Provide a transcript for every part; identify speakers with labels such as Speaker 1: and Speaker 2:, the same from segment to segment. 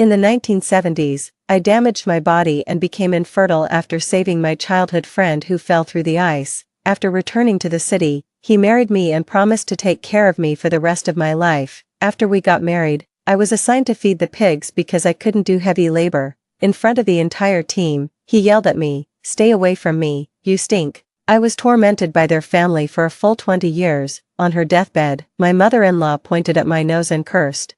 Speaker 1: In the 1970s, I damaged my body and became infertile after saving my childhood friend who fell through the ice. After returning to the city, he married me and promised to take care of me for the rest of my life. After we got married, I was assigned to feed the pigs because I couldn't do heavy labor. In front of the entire team, he yelled at me, "Stay away from me, you stink." I was tormented by their family for a full 20 years. On her deathbed, my mother-in-law pointed at my nose and cursed.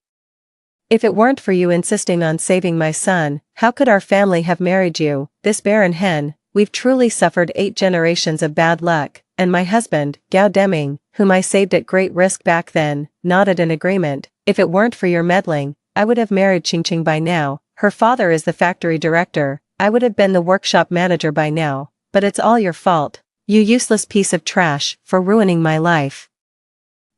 Speaker 1: "If it weren't for you insisting on saving my son, how could our family have married you, this barren hen? We've truly suffered 8 generations of bad luck." And my husband, Gao Deming, whom I saved at great risk back then, nodded in agreement. "If it weren't for your meddling, I would have married Qingqing by now. Her father is the factory director. I would have been the workshop manager by now. But it's all your fault, you useless piece of trash, for ruining my life."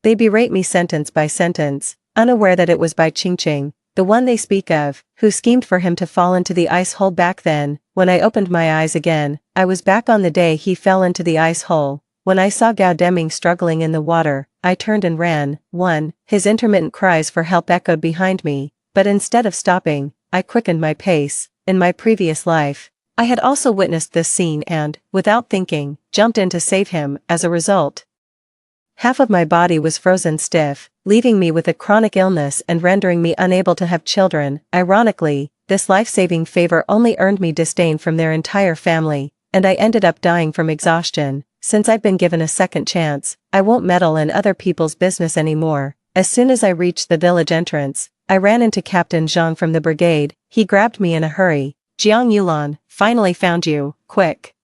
Speaker 1: They berate me sentence by sentence, unaware that it was by Qingqing, the one they speak of, who schemed for him to fall into the ice hole back then. When I opened my eyes again, I was back on the day he fell into the ice hole. When I saw Gao Deming struggling in the water, I turned and ran. His intermittent cries for help echoed behind me, but instead of stopping, I quickened my pace. In my previous life, I had also witnessed this scene and, without thinking, jumped in to save him. As a result, half of my body was frozen stiff, leaving me with a chronic illness and rendering me unable to have children. Ironically, this life-saving favor only earned me disdain from their entire family, and I ended up dying from exhaustion. Since I've been given a second chance, I won't meddle in other people's business anymore. As soon as I reached the village entrance, I ran into Captain Zhang from the brigade. He grabbed me in a hurry. "Jiang Yulan, finally found you, quick."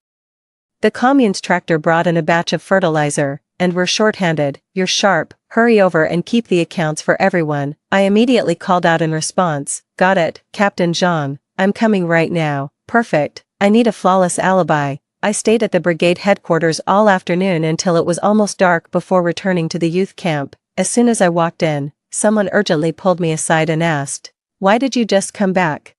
Speaker 1: The commune's tractor brought in a batch of fertilizer, and we're short-handed. "You're sharp, hurry over and keep the accounts for everyone." I immediately called out in response, "Got it, Captain Zhang, I'm coming right now." "Perfect, I need a flawless alibi." I stayed at the brigade headquarters all afternoon until it was almost dark before returning to the youth camp. As soon as I walked in, someone urgently pulled me aside and asked, "Why did you just come back?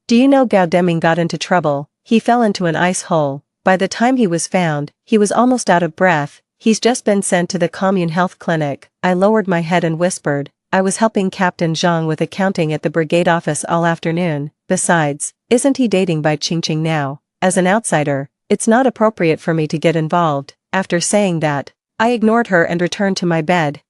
Speaker 1: Do you know Gao Deming got into trouble? He fell into an ice hole. By the time he was found, he was almost out of breath. He's just been sent to the commune health clinic." I lowered my head and whispered, "I was helping Captain Zhang with accounting at the brigade office all afternoon. Besides, isn't he dating by Qingqing now? As an outsider, it's not appropriate for me to get involved." After saying that, I ignored her and returned to my bed.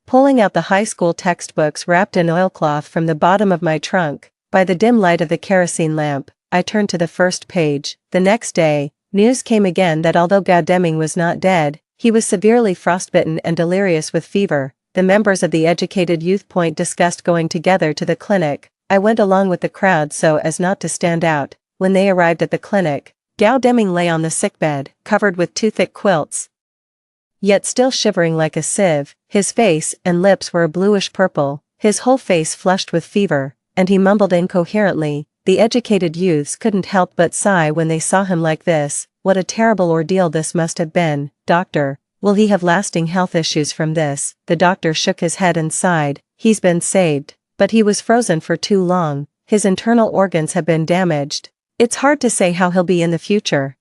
Speaker 1: Pulling out the high school textbooks wrapped in oilcloth from the bottom of my trunk, by the dim light of the kerosene lamp, I turned to the first page. The next day, news came again that although Gao Deming was not dead, he was severely frostbitten and delirious with fever. The members of the educated youth point discussed going together to the clinic. I went along with the crowd so as not to stand out. When they arrived at the clinic, Gao Deming lay on the sickbed, covered with 2 thick quilts, yet still shivering like a sieve. His face and lips were a bluish purple, his whole face flushed with fever, and he mumbled incoherently. The educated youths couldn't help but sigh when they saw him like this. What a terrible ordeal this must have been. "Doctor, will he have lasting health issues from this?" The doctor shook his head and sighed. "He's been saved, but he was frozen for too long. His internal organs have been damaged. It's hard to say how he'll be in the future."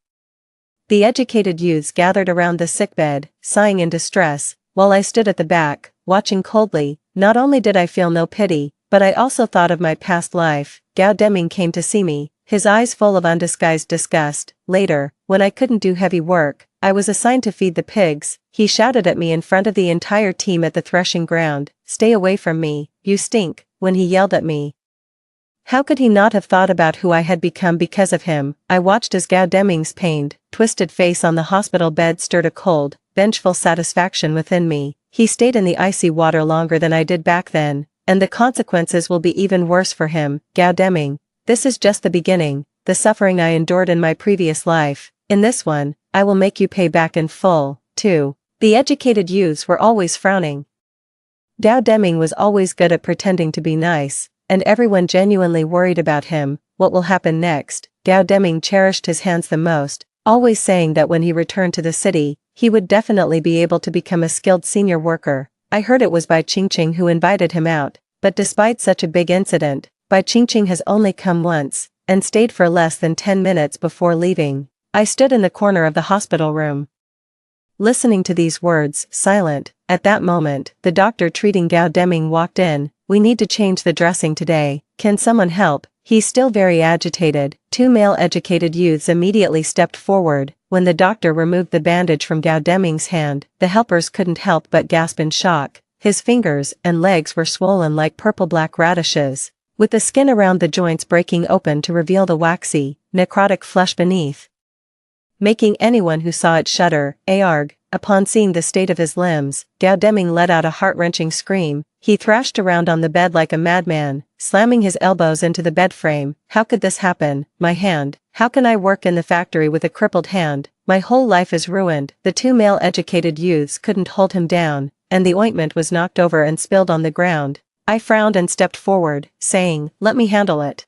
Speaker 1: The educated youths gathered around the sickbed, sighing in distress, while I stood at the back, watching coldly. Not only did I feel no pity, but I also thought of my past life. Gao Deming came to see me, his eyes full of undisguised disgust. Later, when I couldn't do heavy work, I was assigned to feed the pigs. He shouted at me in front of the entire team at the threshing ground, "Stay away from me, you stink," when he yelled at me. How could he not have thought about who I had become because of him? I watched as Gao Deming's pained, twisted face on the hospital bed stirred a cold, vengeful satisfaction within me. He stayed in the icy water longer than I did back then, and the consequences will be even worse for him. Gao Deming, this is just the beginning. The suffering I endured in my previous life, in this one, I will make you pay back in full, too. The educated youths were always frowning. Gao Deming was always good at pretending to be nice, and everyone genuinely worried about him. What will happen next? Gao Deming cherished his hands the most, always saying that when he returned to the city, he would definitely be able to become a skilled senior worker. I heard it was Bai Qingqing who invited him out, but despite such a big incident, Bai Qingqing has only come once, and stayed for less than 10 minutes before leaving. I stood in the corner of the hospital room, listening to these words, silent. At that moment, the doctor treating Gao Deming walked in. "We need to change the dressing today." "Can someone help?" He's still very agitated. Two male educated youths immediately stepped forward. When the doctor removed the bandage from Gao Deming's hand, the helpers couldn't help but gasp in shock. His fingers and legs were swollen like purple-black radishes, with the skin around the joints breaking open to reveal the waxy, necrotic flesh beneath, making anyone who saw it shudder. Arg! Upon seeing the state of his limbs, Gao Deming let out a heart-wrenching scream. He thrashed around on the bed like a madman, slamming his elbows into the bed frame. "How could this happen? My hand. How can I work in the factory with a crippled hand? My whole life is ruined." The two male educated youths couldn't hold him down, and the ointment was knocked over and spilled on the ground. I frowned and stepped forward, saying, "Let me handle it."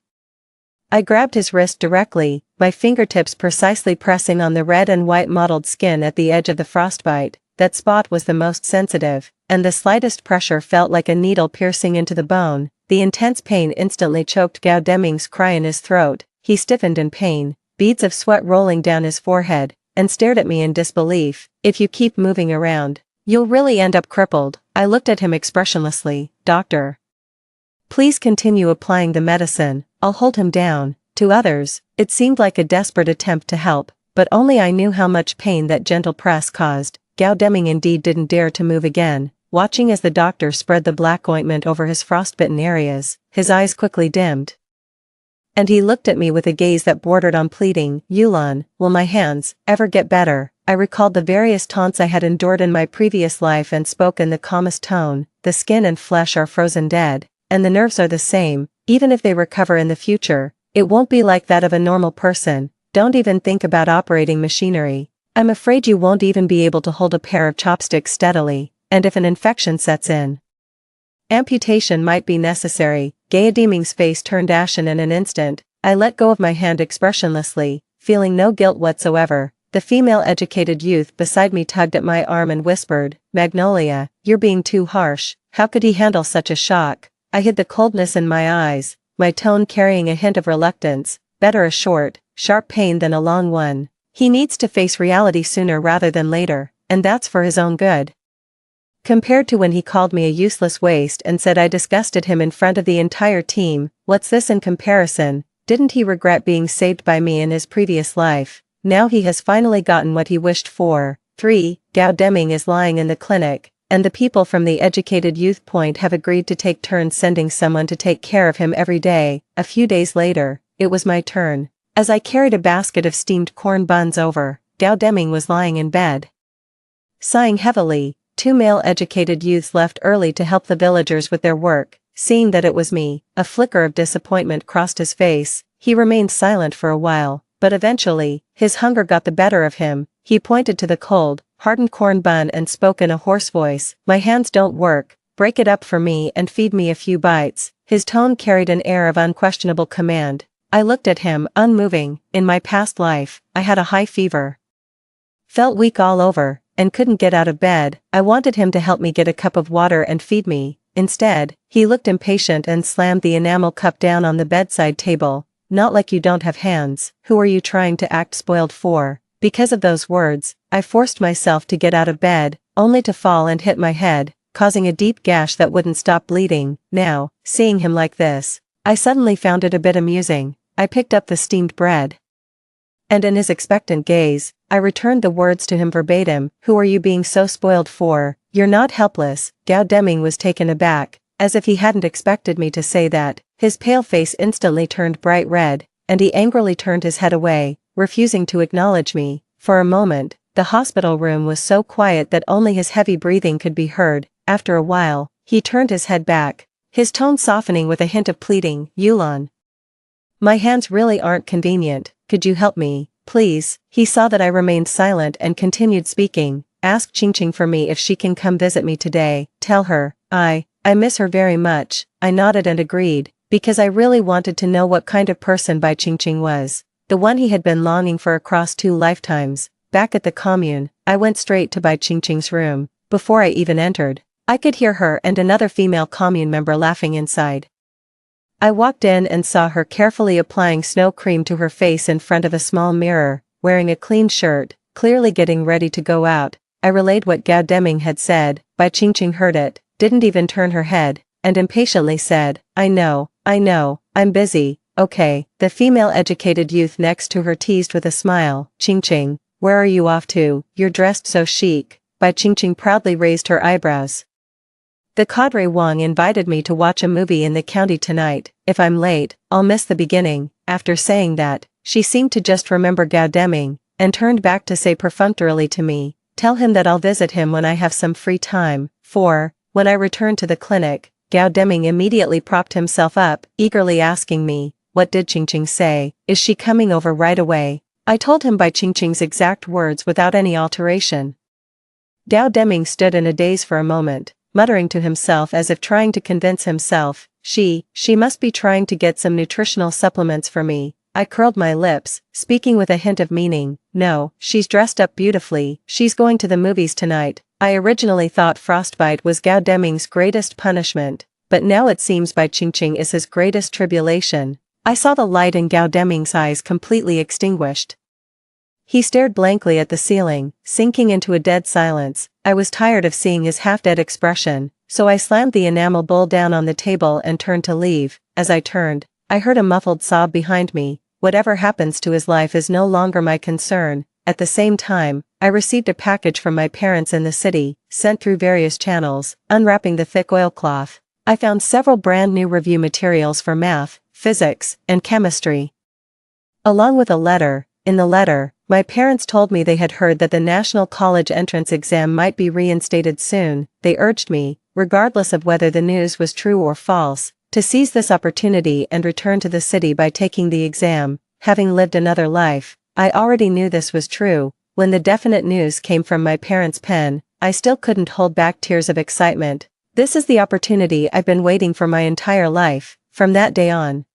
Speaker 1: I grabbed his wrist directly, my fingertips precisely pressing on the red and white mottled skin at the edge of the frostbite. That spot was the most sensitive, and the slightest pressure felt like a needle piercing into the bone. The intense pain instantly choked Gao Deming's cry in his throat. He stiffened in pain, beads of sweat rolling down his forehead, and stared at me in disbelief. "If you keep moving around, you'll really end up crippled." I looked at him expressionlessly. "Doctor, please continue applying the medicine, I'll hold him down." To others, it seemed like a desperate attempt to help, but only I knew how much pain that gentle press caused. Gao Deming indeed didn't dare to move again, watching as the doctor spread the black ointment over his frostbitten areas. His eyes quickly dimmed, and he looked at me with a gaze that bordered on pleading. "Yulan, will my hands ever get better?" I recalled the various taunts I had endured in my previous life and spoke in the calmest tone. "The skin and flesh are frozen dead, and the nerves are the same. Even if they recover in the future, it won't be like that of a normal person. Don't even think about operating machinery. I'm afraid you won't even be able to hold a pair of chopsticks steadily, and if an infection sets in, amputation might be necessary." Gao Deming's face turned ashen in an instant. I let go of my hand expressionlessly, feeling no guilt whatsoever. The female educated youth beside me tugged at my arm and whispered, "Magnolia, you're being too harsh. How could he handle such a shock?" I hid the coldness in my eyes, my tone carrying a hint of reluctance. "Better a short, sharp pain than a long one. He needs to face reality sooner rather than later, and that's for his own good." Compared to when he called me a useless waste and said I disgusted him in front of the entire team, what's this in comparison? Didn't he regret being saved by me in his previous life? Now he has finally gotten what he wished for. 3. Gao Deming is lying in the clinic, and the people from the Educated Youth Point have agreed to take turns sending someone to take care of him every day. A few days later, it was my turn. As I carried a basket of steamed corn buns over, Gao Deming was lying in bed, sighing heavily. Two male educated youths left early to help the villagers with their work. Seeing that it was me, a flicker of disappointment crossed his face. He remained silent for a while, but eventually, his hunger got the better of him. He pointed to the cold, hardened corn bun and spoke in a hoarse voice. "My hands don't work. Break it up for me and feed me a few bites." His tone carried an air of unquestionable command. I looked at him, unmoving. In my past life, I had a high fever, felt weak all over, and couldn't get out of bed. I wanted him to help me get a cup of water and feed me. Instead, he looked impatient and slammed the enamel cup down on the bedside table. "Not like you don't have hands. Who are you trying to act spoiled for?" Because of those words, I forced myself to get out of bed, only to fall and hit my head, causing a deep gash that wouldn't stop bleeding. Now, seeing him like this, I suddenly found it a bit amusing. I picked up the steamed bread, and in his expectant gaze, I returned the words to him verbatim. "Who are you being so spoiled for? You're not helpless." Gao Deming was taken aback, as if he hadn't expected me to say that. His pale face instantly turned bright red, and he angrily turned his head away, refusing to acknowledge me. For a moment, the hospital room was so quiet that only his heavy breathing could be heard. After a while, he turned his head back, his tone softening with a hint of pleading. "Yulan, my hands really aren't convenient. Could you help me, please?" He saw that I remained silent and continued speaking. "Ask Qingqing for me if she can come visit me today. Tell her, I miss her very much." I nodded and agreed, because I really wanted to know what kind of person Bai Qingqing was. The one he had been longing for across 2 lifetimes. Back at the commune, I went straight to Bai Qingqing's room. Before I even entered, I could hear her and another female commune member laughing inside. I walked in and saw her carefully applying snow cream to her face in front of a small mirror, wearing a clean shirt, clearly getting ready to go out. I relayed what Gao Deming had said. Bai Qingqing heard it, didn't even turn her head, and impatiently said, I know, I'm busy, okay. The female educated youth next to her teased with a smile, Ching, where are you off to? You're dressed so chic. Bai Ching proudly raised her eyebrows. The cadre Wang invited me to watch a movie in the county tonight. If I'm late, I'll miss the beginning. After saying that, she seemed to just remember Gao Deming, and turned back to say perfunctorily to me, tell him that I'll visit him when I have some free time. When I returned to the clinic, Gao Deming immediately propped himself up, eagerly asking me, what did Ching say? Is she coming over right away? I told him by Ching's exact words without any alteration. Gao Deming stood in a daze for a moment, muttering to himself as if trying to convince himself, she must be trying to get some nutritional supplements for me. I curled my lips, speaking with a hint of meaning. No, she's dressed up beautifully, she's going to the movies tonight. I originally thought frostbite was Gao Deming's greatest punishment, but now it seems Bai Ching is his greatest tribulation. I saw the light in Gao Deming's eyes completely extinguished. He stared blankly at the ceiling, sinking into a dead silence. I was tired of seeing his half-dead expression, so I slammed the enamel bowl down on the table and turned to leave. As I turned, I heard a muffled sob behind me. Whatever happens to his life is no longer my concern. At the same time, I received a package from my parents in the city, sent through various channels. Unwrapping the thick oilcloth, I found several brand new review materials for math, physics, and chemistry. Along with a letter. In the letter, my parents told me they had heard that the National College entrance exam might be reinstated soon. They urged me, regardless of whether the news was true or false, to seize this opportunity and return to the city by taking the exam. Having lived another life, I already knew this was true. When the definite news came from my parents' pen, I still couldn't hold back tears of excitement. This is the opportunity I've been waiting for my entire life. From that day on,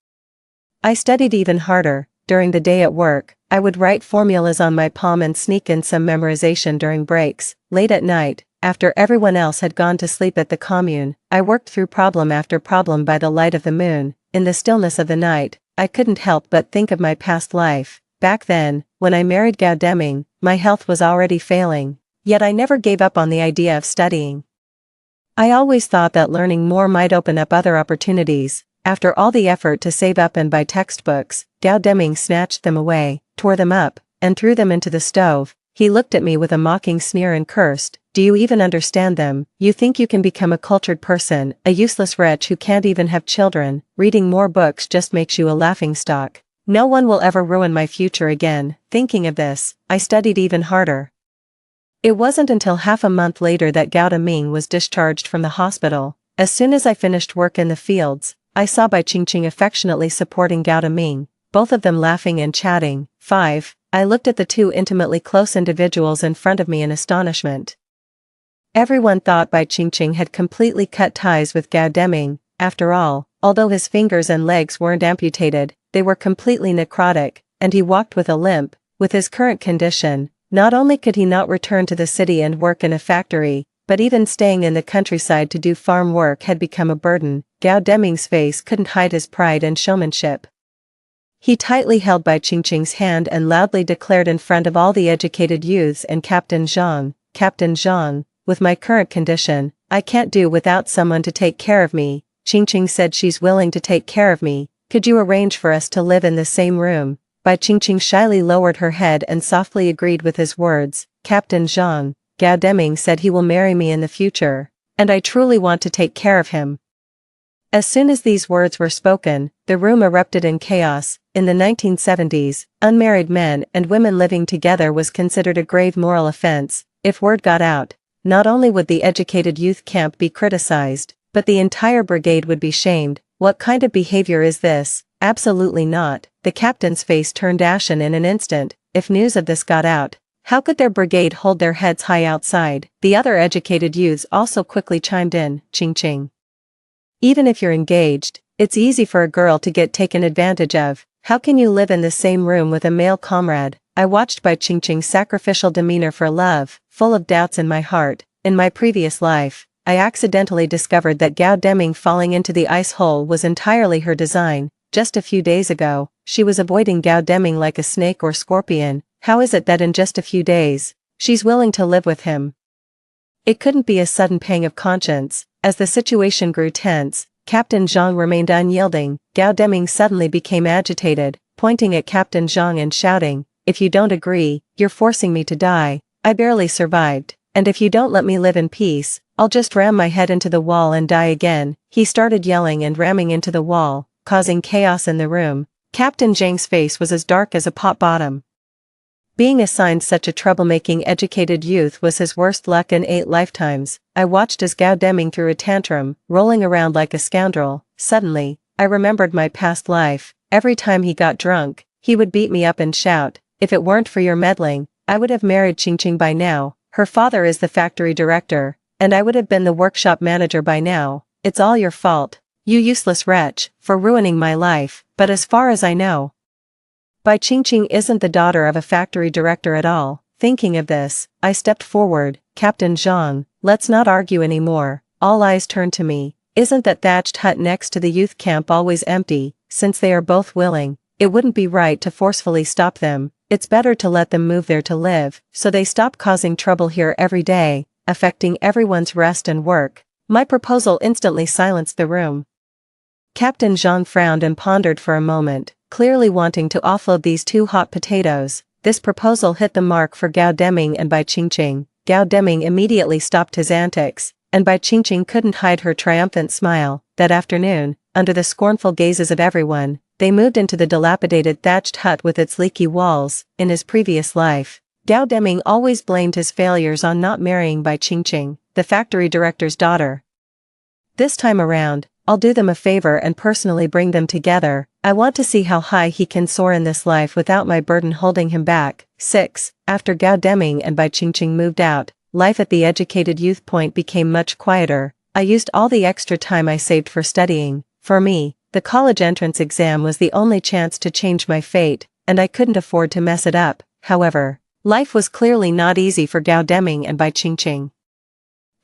Speaker 1: I studied even harder. During the day at work, I would write formulas on my palm and sneak in some memorization during breaks. Late at night, after everyone else had gone to sleep at the commune, I worked through problem after problem by the light of the moon. In the stillness of the night, I couldn't help but think of my past life. Back then, when I married Gao Deming, my health was already failing. Yet I never gave up on the idea of studying. I always thought that learning more might open up other opportunities. After all the effort to save up and buy textbooks, Gao Deming snatched them away, tore them up, and threw them into the stove. He looked at me with a mocking sneer and cursed, "Do you even understand them? You think you can become a cultured person, a useless wretch who can't even have children. Reading more books just makes you a laughingstock. No one will ever ruin my future again." Thinking of this, I studied even harder. It wasn't until half a month later that Gao Deming was discharged from the hospital. As soon as I finished work in the fields, I saw Bai Ching affectionately supporting Gao Deming, both of them laughing and chatting. I looked at the two intimately close individuals in front of me in astonishment. Everyone thought Bai Ching had completely cut ties with Gao Deming. After all, although his fingers and legs weren't amputated, they were completely necrotic, and he walked with a limp. With his current condition, not only could he not return to the city and work in a factory, but even staying in the countryside to do farm work had become a burden. Gao Deming's face couldn't hide his pride and showmanship. He tightly held Bai Ching's hand and loudly declared in front of all the educated youths and Captain Zhang, with my current condition, I can't do without someone to take care of me. Ching said she's willing to take care of me. Could you arrange for us to live in the same room? Bai Ching shyly lowered her head and softly agreed with his words. Captain Zhang, Gao Deming said he will marry me in the future, and I truly want to take care of him. As soon as these words were spoken, the room erupted in chaos. In the 1970s, unmarried men and women living together was considered a grave moral offense. If word got out, not only would the educated youth camp be criticized, but the entire brigade would be shamed. What kind of behavior is this? Absolutely not. The captain's face turned ashen in an instant. If news of this got out, how could their brigade hold their heads high outside? The other educated youths also quickly chimed in. Ching. Even if you're engaged, it's easy for a girl to get taken advantage of. How can you live in the same room with a male comrade? I watched Bai Ching's sacrificial demeanor for love, full of doubts in my heart. In my previous life, I accidentally discovered that Gao Deming falling into the ice hole was entirely her design. Just a few days ago, she was avoiding Gao Deming like a snake or scorpion. How is it that in just a few days, she's willing to live with him? It couldn't be a sudden pang of conscience. As the situation grew tense, Captain Zhang remained unyielding. Gao Deming suddenly became agitated, pointing at Captain Zhang and shouting, "If you don't agree, you're forcing me to die. I barely survived. And if you don't let me live in peace, I'll just ram my head into the wall and die again." He started yelling and ramming into the wall, causing chaos in the room. Captain Zhang's face was as dark as a pot bottom. Being assigned such a troublemaking educated youth was his worst luck in 8 lifetimes. I watched as Gao Deming threw a tantrum, rolling around like a scoundrel. Suddenly, I remembered my past life. Every time he got drunk, he would beat me up and shout, "If it weren't for your meddling, I would have married Qingqing by now. Her father is the factory director, and I would have been the workshop manager by now. It's all your fault, you useless wretch, for ruining my life." But as far as I know, Bai Qingqing isn't the daughter of a factory director at all. Thinking of this, I stepped forward. "Captain Zhang, let's not argue anymore." All eyes turned to me. "Isn't that thatched hut next to the youth camp always empty? Since they are both willing, it wouldn't be right to forcefully stop them. It's better to let them move there to live, so they stop causing trouble here every day, affecting everyone's rest and work." My proposal instantly silenced the room. Captain Zhang frowned and pondered for a moment, clearly wanting to offload these 2 hot potatoes. This proposal hit the mark for Gao Deming and Bai Qingqing. Gao Deming immediately stopped his antics, and Bai Qingqing couldn't hide her triumphant smile. That afternoon, under the scornful gazes of everyone, they moved into the dilapidated thatched hut with its leaky walls. In his previous life, Gao Deming always blamed his failures on not marrying Bai Qingqing, the factory director's daughter. This time around, I'll do them a favor and personally bring them together. I want to see how high he can soar in this life without my burden holding him back. 6. After Gao Deming and Bai Qingqing moved out, life at the educated youth point became much quieter. I used all the extra time I saved for studying. For me, the college entrance exam was the only chance to change my fate, and I couldn't afford to mess it up. However, life was clearly not easy for Gao Deming and Bai Qingqing.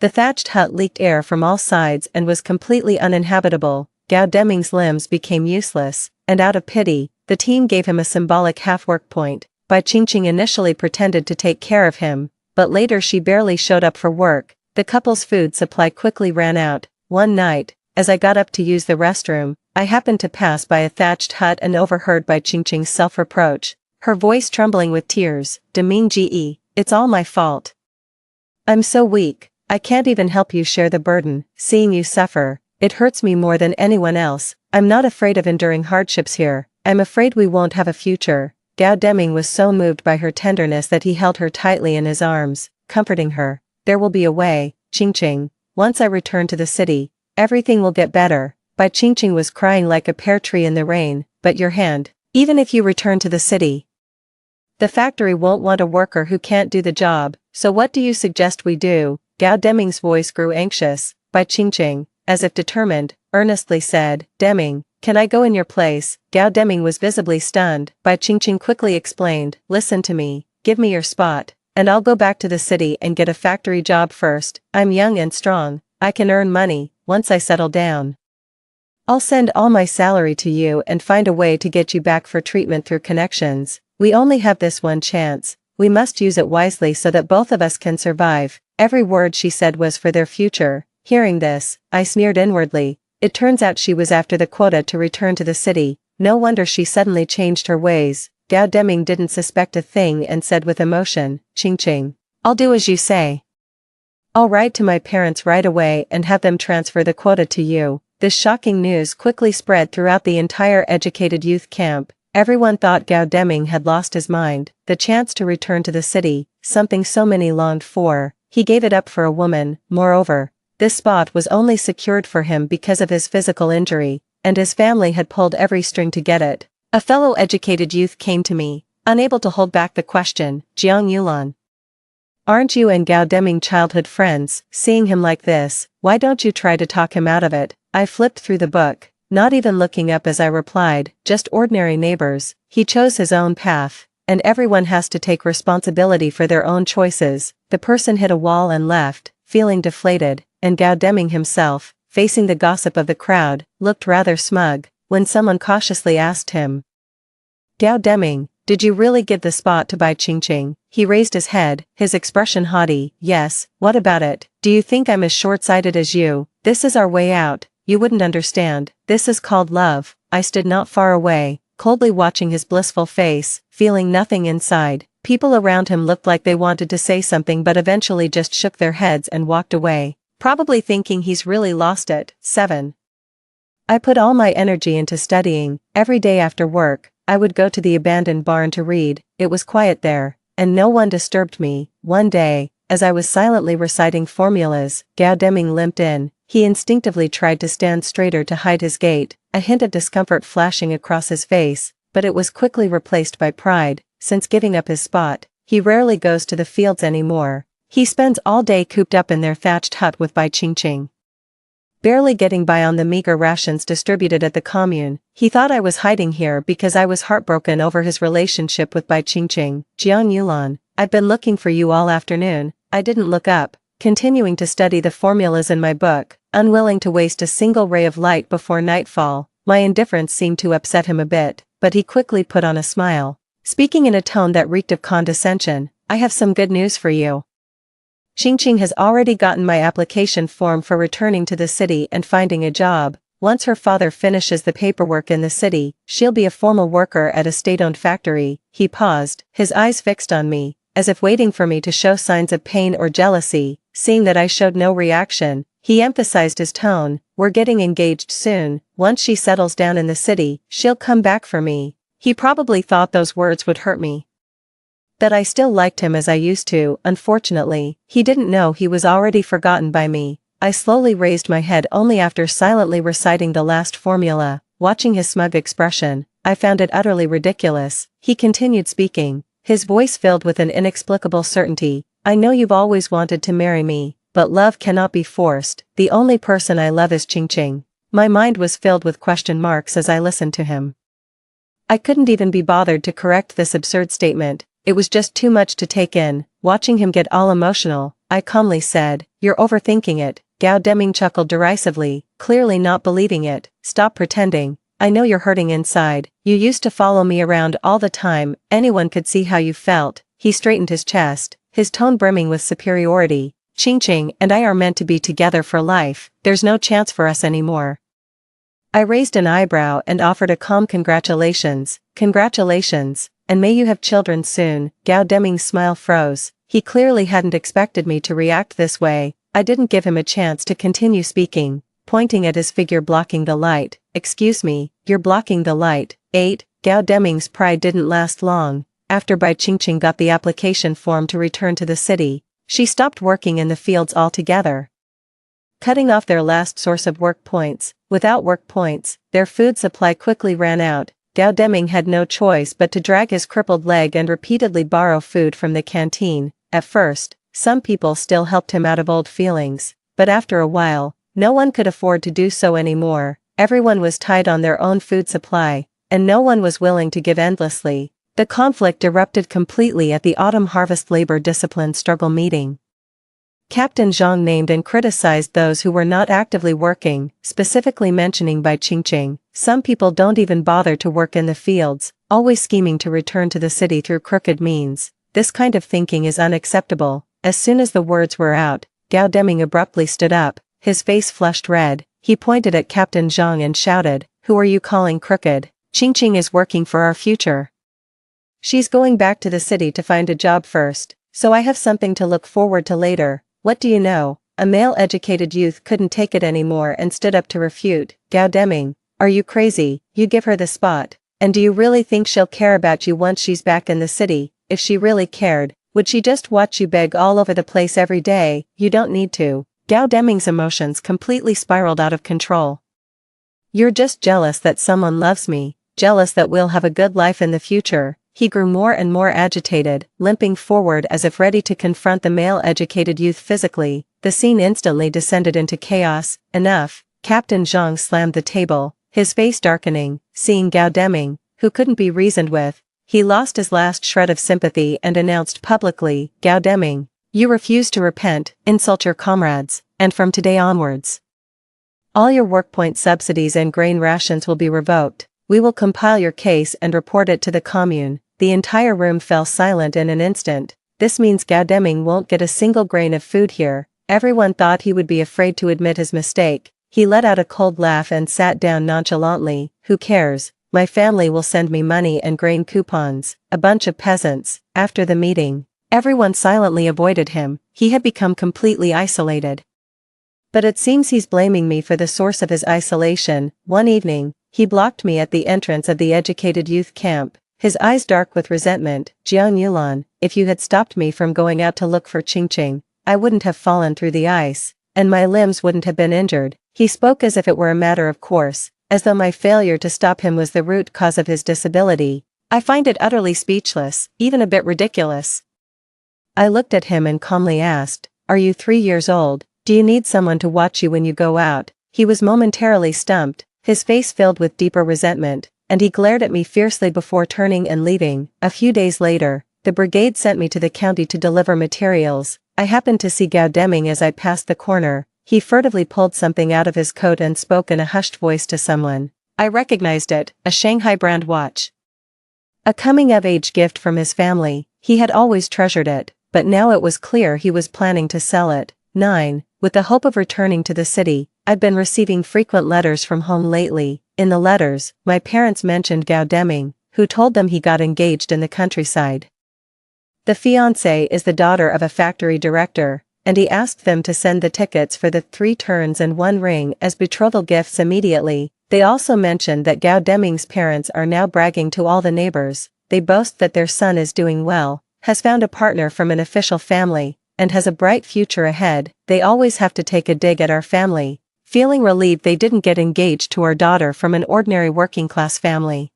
Speaker 1: The thatched hut leaked air from all sides and was completely uninhabitable. Gao Deming's limbs became useless, and out of pity, the team gave him a symbolic half-work point. Bai Qingqing initially pretended to take care of him, but later she barely showed up for work. The couple's food supply quickly ran out. One night, as I got up to use the restroom, I happened to pass by a thatched hut and overheard Bai Qingqing's self-reproach, her voice trembling with tears. "Deming Ge, it's all my fault. I'm so weak. I can't even help you share the burden. Seeing you suffer, it hurts me more than anyone else. I'm not afraid of enduring hardships here. I'm afraid we won't have a future." Gao Deming was so moved by her tenderness that he held her tightly in his arms, comforting her. "There will be a way, Qingqing. Once I return to the city, everything will get better." Bai Qingqing was crying like a pear tree in the rain. "But your hand, even if you return to the city, the factory won't want a worker who can't do the job, so what do you suggest we do?" Gao Deming's voice grew anxious. Bai Qingqing, as if determined, earnestly said, "Deming, can I go in your place?" Gao Deming was visibly stunned. Bai Qingqing quickly explained, "Listen to me, give me your spot, and I'll go back to the city and get a factory job first. I'm young and strong, I can earn money. Once I settle down, I'll send all my salary to you and find a way to get you back for treatment through connections. We only have this one chance. We must use it wisely so that both of us can survive." Every word she said was for their future. Hearing this, I sneered inwardly. It turns out she was after the quota to return to the city. No wonder she suddenly changed her ways. Gao Deming didn't suspect a thing and said with emotion, "Qingqing, I'll do as you say. I'll write to my parents right away and have them transfer the quota to you." This shocking news quickly spread throughout the entire educated youth camp. Everyone thought Gao Deming had lost his mind. The chance to return to the city, something so many longed for, he gave it up for a woman. Moreover, this spot was only secured for him because of his physical injury, and his family had pulled every string to get it. A fellow educated youth came to me, unable to hold back the question, "Jiang Yulan, aren't you and Gao Deming childhood friends?" Seeing him like this, "Why don't you try to talk him out of it?" I flipped through the book, not even looking up as I replied, "Just ordinary neighbors. He chose his own path, and everyone has to take responsibility for their own choices." The person hit a wall and left, feeling deflated, and Gao Deming himself, facing the gossip of the crowd, looked rather smug, when someone cautiously asked him, "Gao Deming, did you really give the spot to Bai Qingqing?" He raised his head, his expression haughty. "Yes, what about it? Do you think I'm as short-sighted as you?" This is our way out, you wouldn't understand, this is called love. I stood not far away, coldly watching his blissful face, feeling nothing inside. People around him looked like they wanted to say something but eventually just shook their heads and walked away, probably thinking he's really lost it. 7. I put all my energy into studying. Every day after work, I would go to the abandoned barn to read. It was quiet there, and no one disturbed me. One day, as I was silently reciting formulas, Gao Deming limped in. He instinctively tried to stand straighter to hide his gait, a hint of discomfort flashing across his face, but it was quickly replaced by pride. Since giving up his spot, he rarely goes to the fields anymore. He spends all day cooped up in their thatched hut with Bai Qingqing, barely getting by on the meager rations distributed at the commune. He thought I was hiding here because I was heartbroken over his relationship with Bai Qingqing. Jiang Yulan, I've been looking for you all afternoon. I didn't look up, continuing to study the formulas in my book, unwilling to waste a single ray of light before nightfall. My indifference seemed to upset him a bit, but he quickly put on a smile, speaking in a tone that reeked of condescension. I have some good news for you. Qingqing has already gotten my application form for returning to the city and finding a job. Once her father finishes the paperwork in the city, she'll be a formal worker at a state-owned factory. He paused, his eyes fixed on me, as if waiting for me to show signs of pain or jealousy. Seeing that I showed no reaction, he emphasized his tone. We're getting engaged soon. Once she settles down in the city, she'll come back for me. He probably thought those words would hurt me, that I still liked him as I used to. Unfortunately, he didn't know he was already forgotten by me. I slowly raised my head only after silently reciting the last formula. Watching his smug expression, I found it utterly ridiculous. He continued speaking, his voice filled with an inexplicable certainty. I know you've always wanted to marry me, but love cannot be forced. The only person I love is Qingqing. My mind was filled with question marks as I listened to him. I couldn't even be bothered to correct this absurd statement. It was just too much to take in. Watching him get all emotional, I calmly said, "You're overthinking it." Gao Deming chuckled derisively, clearly not believing it. "Stop pretending. I know you're hurting inside. You used to follow me around all the time. Anyone could see how you felt." He straightened his chest, his tone brimming with superiority. "Qingqing and I are meant to be together for life. There's no chance for us anymore." I raised an eyebrow and offered a calm congratulations. "Congratulations, and may you have children soon." Gao Deming's smile froze. He clearly hadn't expected me to react this way. I didn't give him a chance to continue speaking, pointing at his figure blocking the light. "Excuse me, you're blocking the light." 8. Gao Deming's pride didn't last long. After Bai Qingqing got the application form to return to the city, she stopped working in the fields altogether, cutting off their last source of work points. Without work points, their food supply quickly ran out. Gao Deming had no choice but to drag his crippled leg and repeatedly borrow food from the canteen. At first, some people still helped him out of old feelings, but after a while, no one could afford to do so anymore. Everyone was tied on their own food supply, and no one was willing to give endlessly. The conflict erupted completely at the autumn harvest labor discipline struggle meeting. Captain Zhang named and criticized those who were not actively working, specifically mentioning Bai Qingqing. "Some people don't even bother to work in the fields, always scheming to return to the city through crooked means. This kind of thinking is unacceptable." As soon as the words were out, Gao Deming abruptly stood up, his face flushed red. He pointed at Captain Zhang and shouted, "Who are you calling crooked? Qingqing is working for our future. She's going back to the city to find a job first, so I have something to look forward to later. What do you know?" A male educated youth couldn't take it anymore and stood up to refute. "Gao Deming, are you crazy? You give her the spot, and do you really think she'll care about you once she's back in the city? If she really cared, would she just watch you beg all over the place every day? You don't need to." Gao Deming's emotions completely spiraled out of control. "You're just jealous that someone loves me, jealous that we'll have a good life in the future." He grew more and more agitated, limping forward as if ready to confront the male-educated youth physically. The scene instantly descended into chaos. "Enough." Captain Zhang slammed the table, his face darkening. Seeing Gao Deming, who couldn't be reasoned with, he lost his last shred of sympathy and announced publicly, "Gao Deming, you refuse to repent, insult your comrades, and from today onwards, all your work point subsidies and grain rations will be revoked. We will compile your case and report it to the commune." The entire room fell silent in an instant. "This means Gao Deming won't get a single grain of food here. Everyone thought he would be afraid to admit his mistake. He let out a cold laugh and sat down nonchalantly. Who cares? My family will send me money and grain coupons. A bunch of peasants. After the meeting, everyone silently avoided him. He had become completely isolated. But it seems he's blaming me for the source of his isolation. One evening, he blocked me at the entrance of the educated youth camp, his eyes dark with resentment. Jiang Yulan, if you had stopped me from going out to look for Qingqing, I wouldn't have fallen through the ice, and my limbs wouldn't have been injured. He spoke as if it were a matter of course, as though my failure to stop him was the root cause of his disability. I find it utterly speechless, even a bit ridiculous. I looked at him and calmly asked, "Are you 3 years old? Do you need someone to watch you when you go out?" He was momentarily stumped, his face filled with deeper resentment, and he glared at me fiercely before turning and leaving. A few days later, the brigade sent me to the county to deliver materials. I happened to see Gao Deming as I passed the corner. He furtively pulled something out of his coat and spoke in a hushed voice to someone. I recognized it, a Shanghai brand watch. A coming-of-age gift from his family. He had always treasured it, but now it was clear he was planning to sell it. 9. With the hope of returning to the city, I've been receiving frequent letters from home lately. In the letters, my parents mentioned Gao Deming, who told them he got engaged in the countryside. The fiancée is the daughter of a factory director, and he asked them to send the tickets for the 3 turns and 1 ring as betrothal gifts immediately. They also mentioned that Gao Deming's parents are now bragging to all the neighbors. They boast that their son is doing well, has found a partner from an official family, and has a bright future ahead. They always have to take a dig at our family, feeling relieved they didn't get engaged to our daughter from an ordinary working-class family.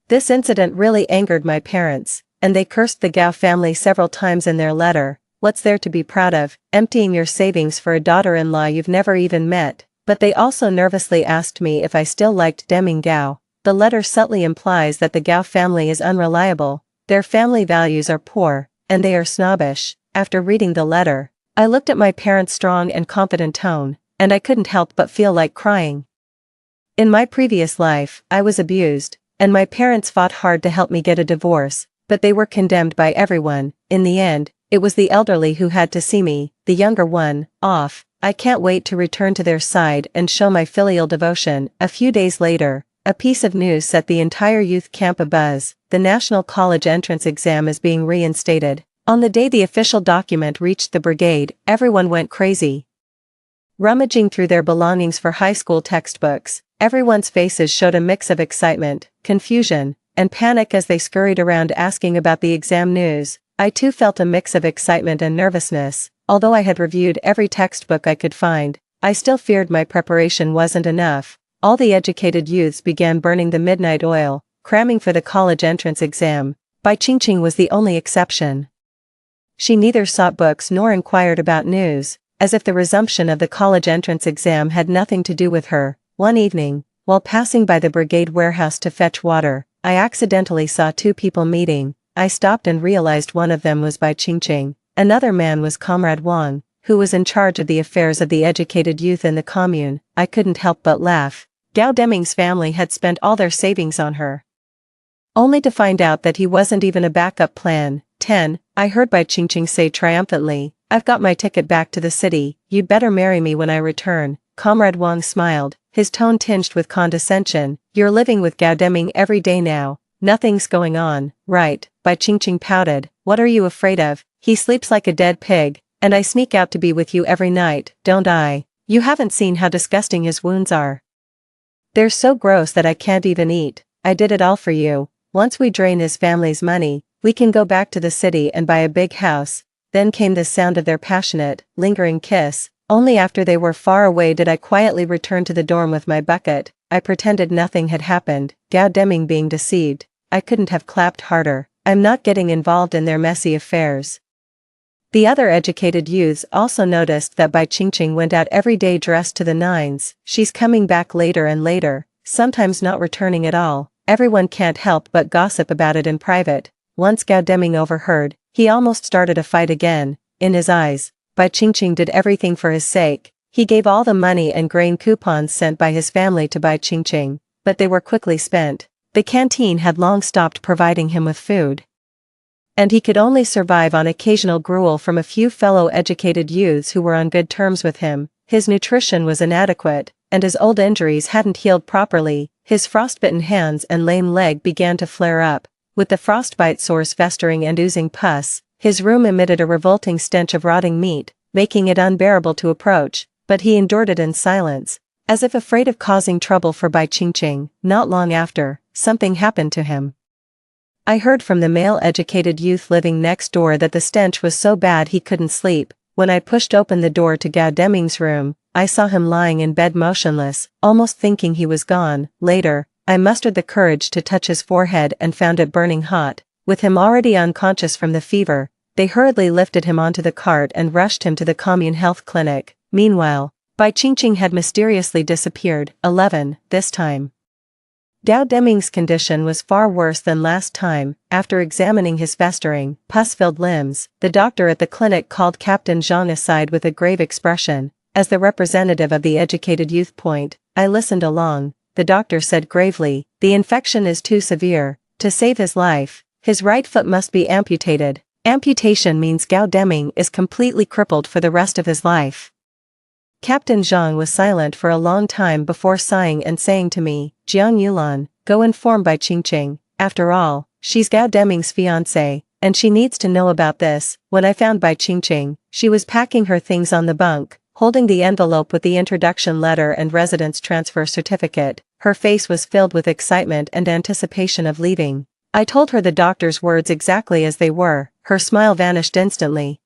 Speaker 1: This incident really angered my parents, and they cursed the Gao family several times in their letter. What's there to be proud of, emptying your savings for a daughter-in-law you've never even met? But they also nervously asked me if I still liked Deming Gao. The letter subtly implies that the Gao family is unreliable, their family values are poor, and they are snobbish. After reading the letter, I looked at my parents' strong and confident tone, and I couldn't help but feel like crying. In my previous life, I was abused, and my parents fought hard to help me get a divorce, but they were condemned by everyone. In the end, it was the elderly who had to see me, the younger one, off. I can't wait to return to their side and show my filial devotion. A few days later, a piece of news set the entire youth camp abuzz. The National College entrance exam is being reinstated. On the day the official document reached the brigade, everyone went crazy. Rummaging through their belongings for high school textbooks, everyone's faces showed a mix of excitement, confusion, and panic as they scurried around asking about the exam news. I too felt a mix of excitement and nervousness. Although I had reviewed every textbook I could find, I still feared my preparation wasn't enough. All the educated youths began burning the midnight oil, cramming for the college entrance exam. Bai Qingqing was the only exception. She neither sought books nor inquired about news, as if the resumption of the college entrance exam had nothing to do with her. One evening, while passing by the brigade warehouse to fetch water, I accidentally saw 2 people meeting. I stopped and realized one of them was Bai Qingqing. Another man was Comrade Wang, who was in charge of the affairs of the educated youth in the commune. I couldn't help but laugh. Gao Deming's family had spent all their savings on her, only to find out that he wasn't even a backup plan. 10. I heard Bai Qingqing say triumphantly, "I've got my ticket back to the city, you'd better marry me when I return." Comrade Wang smiled, his tone tinged with condescension. "You're living with Gao Deming every day now. Nothing's going on, right?" Bai Qingqing pouted. "What are you afraid of? He sleeps like a dead pig, and I sneak out to be with you every night, don't I? You haven't seen how disgusting his wounds are. They're so gross that I can't even eat. I did it all for you. Once we drain his family's money, we can go back to the city and buy a big house." Then came the sound of their passionate, lingering kiss. Only after they were far away did I quietly return to the dorm with my bucket. I pretended nothing had happened. Gao Deming being deceived. I couldn't have clapped harder. I'm not getting involved in their messy affairs. The other educated youths also noticed that Bai Qingqing went out every day dressed to the nines. She's coming back later and later, sometimes not returning at all. Everyone can't help but gossip about it in private. Once Gao Deming overheard, he almost started a fight again. In his eyes, Bai Qingqing did everything for his sake. He gave all the money and grain coupons sent by his family to Bai Qingqing, but they were quickly spent. The canteen had long stopped providing him with food. And he could only survive on occasional gruel from a few fellow educated youths who were on good terms with him. His nutrition was inadequate, and his old injuries hadn't healed properly. His frostbitten hands and lame leg began to flare up, with the frostbite sores festering and oozing pus. His room emitted a revolting stench of rotting meat, making it unbearable to approach, but he endured it in silence, as if afraid of causing trouble for Bai Qingqing. Not long after, something happened to him. I heard from the male-educated youth living next door that the stench was so bad he couldn't sleep. When I pushed open the door to Gao Deming's room, I saw him lying in bed motionless, almost thinking he was gone. Later, I mustered the courage to touch his forehead and found it burning hot. With him already unconscious from the fever, they hurriedly lifted him onto the cart and rushed him to the commune health clinic. Meanwhile, Bai Qingqing had mysteriously disappeared. 11. This time, Gao Deming's condition was far worse than last time. After examining his festering, pus-filled limbs, the doctor at the clinic called Captain Zhang aside with a grave expression. As the representative of the educated youth point, I listened along. The doctor said gravely, "The infection is too severe. To save his life, his right foot must be amputated. Amputation means Gao Deming is completely crippled for the rest of his life." Captain Zhang was silent for a long time before sighing and saying to me, "Jiang Yulan, go inform Bai Qingqing. After all, she's Gao Deming's fiancé, and she needs to know about this." When I found Bai Qingqing, she was packing her things on the bunk, holding the envelope with the introduction letter and residence transfer certificate. Her face was filled with excitement and anticipation of leaving. I told her the doctor's words exactly as they were. Her smile vanished instantly,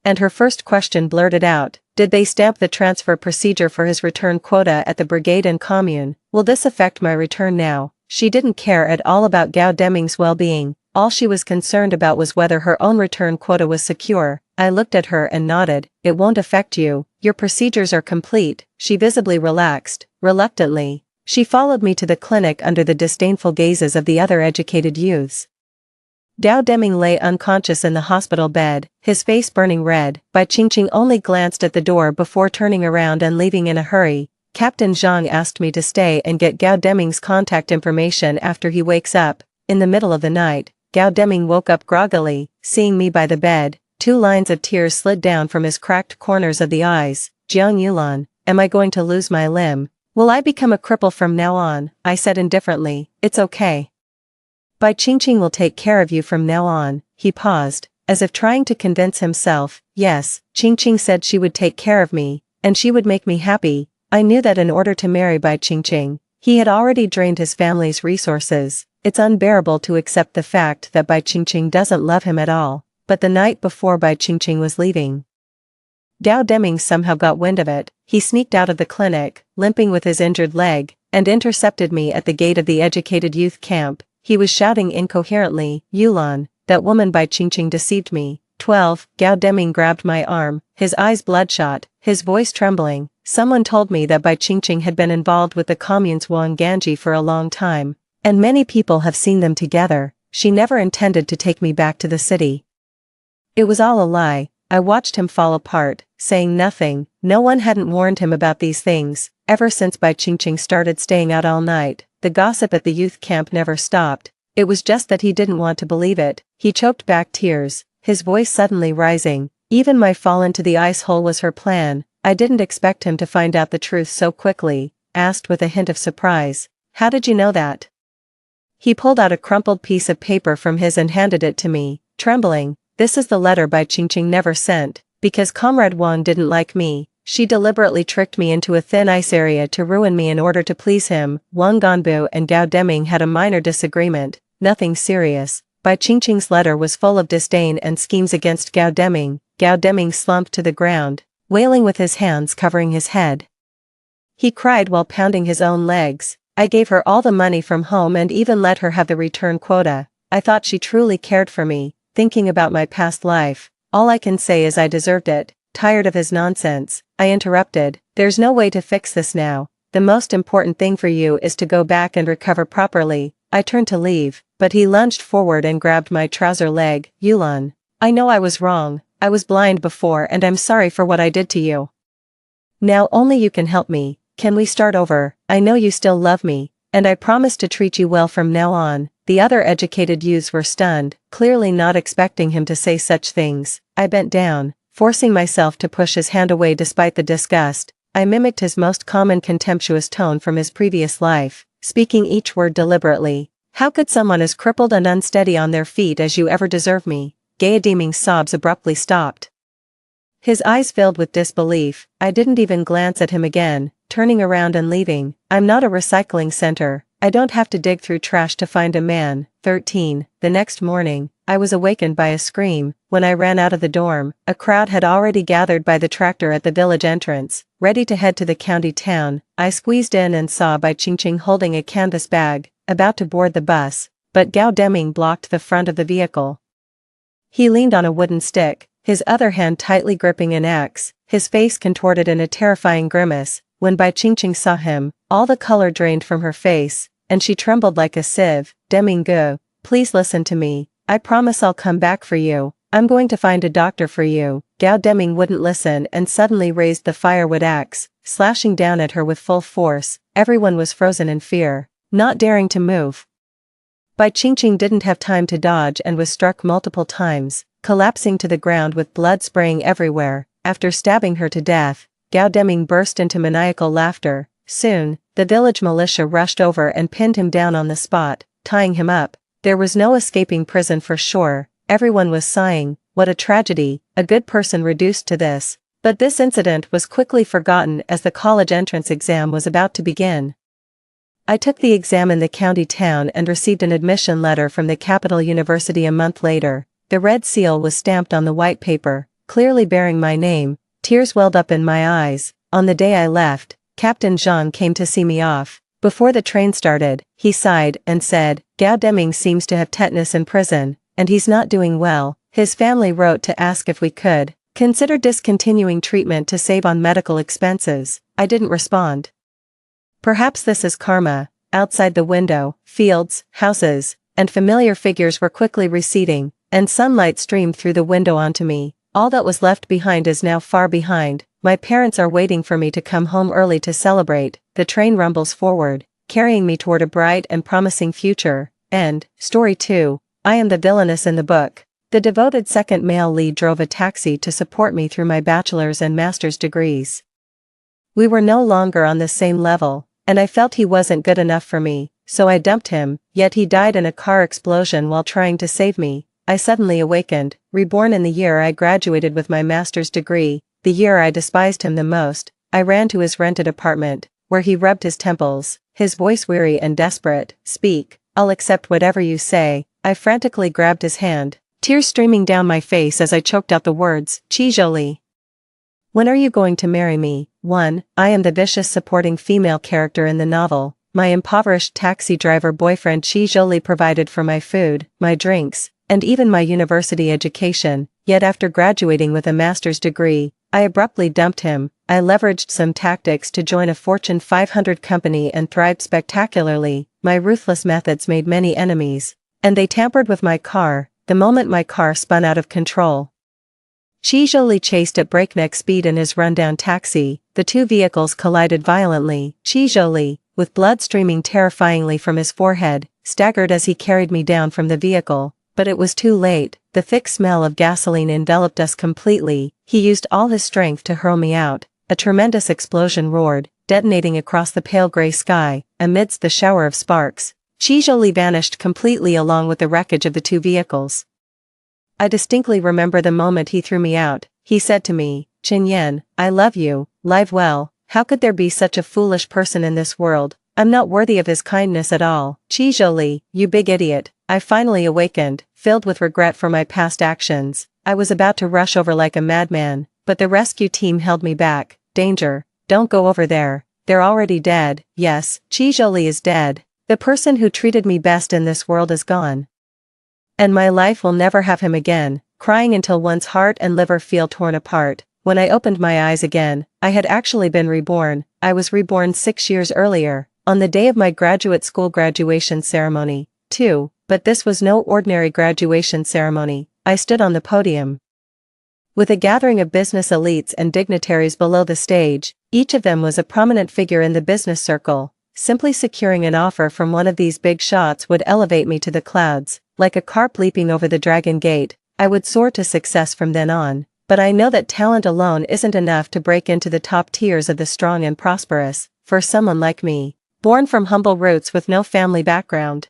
Speaker 1: and her first question blurted out, "Did they stamp the transfer procedure for his return quota at the brigade and commune? Will this affect my return now?" She didn't care at all about Gao Deming's well-being. All she was concerned about was whether her own return quota was secure. I looked at her and nodded. "It won't affect you. Your procedures are complete." She visibly relaxed. Reluctantly, she followed me to the clinic under the disdainful gazes of the other educated youths. Gao Deming lay unconscious in the hospital bed, his face burning red. Bai Qingqing only glanced at the door before turning around and leaving in a hurry. Captain Zhang asked me to stay and get Gao Deming's contact information after he wakes up. In the middle of the night, Gao Deming woke up groggily, seeing me by the bed. 2 lines of tears slid down from his cracked corners of the eyes. "Jiang Yulan, am I going to lose my limb? Will I become a cripple from now on?" I said indifferently, "It's okay. Bai Qingqing will take care of you from now on." He paused, as if trying to convince himself. Yes, Qingqing said she would take care of me, and she would make me happy. I knew that in order to marry Bai Qingqing, he had already drained his family's resources. It's unbearable to accept the fact that Bai Qingqing doesn't love him at all. But the night before Bai Qingqing was leaving, Gao Deming somehow got wind of it. He sneaked out of the clinic, limping with his injured leg, and intercepted me at the gate of the educated youth camp. He was shouting incoherently, "Yulan, that woman Bai Qingqing deceived me." 12. Gao Deming grabbed my arm, his eyes bloodshot, his voice trembling. "Someone told me that Bai Qingqing had been involved with the commune's Wang Ganji for a long time, and many people have seen them together. She never intended to take me back to the city. It was all a lie." I watched him fall apart, saying nothing. No one hadn't warned him about these things. Ever since Bai Qingqing started staying out all night, the gossip at the youth camp never stopped. It was just that he didn't want to believe it. He choked back tears, his voice suddenly rising. "Even my fall into the ice hole was her plan." I didn't expect him to find out the truth so quickly, asked with a hint of surprise. "How did you know that?" He pulled out a crumpled piece of paper from his and handed it to me, trembling. "This is the letter Bai Qingqing never sent, because Comrade Wang didn't like me. She deliberately tricked me into a thin ice area to ruin me in order to please him." Wang Ganbu and Gao Deming had a minor disagreement, nothing serious. Bai Qingqing's letter was full of disdain and schemes against Gao Deming. Gao Deming slumped to the ground, wailing with his hands covering his head. He cried while pounding his own legs. "I gave her all the money from home and even let her have the return quota. I thought she truly cared for me. Thinking about my past life, all I can say is I deserved it." Tired of his nonsense, I interrupted. "There's no way to fix this now. The most important thing for you is to go back and recover properly." I turned to leave, but he lunged forward and grabbed my trouser leg. "Yulan, I know I was wrong. I was blind before and I'm sorry for what I did to you. Now only you can help me. Can we start over? I know you still love me, and I promise to treat you well from now on." The other educated youths were stunned, clearly not expecting him to say such things. I bent down, forcing myself to push his hand away despite the disgust. I mimicked his most common contemptuous tone from his previous life, speaking each word deliberately. How could someone as crippled and unsteady on their feet as you ever deserve me? Gayadiming's sobs abruptly stopped. His eyes filled with disbelief. I didn't even glance at him again, turning around and leaving. I'm not a recycling center. I don't have to dig through trash to find a man. 13. The next morning, I was awakened by a scream. When I ran out of the dorm, a crowd had already gathered by the tractor at the village entrance, ready to head to the county town. I squeezed in and saw Bai Qingqing holding a canvas bag, about to board the bus, but Gao Deming blocked the front of the vehicle. He leaned on a wooden stick, his other hand tightly gripping an axe, his face contorted in a terrifying grimace. When Bai Qingqing saw him, all the color drained from her face, and she trembled like a sieve. Deming Gu, please listen to me. I promise I'll come back for you. I'm going to find a doctor for you. Gao Deming wouldn't listen and suddenly raised the firewood axe, slashing down at her with full force. Everyone was frozen in fear, not daring to move. Bai Qingqing didn't have time to dodge and was struck multiple times, collapsing to the ground with blood spraying everywhere. After stabbing her to death, Gao Deming burst into maniacal laughter. Soon, the village militia rushed over and pinned him down on the spot, tying him up. There was no escaping prison for sure. Everyone was sighing, what a tragedy, a good person reduced to this. But this incident was quickly forgotten as the college entrance exam was about to begin. I took the exam in the county town and received an admission letter from the capital university a month later. The red seal was stamped on the white paper, clearly bearing my name. Tears welled up in my eyes. On the day I left, Captain Zhang came to see me off. Before the train started, he sighed and said, Gao Deming seems to have tetanus in prison, and he's not doing well. His family wrote to ask if we could consider discontinuing treatment to save on medical expenses. I didn't respond. Perhaps this is karma. Outside the window, fields, houses, and familiar figures were quickly receding, and sunlight streamed through the window onto me. All that was left behind is now far behind. My parents are waiting for me to come home early to celebrate. The train rumbles forward, carrying me toward a bright and promising future. End. Story 2. I am the villainess in the book. The devoted second male lead drove a taxi to support me through my bachelor's and master's degrees. We were no longer on the same level, and I felt he wasn't good enough for me, so I dumped him, yet he died in a car explosion while trying to save me. I suddenly awakened, reborn in the year I graduated with my master's degree, the year I despised him the most. I ran to his rented apartment, where he rubbed his temples, his voice weary and desperate. Speak, I'll accept whatever you say. I frantically grabbed his hand, tears streaming down my face as I choked out the words, Qizhou. When are you going to marry me? 1. I am the vicious supporting female character in the novel. My impoverished taxi driver boyfriend Qizhou provided for my food, my drinks, and even my university education, yet after graduating with a master's degree, I abruptly dumped him. I leveraged some tactics to join a Fortune 500 company and thrived spectacularly. My ruthless methods made many enemies, and they tampered with my car, the moment my car spun out of control. Qizhou chased at breakneck speed in his rundown taxi. The two vehicles collided violently. Qizhou, with blood streaming terrifyingly from his forehead, staggered as he carried me down from the vehicle. But it was too late. The thick smell of gasoline enveloped us completely. He used all his strength to hurl me out. A tremendous explosion roared, detonating across the pale gray sky. Amidst the shower of sparks, Qizhou vanished completely along with the wreckage of the two vehicles. I distinctly remember the moment he threw me out. He said to me, Qinyan, I love you. Live well. How could there be such a foolish person in this world? I'm not worthy of his kindness at all. Qizhou, you big idiot. I finally awakened, filled with regret for my past actions. I was about to rush over like a madman, but the rescue team held me back. Danger. Don't go over there. They're already dead. Yes, Qizhou is dead. The person who treated me best in this world is gone. And my life will never have him again. Crying until one's heart and liver feel torn apart. When I opened my eyes again, I had actually been reborn. I was reborn 6 years earlier, on the day of my graduate school graduation ceremony, too. But this was no ordinary graduation ceremony. I stood on the podium with a gathering of business elites and dignitaries below the stage. Each of them was a prominent figure in the business circle. simply securing an offer from one of these big shots would elevate me to the clouds, like a carp leaping over the dragon gate. I would soar to success from then on. But I know that talent alone isn't enough to break into the top tiers of the strong and prosperous, for someone like me, born from humble roots with no family background.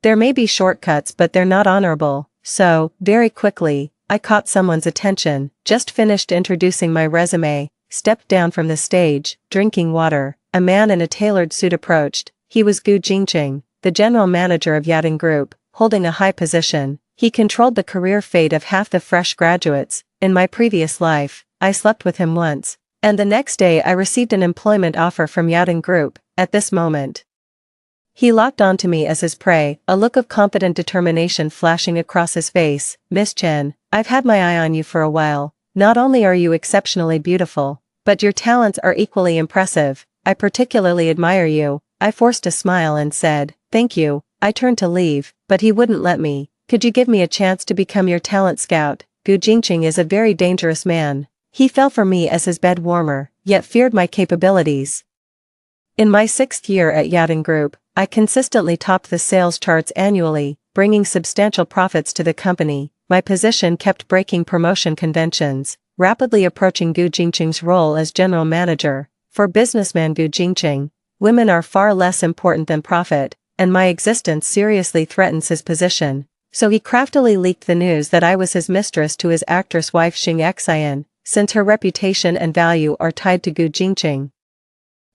Speaker 1: There may be shortcuts, but they're not honorable, so, very quickly, I caught someone's attention, just finished introducing my resume, stepped down from the stage, drinking water. A man in a tailored suit approached. He was Gu Jingqing, the general manager of Yadin Group, holding a high position. He controlled the career fate of half the fresh graduates. In my previous life, I slept with him once, and the next day I received an employment offer from Yadin Group. At this moment, he locked onto me as his prey, a look of confident determination flashing across his face. Miss Chen, I've had my eye on you for a while. Not only are you exceptionally beautiful, but your talents are equally impressive. I particularly admire you. I forced a smile and said, thank you. I turned to leave, but he wouldn't let me. Could you give me a chance to become your talent scout? Gu Jingqing is a very dangerous man. He fell for me as his bed warmer, yet feared my capabilities. In my 6th year at Yadin Group, I consistently topped the sales charts annually, bringing substantial profits to the company. My position kept breaking promotion conventions, rapidly approaching Gu Jingqing's role as general manager. For businessman Gu Jingqing, women are far less important than profit, and my existence seriously threatens his position. So he craftily leaked the news that I was his mistress to his actress wife Xing Xian, since her reputation and value are tied to Gu Jingqing.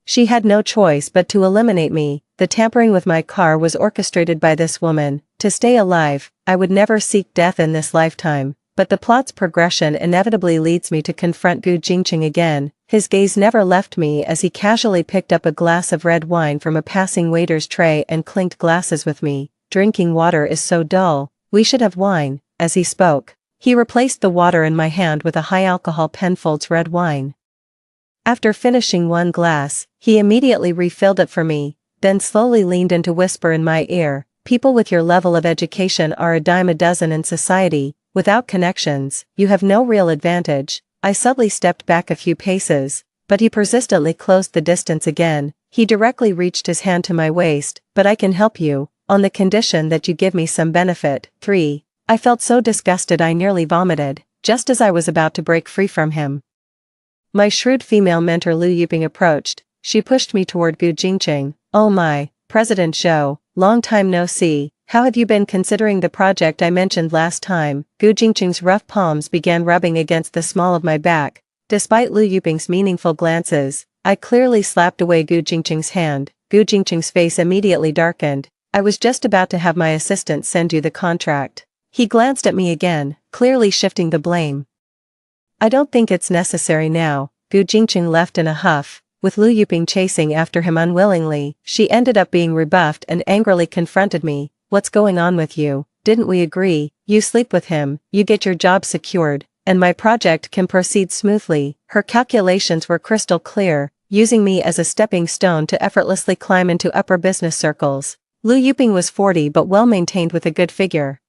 Speaker 1: She had no choice but to eliminate me. The tampering with my car was orchestrated by this woman. To stay alive, I would never seek death in this lifetime, but the plot's progression inevitably leads me to confront Gu Jingqing again. His gaze never left me as he casually picked up a glass of red wine from a passing waiter's tray and clinked glasses with me. Drinking water is so dull, we should have wine. As he spoke, he replaced the water in my hand with a high-alcohol Penfolds red wine. After finishing one glass, he immediately refilled it for me, then slowly leaned in to whisper in my ear, people with your level of education are a dime a dozen in society. Without connections, you have no real advantage. I subtly stepped back a few paces, but he persistently closed the distance again. He directly reached his hand to my waist. But I can help you, on the condition that you give me some benefit. 3. I felt so disgusted I nearly vomited, just as I was about to break free from him. My shrewd female mentor Lu Yuping approached. She pushed me toward Gu Jingqing. Oh my, President Zhou, long time no see. How have you been considering the project I mentioned last time? Gu Jingqing's rough palms began rubbing against the small of my back. Despite Lu Yuping's meaningful glances, I clearly slapped away Gu Jingqing's hand. Gu Jingqing's face immediately darkened. I was just about to have my assistant send you the contract. He glanced at me again, clearly shifting the blame. I don't think it's necessary now. Gu Jingqing left in a huff, with Lu Yuping chasing after him unwillingly. She ended up being rebuffed and angrily confronted me. What's going on with you? Didn't we agree? You sleep with him, you get your job secured, and my project can proceed smoothly. Her calculations were crystal clear, using me as a stepping stone to effortlessly climb into upper business circles. Lu Yuping was 40 but well-maintained with a good figure.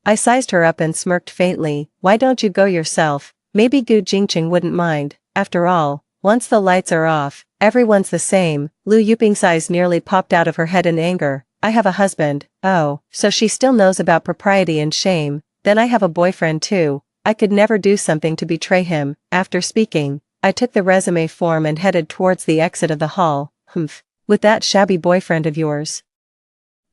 Speaker 1: I sized her up and smirked faintly. Why don't you go yourself? Maybe Gu Jingqing wouldn't mind. After all, once the lights are off, everyone's the same. Lu Yuping's eyes nearly popped out of her head in anger. I have a husband. Oh, so she still knows about propriety and shame. Then I have a boyfriend too. I could never do something to betray him. After speaking, I took the resume form and headed towards the exit of the hall. Humph. With that shabby boyfriend of yours,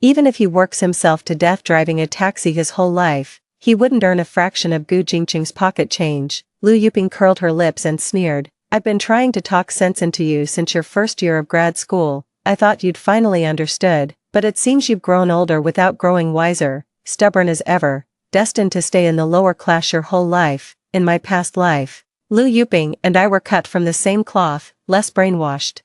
Speaker 1: even if he works himself to death driving a taxi his whole life, he wouldn't earn a fraction of Gu Jingqing's pocket change. Lu Yuping curled her lips and sneered. I've been trying to talk sense into you since your first year of grad school. I thought you'd finally understood, but it seems you've grown older without growing wiser, stubborn as ever, destined to stay in the lower class your whole life. In my past life, Lu Yuping and I were cut from the same cloth, less brainwashed,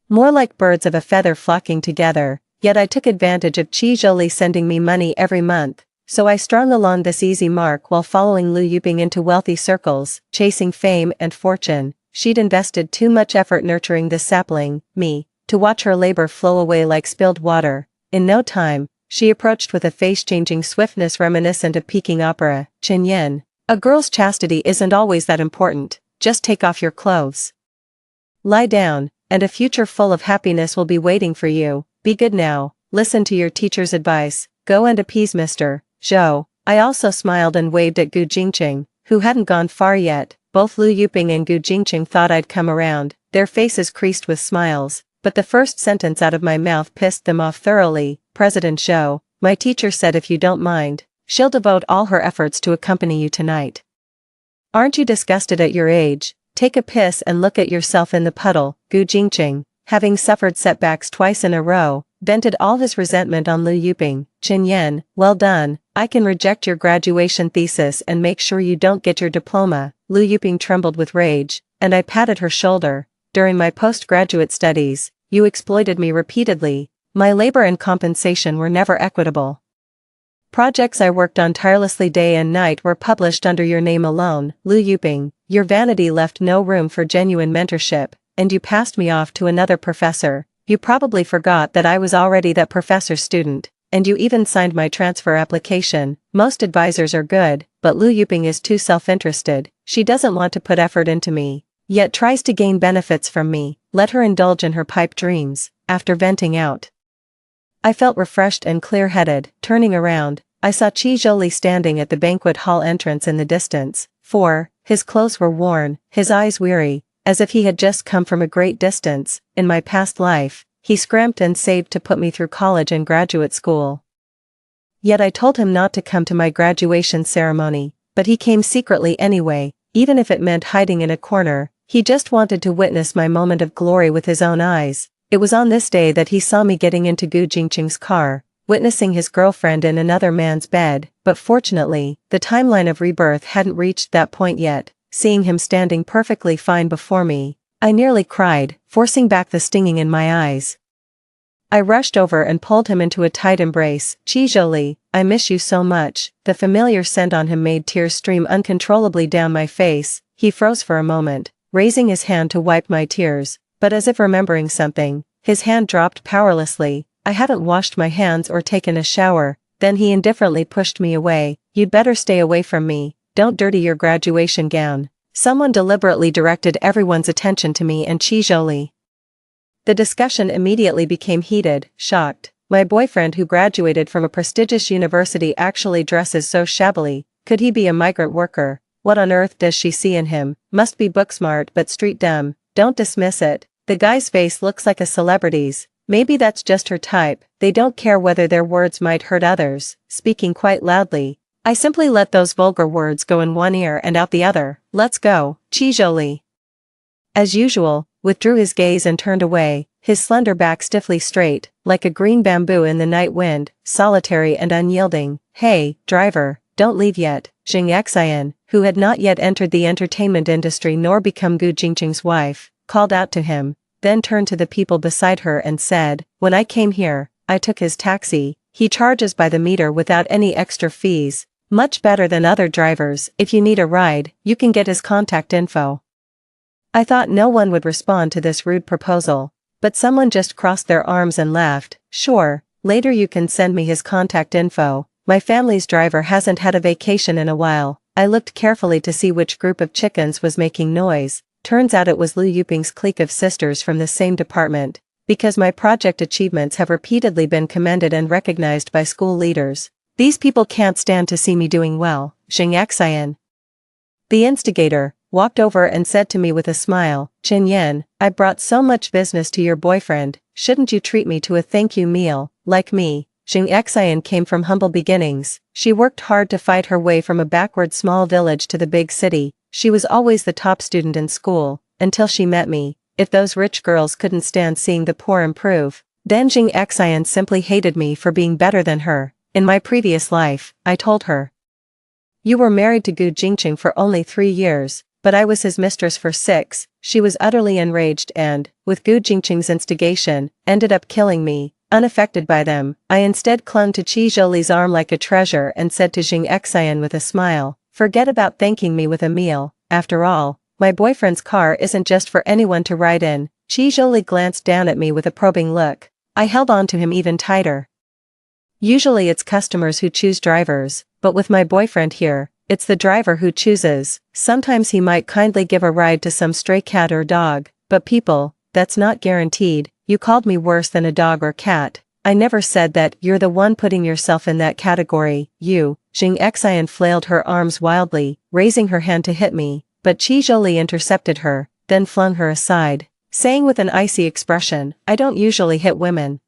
Speaker 1: more like birds of a feather flocking together. Yet I took advantage of Qi Zhouli sending me money every month, so I strung along this easy mark while following Lu Yuping into wealthy circles, chasing fame and fortune. She'd invested too much effort nurturing this sapling, me, to watch her labor flow away like spilled water. In no time, she approached with a face-changing swiftness reminiscent of Peking opera. Chen Yin, a girl's chastity isn't always that important, just take off your clothes. Lie down. and a future full of happiness will be waiting for you. Be good now, listen to your teacher's advice, go and appease Mr. Zhou. I also smiled and waved at Gu Jingqing, who hadn't gone far yet. Both Lu Yuping and Gu Jingqing thought I'd come around, their faces creased with smiles, but the first sentence out of my mouth pissed them off thoroughly. President Zhou, my teacher said if you don't mind, she'll devote all her efforts to accompany you tonight. Aren't you disgusted at your age? Take a piss and look at yourself in the puddle. Gu Jingqing, having suffered setbacks twice in a row, vented all his resentment on Lu Yuping. Chen Yan, well done, I can reject your graduation thesis and make sure you don't get your diploma. Lu Yuping trembled with rage, and I patted her shoulder. During my postgraduate studies, you exploited me repeatedly. My labor and compensation were never equitable. Projects I worked on tirelessly day and night were published under your name alone. Lu Yuping, your vanity left no room for genuine mentorship, and you passed me off to another professor. You probably forgot that I was already that professor's student, and you even signed my transfer application. Most advisors are good, but Lu Yuping is too self-interested. She doesn't want to put effort into me, yet tries to gain benefits from me. Let her indulge in her pipe dreams. After venting out, I felt refreshed and clear-headed. Turning around, I saw Qi Zhou standing at the banquet hall entrance in the distance. His clothes were worn, his eyes weary, as if he had just come from a great distance. In my past life, he scrimped and saved to put me through college and graduate school. Yet I told him not to come to my graduation ceremony, but he came secretly anyway, even if it meant hiding in a corner. He just wanted to witness my moment of glory with his own eyes. It was on this day that he saw me getting into Gu Jingqing's car, witnessing his girlfriend in another man's bed, but fortunately, the timeline of rebirth hadn't reached that point yet. Seeing him standing perfectly fine before me, I nearly cried, forcing back the stinging in my eyes. I rushed over and pulled him into a tight embrace. Qi Zhou, I miss you so much. The familiar scent on him made tears stream uncontrollably down my face. He froze for a moment, raising his hand to wipe my tears, but as if remembering something, his hand dropped powerlessly. I hadn't washed my hands or taken a shower. Then he indifferently pushed me away. You'd better stay away from me. Don't dirty your graduation gown. Someone deliberately directed everyone's attention to me and Qi Zhou. The discussion immediately became heated. Shocked. My boyfriend who graduated from a prestigious university actually dresses so shabbily. Could he be a migrant worker? What on earth does she see in him? Must be book smart but street dumb. Don't dismiss it. The guy's face looks like a celebrity's. Maybe that's just her type. They don't care whether their words might hurt others. Speaking quite loudly, I simply let those vulgar words go in one ear and out the other. Let's go. Qi Zhou, as usual, withdrew his gaze and turned away, his slender back stiffly straight, like a green bamboo in the night wind, solitary and unyielding. Hey, driver, don't leave yet. Xing Xian, who had not yet entered the entertainment industry nor become Gu Jingqing's wife, called out to him, then turned to the people beside her and said, when I came here, I took his taxi. He charges by the meter without any extra fees. Much better than other drivers. If you need a ride, you can get his contact info. I thought no one would respond to this rude proposal, but someone just crossed their arms and laughed. Sure, later you can send me his contact info. My family's driver hasn't had a vacation in a while. I looked carefully to see which group of chickens was making noise. Turns out it was Lu Yuping's clique of sisters from the same department, because my project achievements have repeatedly been commended and recognized by school leaders. These people can't stand to see me doing well. Xing Xian, the instigator, walked over and said to me with a smile, Chen Yan, I brought so much business to your boyfriend, shouldn't you treat me to a thank you meal? Like me, Xing Xian came from humble beginnings. She worked hard to fight her way from a backward small village to the big city. She was always the top student in school, until she met me. If those rich girls couldn't stand seeing the poor improve, then Xing Xian simply hated me for being better than her. In my previous life, I told her, you were married to Gu Jingqing for only 3 years, but I was his mistress for 6. She was utterly enraged and, with Gu Jingqing's instigation, ended up killing me. Unaffected by them, I instead clung to Qi Zhou's arm like a treasure and said to Xing Xian with a smile, forget about thanking me with a meal. After all, my boyfriend's car isn't just for anyone to ride in. Qi Zhou glanced down at me with a probing look. I held on to him even tighter. Usually it's customers who choose drivers, but with my boyfriend here, it's the driver who chooses. Sometimes he might kindly give a ride to some stray cat or dog, but people, that's not guaranteed. You called me worse than a dog or cat. I never said that. You're the one putting yourself in that category. You. Jing Xian flailed her arms wildly, raising her hand to hit me, but Qi Zhou intercepted her, then flung her aside, saying with an icy expression, I don't usually hit women.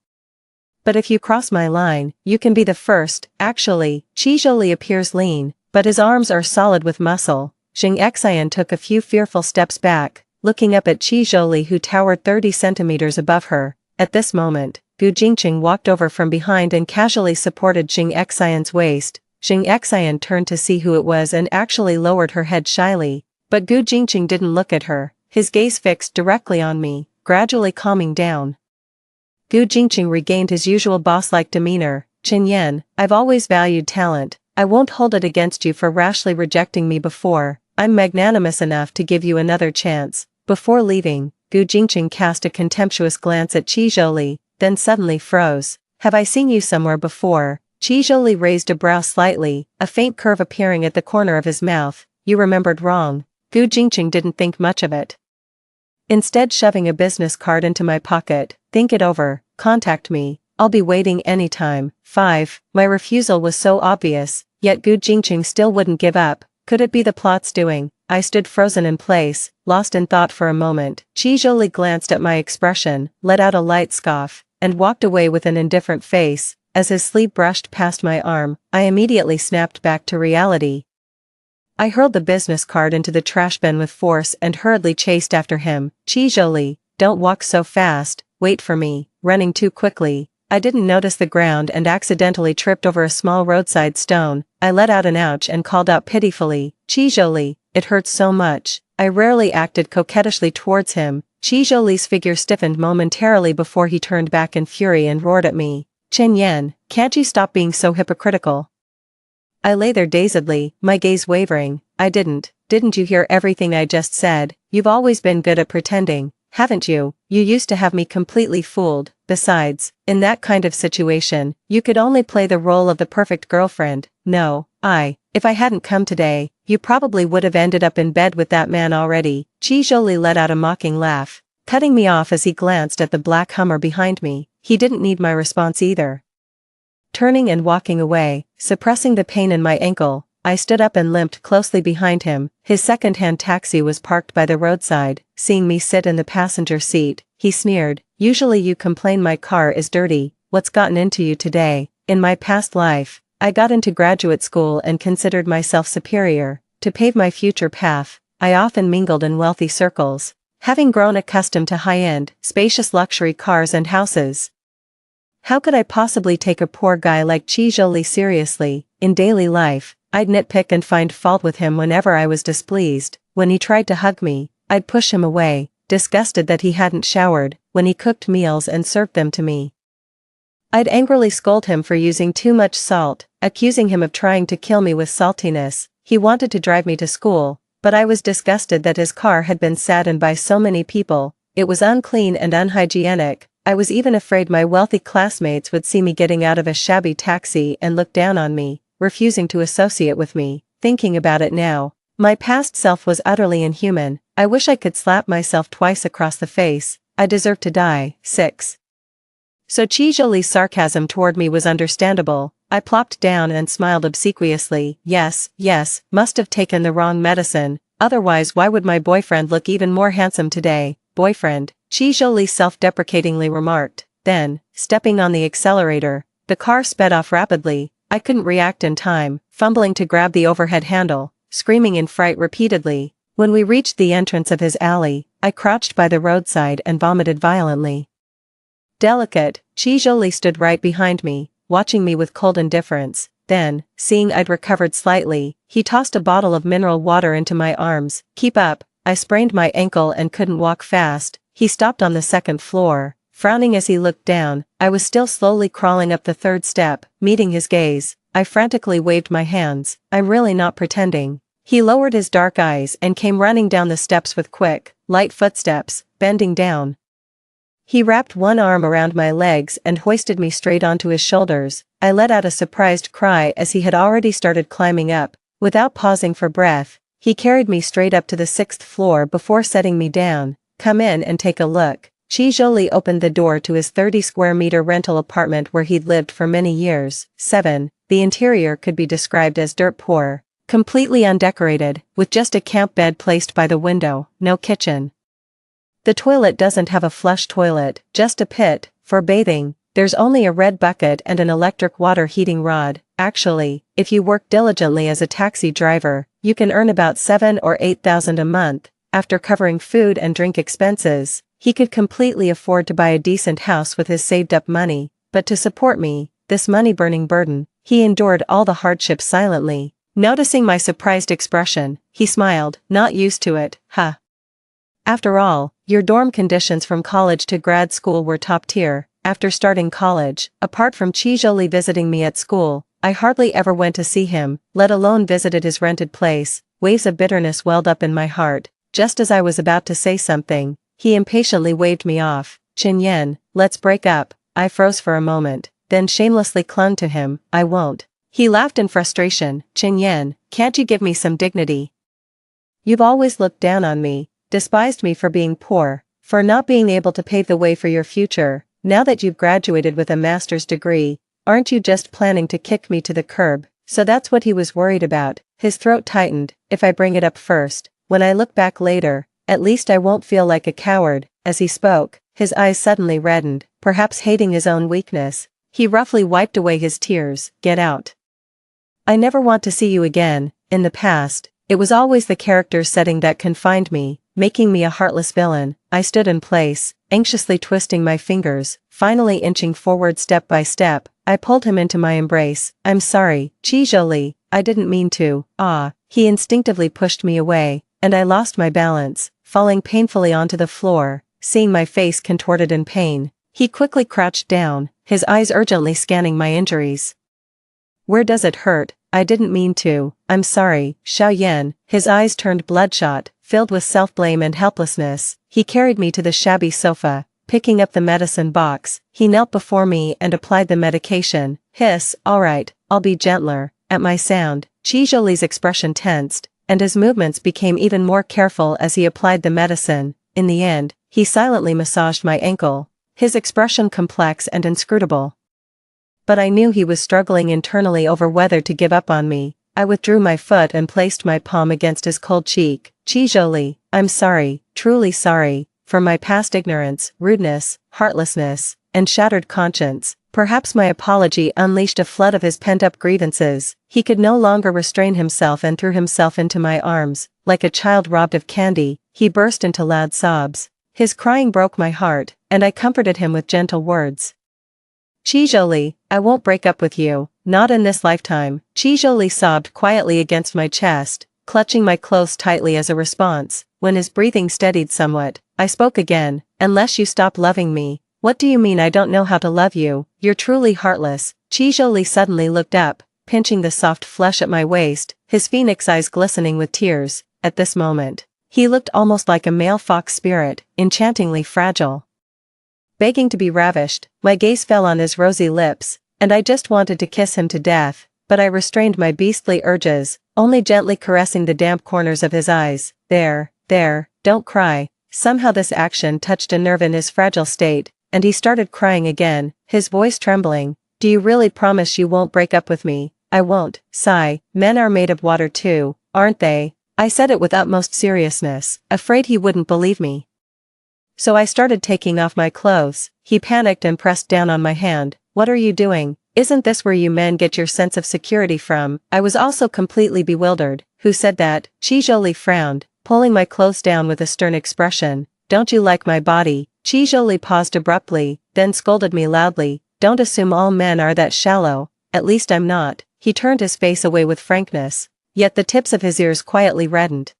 Speaker 1: But if you cross my line, you can be the first. Actually, Qi Zhou appears lean, but his arms are solid with muscle. Jing Xian took a few fearful steps back, looking up at Qi Zhou who towered 30 centimeters above her. At this moment, Gu Jingqing walked over from behind and casually supported Jing Xian's waist. Jing Xian turned to see who it was and actually lowered her head shyly, but Gu Jingqing didn't look at her, his gaze fixed directly on me, gradually calming down. Gu Jingqing regained his usual boss-like demeanor. Chen Yan, I've always valued talent. I won't hold it against you for rashly rejecting me before. I'm magnanimous enough to give you another chance. Before leaving, Gu Jingqing cast a contemptuous glance at Qi Zhou, then suddenly froze. Have I seen you somewhere before? Qi Zhou raised a brow slightly, a faint curve appearing at the corner of his mouth. You remembered wrong. Gu Jingqing didn't think much of it. Instead, shoving a business card into my pocket, think it over, contact me, I'll be waiting anytime. 5. My refusal was so obvious, yet Gu Jingqing still wouldn't give up. Could it be the plot's doing? I stood frozen in place, lost in thought for a moment. Qi Zhou glanced at my expression, let out a light scoff, and walked away with an indifferent face. As his sleeve brushed past my arm, I immediately snapped back to reality. I hurled the business card into the trash bin with force and hurriedly chased after him. Qi Zhou, don't walk so fast, wait for me. Running too quickly, I didn't notice the ground and accidentally tripped over a small roadside stone. I let out an ouch and called out pitifully, Qi Zhou, it hurts so much. I rarely acted coquettishly towards him. Qi Zhou's figure stiffened momentarily before he turned back in fury and roared at me. Chen Yan, can't you stop being so hypocritical? I lay there dazedly, my gaze wavering. Didn't you hear everything I just said? You've always been good at pretending, haven't you? You used to have me completely fooled. Besides, in that kind of situation, you could only play the role of the perfect girlfriend. No, if I hadn't come today, you probably would have ended up in bed with that man already. Qi Zhou let out a mocking laugh, cutting me off as he glanced at the black Hummer behind me. He didn't need my response either. Turning and walking away, suppressing the pain in my ankle, I stood up and limped closely behind him. His second-hand taxi was parked by the roadside. Seeing me sit in the passenger seat, he sneered, usually you complain my car is dirty, what's gotten into you today? In my past life, I got into graduate school and considered myself superior. To pave my future path, I often mingled in wealthy circles, having grown accustomed to high-end, spacious luxury cars and houses. How could I possibly take a poor guy like Qi Zhou seriously? In daily life, I'd nitpick and find fault with him whenever I was displeased. When he tried to hug me, I'd push him away, disgusted that he hadn't showered. When he cooked meals and served them to me, I'd angrily scold him for using too much salt, accusing him of trying to kill me with saltiness. He wanted to drive me to school, but I was disgusted that his car had been sat in by so many people. It was unclean and unhygienic. I was even afraid my wealthy classmates would see me getting out of a shabby taxi and look down on me, refusing to associate with me. Thinking about it now, my past self was utterly inhuman. I wish I could slap myself twice across the face. I deserve to die. 6. So Qi Zhou's sarcasm toward me was understandable. I plopped down and smiled obsequiously. Yes, must have taken the wrong medicine. Otherwise, why would my boyfriend look even more handsome today? Boyfriend, Qi Zhou self-deprecatingly remarked. Then, stepping on the accelerator, the car sped off rapidly. I couldn't react in time, fumbling to grab the overhead handle, screaming in fright repeatedly. When we reached the entrance of his alley, I crouched by the roadside and vomited violently. Delicate, Qi Zhou stood right behind me, watching me with cold indifference. Then, seeing I'd recovered slightly, he tossed a bottle of mineral water into my arms. Keep up. I sprained my ankle and couldn't walk fast. He stopped on the second floor, frowning as he looked down. I was still slowly crawling up the third step. Meeting his gaze, I frantically waved my hands. I'm really not pretending. He lowered his dark eyes and came running down the steps with quick, light footsteps, bending down. He wrapped one arm around my legs and hoisted me straight onto his shoulders. I let out a surprised cry as he had already started climbing up. Without pausing for breath, he carried me straight up to the 6th floor before setting me down. Come in and take a look. Chi Zholi opened the door to his 30-square-meter rental apartment where he'd lived for many years. 7. The interior could be described as dirt poor, completely undecorated, with just a camp bed placed by the window, no kitchen. The toilet doesn't have a flush toilet, just a pit, for bathing. There's only a red bucket and an electric water heating rod. Actually, if you work diligently as a taxi driver, you can earn about 7 or 8,000 a month. After covering food and drink expenses, he could completely afford to buy a decent house with his saved-up money. But to support me, this money-burning burden, he endured all the hardships silently. Noticing my surprised expression, he smiled, not used to it, huh? After all, your dorm conditions from college to grad school were top tier. After starting college, apart from Chi Zholi visiting me at school, I hardly ever went to see him, let alone visited his rented place. Waves of bitterness welled up in my heart. Just as I was about to say something, he impatiently waved me off. Chen Yan, let's break up. I froze for a moment, then shamelessly clung to him. I won't. He laughed in frustration. Chen Yan, can't you give me some dignity? You've always looked down on me, despised me for being poor, for not being able to pave the way for your future. Now that you've graduated with a master's degree, aren't you just planning to kick me to the curb? So that's what he was worried about. His throat tightened. If I bring it up first, when I look back later, at least I won't feel like a coward. As he spoke, his eyes suddenly reddened, perhaps hating his own weakness. He roughly wiped away his tears. Get out. I never want to see you again. In the past, it was always the character's setting that confined me, making me a heartless villain. I stood in place, anxiously twisting my fingers, finally inching forward step by step. I pulled him into my embrace. I'm sorry, Chi Zholi, I didn't mean to. He instinctively pushed me away, and I lost my balance, falling painfully onto the floor. Seeing my face contorted in pain, he quickly crouched down, his eyes urgently scanning my injuries. Where does it hurt? I didn't mean to. I'm sorry, Xiao Yan. His eyes turned bloodshot, filled with self-blame and helplessness. He carried me to the shabby sofa. Picking up the medicine box, he knelt before me and applied the medication. Hiss, all right, I'll be gentler. At my sound, Chi Zholi's expression tensed, and his movements became even more careful as he applied the medicine. In the end, he silently massaged my ankle, his expression complex and inscrutable. But I knew he was struggling internally over whether to give up on me. I withdrew my foot and placed my palm against his cold cheek. Chi Zholi, I'm sorry, truly sorry, for my past ignorance, rudeness, heartlessness, and shattered conscience. Perhaps my apology unleashed a flood of his pent-up grievances. He could no longer restrain himself and threw himself into my arms. Like a child robbed of candy, he burst into loud sobs. His crying broke my heart, and I comforted him with gentle words. Chi Zholi, I won't break up with you, not in this lifetime. Chi Zholi sobbed quietly against my chest, clutching my clothes tightly as a response. When his breathing steadied somewhat, I spoke again. Unless you stop loving me. What do you mean I don't know how to love you? You're truly heartless. Chi Zholi suddenly looked up, pinching the soft flesh at my waist, his phoenix eyes glistening with tears. At this moment, he looked almost like a male fox spirit, enchantingly fragile. Begging to be ravished, my gaze fell on his rosy lips, and I just wanted to kiss him to death, but I restrained my beastly urges, only gently caressing the damp corners of his eyes. There, don't cry. Somehow this action touched a nerve in his fragile state, and he started crying again, his voice trembling. Do you really promise you won't break up with me? I won't. Sigh. Men are made of water too, aren't they? I said it with utmost seriousness, afraid he wouldn't believe me. So I started taking off my clothes. He panicked and pressed down on my hand. What are you doing? Isn't this where you men get your sense of security from? I was also completely bewildered. Who said that? Chi Zholi frowned, pulling my clothes down with a stern expression. Don't you like my body? Chi Zholi paused abruptly, then scolded me loudly. Don't assume all men are that shallow. At least I'm not. He turned his face away with frankness, yet the tips of his ears quietly reddened.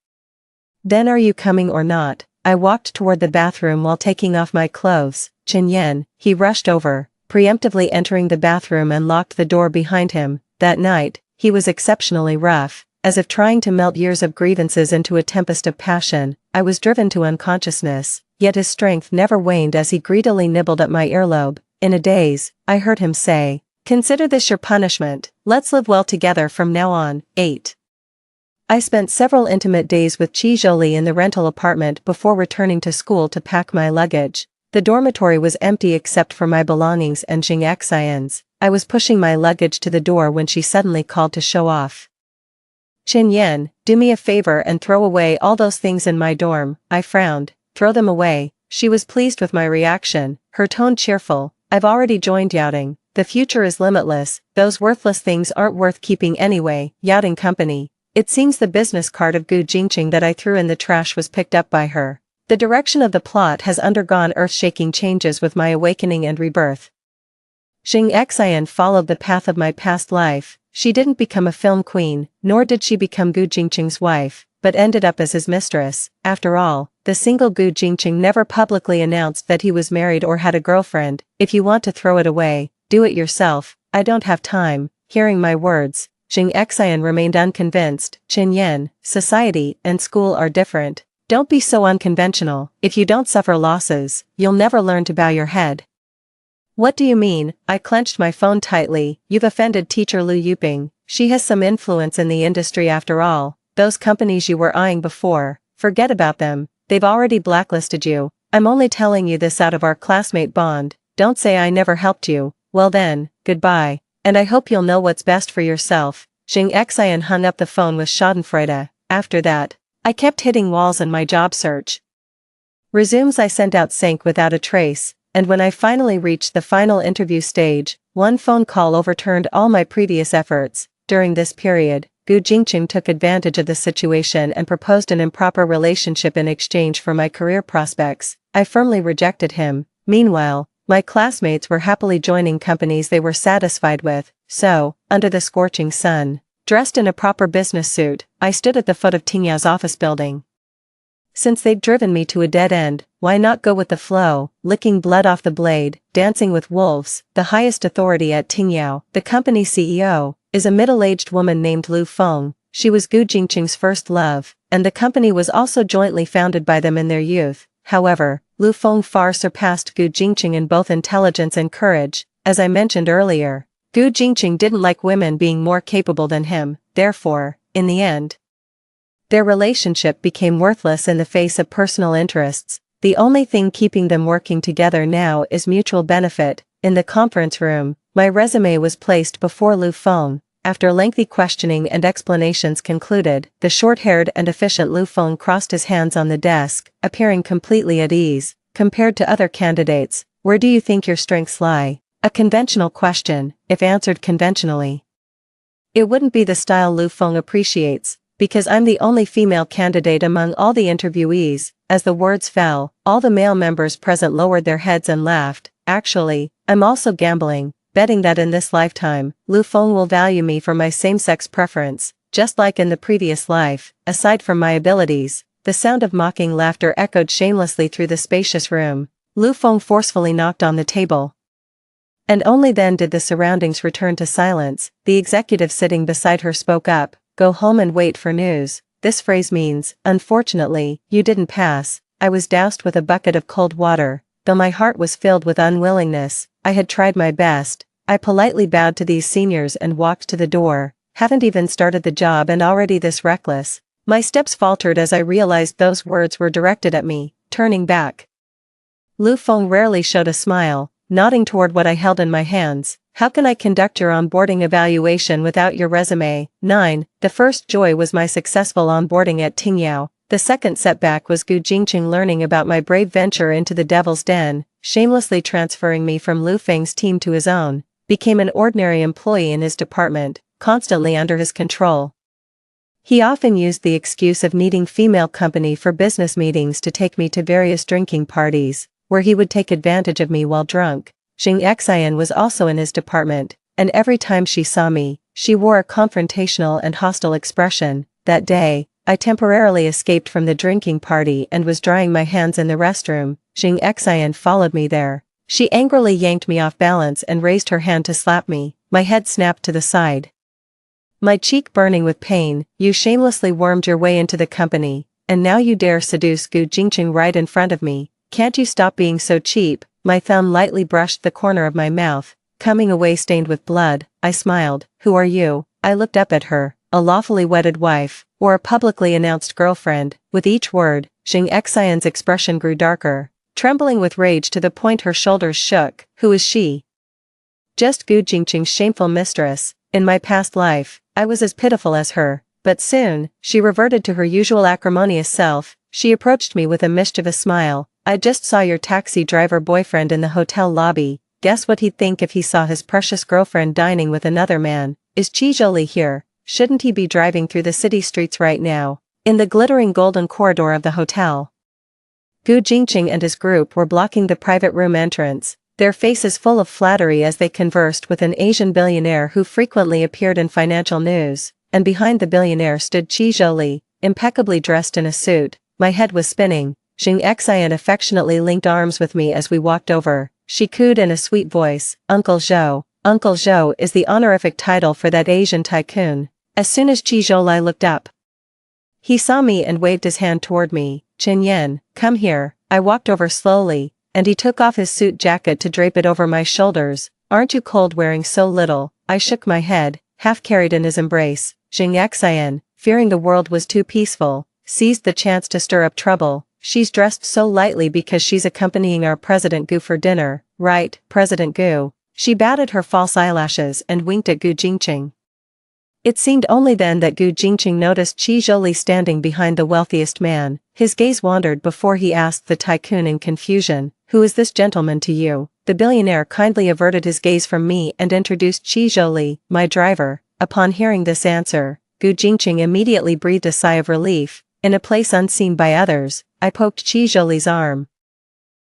Speaker 1: Then are you coming or not? I walked toward the bathroom while taking off my clothes. Chen Yan, he rushed over, preemptively entering the bathroom and locked the door behind him. That night, he was exceptionally rough, as if trying to melt years of grievances into a tempest of passion. I was driven to unconsciousness, yet his strength never waned as he greedily nibbled at my earlobe. In a daze, I heard him say, "Consider this your punishment. Let's live well together from now on." 8. I spent several intimate days with Chi Zholi in the rental apartment before returning to school to pack my luggage. The dormitory was empty except for my belongings and Jing Xian's. I was pushing my luggage to the door when she suddenly called to show off. "Qin Yan, do me a favor and throw away all those things in my dorm." I frowned. "Throw them away." She was pleased with my reaction, her tone cheerful. "I've already joined yachting. The future is limitless. Those worthless things aren't worth keeping anyway." Yachting company. It seems the business card of Gu Jingqing that I threw in the trash was picked up by her. The direction of the plot has undergone earth-shaking changes with my awakening and rebirth. Jing Xian followed the path of my past life. She didn't become a film queen, nor did she become Gu Jingqing's wife, but ended up as his mistress. After all, the single Gu Jingqing never publicly announced that he was married or had a girlfriend. If you want to throw it away, do it yourself. I don't have time. Hearing my words, Jing Xian remained unconvinced. "Qin Yan, society and school are different. Don't be so unconventional. If you don't suffer losses, you'll never learn to bow your head." "What do you mean?" I clenched my phone tightly. "You've offended teacher Lu Yuping. She has some influence in the industry after all. Those companies you were eyeing before, forget about them. They've already blacklisted you. I'm only telling you this out of our classmate bond. Don't say I never helped you." "Well then, goodbye. And I hope you'll know what's best for yourself." Jing Xian hung up the phone with schadenfreude. After that, I kept hitting walls in my job search. Resumes I sent out sank without a trace. And when I finally reached the final interview stage, one phone call overturned all my previous efforts. During this period, Gu Jingqing took advantage of the situation and proposed an improper relationship in exchange for my career prospects. I firmly rejected him. Meanwhile, my classmates were happily joining companies they were satisfied with, so, under the scorching sun, dressed in a proper business suit, I stood at the foot of Tingyao's office building. Since they'd driven me to a dead end, why not go with the flow, licking blood off the blade, dancing with wolves? The highest authority at Tingyao, the company's CEO, is a middle-aged woman named Lu Feng. She was Gu Jingqing's first love, and the company was also jointly founded by them in their youth. However, Lu Feng far surpassed Gu Jingqing in both intelligence and courage. As I mentioned earlier, Gu Jingqing didn't like women being more capable than him. Therefore, in the end, their relationship became worthless in the face of personal interests. The only thing keeping them working together now is mutual benefit. In the conference room, my resume was placed before Lu Feng. After lengthy questioning and explanations concluded, the short-haired and efficient Lu Feng crossed his hands on the desk, appearing completely at ease. "Compared to other candidates, where do you think your strengths lie?" A conventional question, if answered conventionally. It wouldn't be the style Lu Feng appreciates, because I'm the only female candidate among all the interviewees. As the words fell, all the male members present lowered their heads and laughed. Actually, I'm also gambling, betting that in this lifetime, Lu Feng will value me for my same-sex preference, just like in the previous life. Aside from my abilities, the sound of mocking laughter echoed shamelessly through the spacious room. Lu Feng forcefully knocked on the table. And only then did the surroundings return to silence. The executive sitting beside her spoke up. "Go home and wait for news." This phrase means, unfortunately, you didn't pass. I was doused with a bucket of cold water. Though my heart was filled with unwillingness, I had tried my best. I politely bowed to these seniors and walked to the door. Haven't even started the job and already this reckless. My steps faltered as I realized those words were directed at me. Turning back, Lu Feng rarely showed a smile, nodding toward what I held in my hands. "How can I conduct your onboarding evaluation without your resume?" 9. The first joy was my successful onboarding at Tingyao. The second setback was Gu Jingqing learning about my brave venture into the Devil's Den, shamelessly transferring me from Lu Feng's team to his own, became an ordinary employee in his department, constantly under his control. He often used the excuse of needing female company for business meetings to take me to various drinking parties, where he would take advantage of me while drunk. Jing Xian was also in his department, and every time she saw me, she wore a confrontational and hostile expression. That day, I temporarily escaped from the drinking party and was drying my hands in the restroom. Jing Xian followed me there. She angrily yanked me off balance and raised her hand to slap me. My head snapped to the side, my cheek burning with pain. "You shamelessly wormed your way into the company, and now you dare seduce Gu Jingqing right in front of me. Can't you stop being so cheap?" My thumb lightly brushed the corner of my mouth, coming away stained with blood. I smiled. "Who are you?" I looked up at her. A lawfully wedded wife, or a publicly announced girlfriend? With each word, Jing Xian's expression grew darker. trembling with rage to the point her shoulders shook. Who is she? Just Gu Jingqing's shameful mistress. In my past life, I was as pitiful as her, but soon, she reverted to her usual acrimonious self. She approached me with a mischievous smile. I just saw your taxi driver boyfriend in the hotel lobby. Guess what he'd think if he saw his precious girlfriend dining with another man. Is Qizhou here? Shouldn't he be driving through the city streets right now? In the glittering golden corridor of the hotel. Gu Jingqing and his group were blocking the private room entrance, their faces full of flattery as they conversed with an Asian billionaire who frequently appeared in financial news, and behind the billionaire stood Qizhou, impeccably dressed in a suit. My head was spinning. Xing Xian affectionately linked arms with me as we walked over. She cooed in a sweet voice, Uncle Zhou. Uncle Zhou is the honorific title for that Asian tycoon. As soon as Qizhou looked up, he saw me and waved his hand toward me. Chen Yan, come here. I walked over slowly, and he took off his suit jacket to drape it over my shoulders. Aren't you cold wearing so little? I shook my head, half carried in his embrace. Xing Xian, fearing the world was too peaceful, seized the chance to stir up trouble. She's dressed so lightly because she's accompanying our President Gu for dinner, right, President Gu? She batted her false eyelashes and winked at Gu Jingqing. It seemed only then that Gu Jingqing noticed Qizhou standing behind the wealthiest man. His gaze wandered before he asked the tycoon in confusion, who is this gentleman to you? The billionaire kindly averted his gaze from me and introduced Qizhou, my driver. Upon hearing this answer, Gu Jingqing immediately breathed a sigh of relief. In a place unseen by others, I poked Qizhou's arm.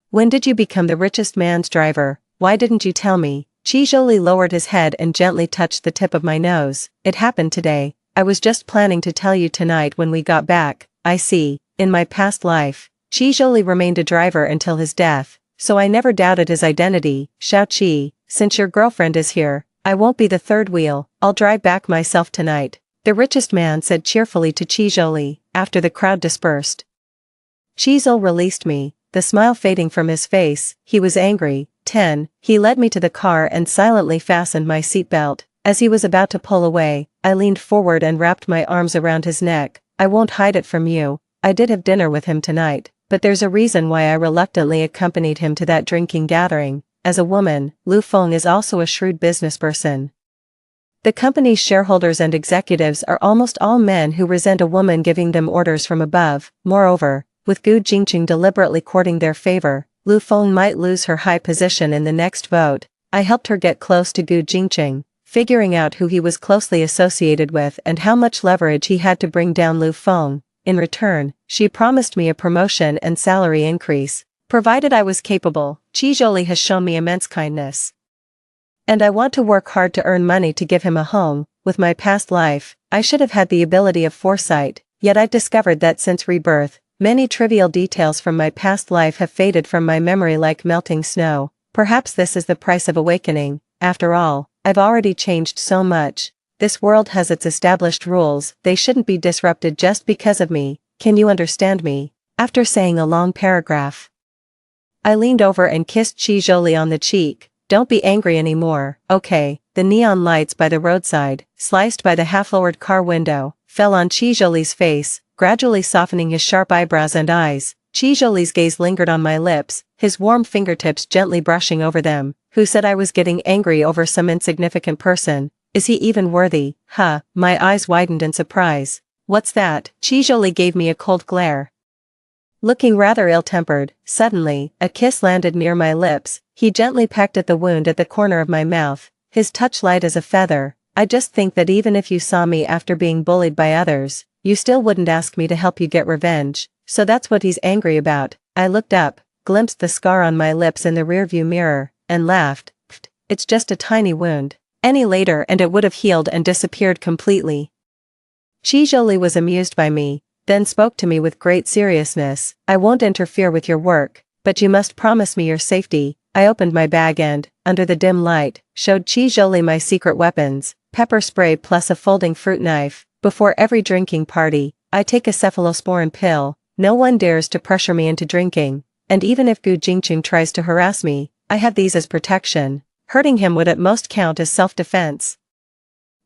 Speaker 1: When did you become the richest man's driver? Why didn't you tell me? Qizhou lowered his head and gently touched the tip of my nose. It happened today. I was just planning to tell you tonight when we got back. I see. In my past life, Qizhou remained a driver until his death, so I never doubted his identity. Xiaoqi, since your girlfriend is here, I won't be the third wheel. I'll drive back myself tonight. The richest man said cheerfully to Qizhou, after the crowd dispersed. Qizhou released me, the smile fading from his face. He was angry. 10. He led me to the car and silently fastened my seatbelt. As he was about to pull away, I leaned forward and wrapped my arms around his neck. I won't hide it from you. I did have dinner with him tonight, but there's a reason why I reluctantly accompanied him to that drinking gathering. As a woman, Lu Feng is also a shrewd businessperson. The company's shareholders and executives are almost all men who resent a woman giving them orders from above. Moreover, with Gu Jingqing deliberately courting their favor, Lu Feng might lose her high position in the next vote. I helped her get close to Gu Jingqing, figuring out who he was closely associated with and how much leverage he had to bring down Lu Feng. In return, she promised me a promotion and salary increase, provided I was capable. Qizhou has shown me immense kindness, and I want to work hard to earn money to give him a home. With my past life, I should have had the ability of foresight, yet I've discovered that since rebirth, many trivial details from my past life have faded from my memory like melting snow. Perhaps this is the price of awakening. After all, I've already changed so much. This world has its established rules, they shouldn't be disrupted just because of me. Can you understand me? After saying a long paragraph, I leaned over and kissed Qizhou on the cheek. Don't be angry anymore, okay? The neon lights by the roadside, sliced by the half-lowered car window, fell on Qizhou's face, gradually softening his sharp eyebrows and eyes. Qizhou's gaze lingered on my lips, his warm fingertips gently brushing over them. Who said I was getting angry over some insignificant person? Is he even worthy? Huh, my eyes widened in surprise. What's that? Qizhou gave me a cold glare. Looking rather ill-tempered, suddenly, a kiss landed near my lips. He gently pecked at the wound at the corner of my mouth, his touch light as a feather. I just think that even if you saw me after being bullied by others, you still wouldn't ask me to help you get revenge. So that's what he's angry about. I looked up, glimpsed the scar on my lips in the rearview mirror, and laughed. It's just a tiny wound. Any later and it would have healed and disappeared completely. Qizhou was amused by me, then spoke to me with great seriousness. I won't interfere with your work, but you must promise me your safety. I opened my bag and, under the dim light, showed Qizhou my secret weapons, pepper spray plus a folding fruit knife. Before every drinking party, I take a cephalosporin pill. No one dares to pressure me into drinking, and even if Gu Jingqing tries to harass me, I have these as protection. Hurting him would at most count as self-defense.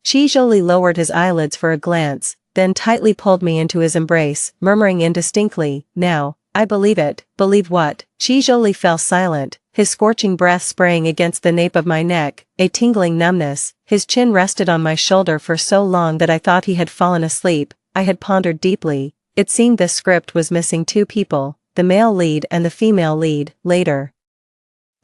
Speaker 1: Qizhou lowered his eyelids for a glance, then tightly pulled me into his embrace, murmuring indistinctly, "Now, I believe it. Believe what? Qi Zhou fell silent, his scorching breath spraying against the nape of my neck, a tingling numbness. His chin rested on my shoulder for so long that I thought he had fallen asleep. I had pondered deeply. It seemed this script was missing two people, the male lead and the female lead. Later,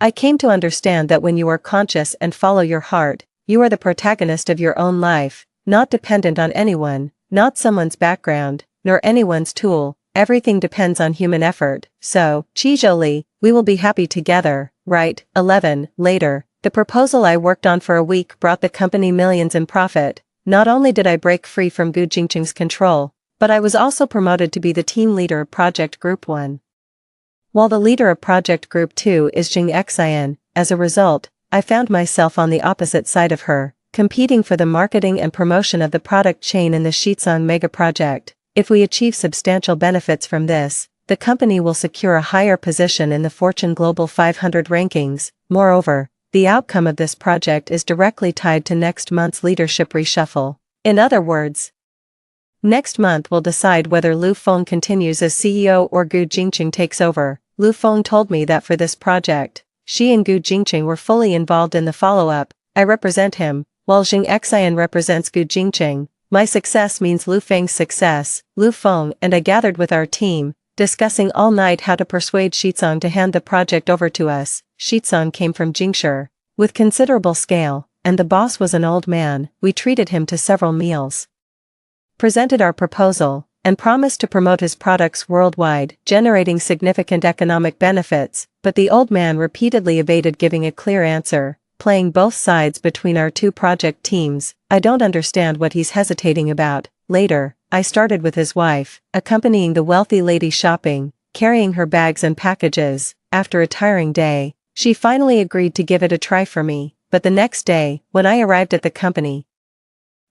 Speaker 1: I came to understand that when you are conscious and follow your heart, you are the protagonist of your own life, not dependent on anyone, not someone's background, nor anyone's tool. Everything depends on human effort. So, Qi Zhou, we will be happy together, right? 11. Later, the proposal I worked on for a week brought the company millions in profit. Not only did I break free from Gu Jingqing's control, but I was also promoted to be the team leader of Project Group 1. While the leader of Project Group 2 is Jing Xian. As a result, I found myself on the opposite side of her, competing for the marketing and promotion of the product chain in the Shitsong mega project. If we achieve substantial benefits from this, the company will secure a higher position in the Fortune Global 500 rankings. Moreover, the outcome of this project is directly tied to next month's leadership reshuffle. In other words, next month will decide whether Lu Feng continues as CEO or Gu Jingqing takes over. Lu Feng told me that for this project, she and Gu Jingqing were fully involved in the follow-up. I represent him, while Jing Xian represents Gu Jingqing. My success means Lu Feng's success. Lu Feng and I gathered with our team, discussing all night how to persuade Shitsong to hand the project over to us. Shitsong came from Jingshi, with considerable scale, and the boss was an old man. We treated him to several meals, presented our proposal, and promised to promote his products worldwide, generating significant economic benefits, but the old man repeatedly evaded giving a clear answer, playing both sides between our two project teams. I don't understand what he's hesitating about. Later, I started with his wife, accompanying the wealthy lady shopping, carrying her bags and packages. After a tiring day, she finally agreed to give it a try for me, but the next day, when I arrived at the company,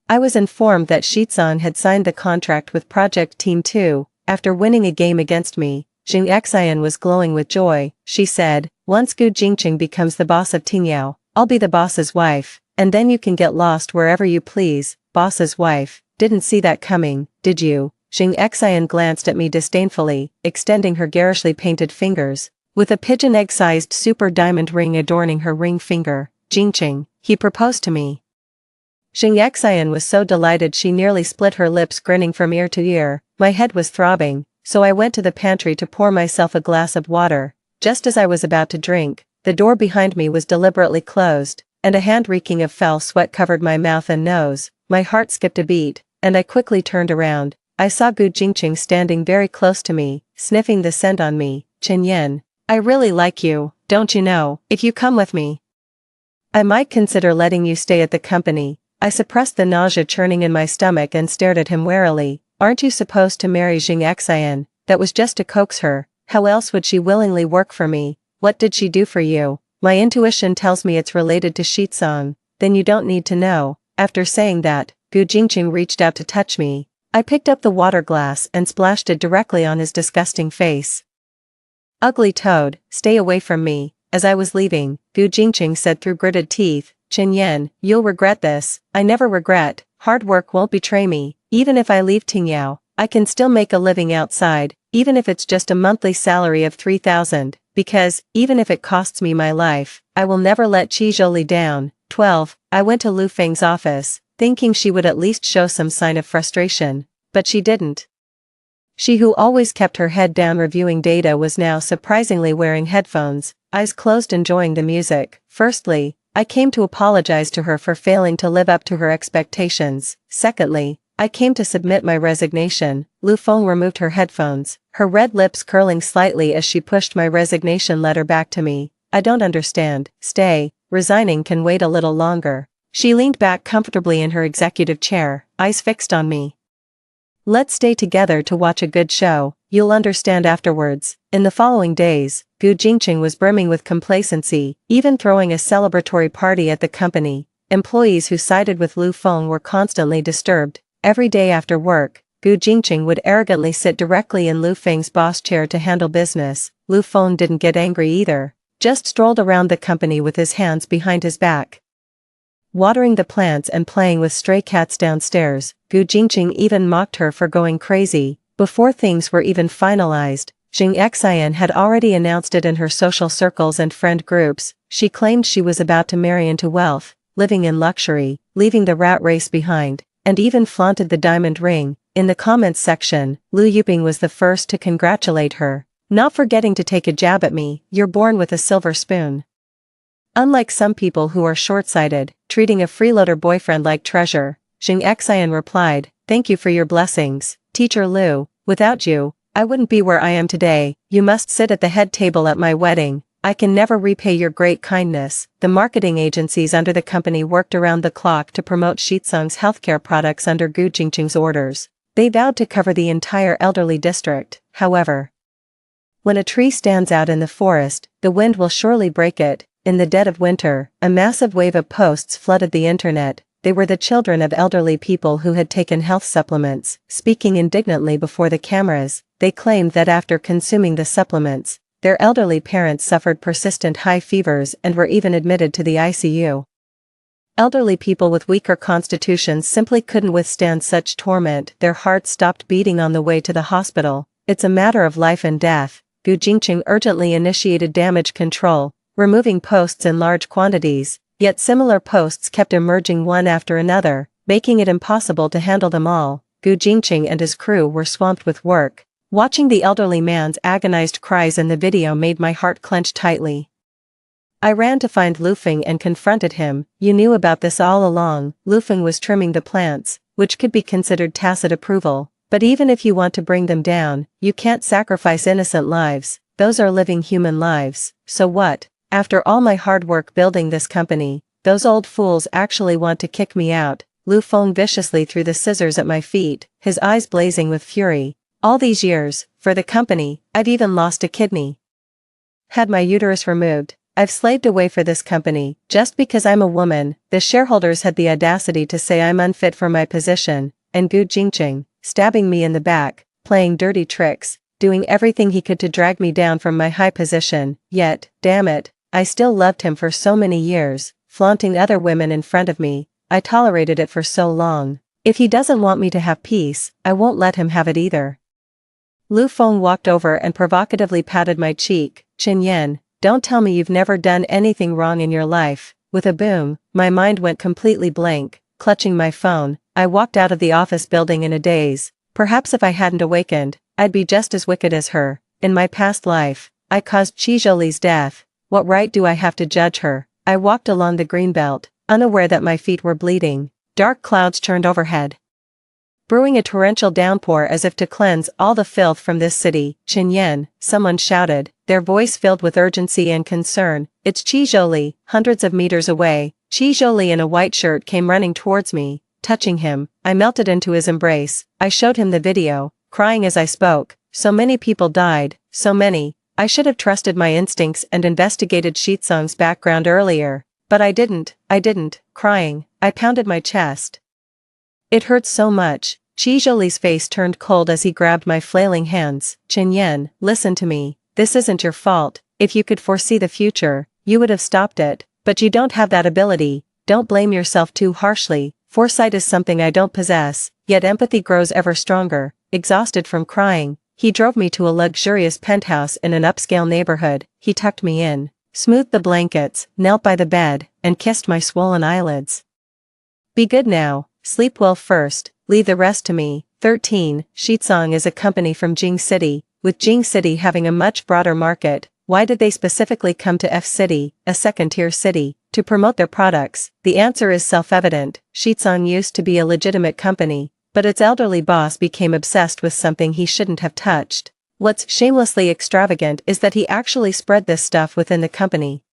Speaker 1: I was informed that Shitsong had signed the contract with Project Team 2. After winning a game against me, Jing Xian was glowing with joy. She said, once Gu Jingqing becomes the boss of Tingyao, I'll be the boss's wife, and then you can get lost wherever you please. Boss's wife, didn't see that coming, did you? Jing Xian glanced at me disdainfully, extending her garishly painted fingers, with a pigeon egg-sized super diamond ring adorning her ring finger. Jingqing, he proposed to me. Jing Xian was so delighted she nearly split her lips, grinning from ear to ear. My head was throbbing, so I went to the pantry to pour myself a glass of water. Just as I was about to drink, the door behind me was deliberately closed, and a hand reeking of foul sweat covered my mouth and nose. My heart skipped a beat, and I quickly turned around. I saw Gu Jingqing standing very close to me, sniffing the scent on me. Chen Yan, I really like you, don't you know? If you come with me, I might consider letting you stay at the company. I suppressed the nausea churning in my stomach and stared at him warily. Aren't you supposed to marry Jing Xian? That was just to coax her. How else would she willingly work for me? What did she do for you? My intuition tells me it's related to Shitsong. Then you don't need to know. After saying that, Gu Jingqing reached out to touch me. I picked up the water glass and splashed it directly on his disgusting face. Ugly toad, stay away from me. As I was leaving, Gu Jingqing said through gritted teeth, Chen Yan, you'll regret this. I never regret. Hard work won't betray me. Even if I leave Tingyao, I can still make a living outside, even if it's just a monthly salary of 3,000, because, even if it costs me my life, I will never let Qi Zhou down. 12. I went to Lu Feng's office, thinking she would at least show some sign of frustration, but she didn't. She, who always kept her head down reviewing data, was now surprisingly wearing headphones, eyes closed, enjoying the music. Firstly, I came to apologize to her for failing to live up to her expectations. Secondly, I came to submit my resignation. Lu Feng removed her headphones, her red lips curling slightly as she pushed my resignation letter back to me. I don't understand. Stay. Resigning can wait a little longer. She leaned back comfortably in her executive chair, eyes fixed on me. Let's stay together to watch a good show. You'll understand afterwards. In the following days, Gu Jingqing was brimming with complacency, even throwing a celebratory party at the company. Employees who sided with Lu Feng were constantly disturbed. Every day after work, Gu Jingqing would arrogantly sit directly in Lu Feng's boss chair to handle business. Lu Feng didn't get angry either, just strolled around the company with his hands behind his back, watering the plants and playing with stray cats downstairs. Gu Jingqing even mocked her for going crazy. Before things were even finalized, Jing Xian had already announced it in her social circles and friend groups. She claimed she was about to marry into wealth, living in luxury, leaving the rat race behind, and even flaunted the diamond ring. In the comments section, Lu Yuping was the first to congratulate her. Not forgetting to take a jab at me, you're born with a silver spoon. Unlike some people who are short-sighted, treating a freeloader boyfriend like treasure, Jing Xian replied, thank you for your blessings, Teacher Lu. Without you, I wouldn't be where I am today. You must sit at the head table at my wedding. I can never repay your great kindness. The marketing agencies under the company worked around the clock to promote Shitsung's healthcare products under Gu Jingqing's orders. They vowed to cover the entire elderly district. However, when a tree stands out in the forest, the wind will surely break it. In the dead of winter, a massive wave of posts flooded the internet. They were the children of elderly people who had taken health supplements. Speaking indignantly before the cameras, they claimed that after consuming the supplements, their elderly parents suffered persistent high fevers and were even admitted to the ICU. Elderly people with weaker constitutions simply couldn't withstand such torment. Their hearts stopped beating on the way to the hospital. It's a matter of life and death. Gu Jingqing urgently initiated damage control, removing posts in large quantities, yet similar posts kept emerging one after another, making it impossible to handle them all. Gu Jingqing and his crew were swamped with work. Watching the elderly man's agonized cries in the video made my heart clench tightly. I ran to find Lu Feng and confronted him. You knew about this all along. Lu Feng was trimming the plants, which could be considered tacit approval. But even if you want to bring them down, you can't sacrifice innocent lives. Those are living human lives. So what? After all my hard work building this company, those old fools actually want to kick me out. Lu Feng viciously threw the scissors at my feet, his eyes blazing with fury. All these years, for the company, I've even lost a kidney. Had my uterus removed. I've slaved away for this company, just because I'm a woman. The shareholders had the audacity to say I'm unfit for my position, and Gu Jingqing, stabbing me in the back, playing dirty tricks, doing everything he could to drag me down from my high position. Yet, damn it, I still loved him for so many years, flaunting other women in front of me. I tolerated it for so long. If he doesn't want me to have peace, I won't let him have it either. Lu Feng walked over and provocatively patted my cheek. Qin Yan, don't tell me you've never done anything wrong in your life. With a boom, my mind went completely blank. Clutching my phone, I walked out of the office building in a daze. Perhaps if I hadn't awakened, I'd be just as wicked as her. In my past life, I caused Qi Zhouli's death. What right do I have to judge her? I walked along the greenbelt, unaware that my feet were bleeding. Dark clouds churned overhead, brewing a torrential downpour as if to cleanse all the filth from this city. Qin Yan, someone shouted, their voice filled with urgency and concern. It's Qi Zhouli. Hundreds of meters away, Qi Zhouli in a white shirt came running towards me. Touching him, I melted into his embrace. I showed him the video, crying as I spoke. So many people died, so many. I should have trusted my instincts and investigated Shitsung's background earlier. But I didn't. Crying, I pounded my chest. It hurt so much. Qi Zhouli's face turned cold as he grabbed my flailing hands. Qin Yan, listen to me. This isn't your fault. If you could foresee the future, you would have stopped it. But you don't have that ability. Don't blame yourself too harshly. Foresight is something I don't possess, yet empathy grows ever stronger. Exhausted from crying, he drove me to a luxurious penthouse in an upscale neighborhood. He tucked me in, smoothed the blankets, knelt by the bed, and kissed my swollen eyelids. Be good now. Sleep well first, leave the rest to me. 13. Shitsung is a company from Jing City. With Jing City having a much broader market, why did they specifically come to F City, a second-tier city, to promote their products? The answer is self-evident. Shitsung used to be a legitimate company, but its elderly boss became obsessed with something he shouldn't have touched. What's shamelessly extravagant is that he actually spread this stuff within the company,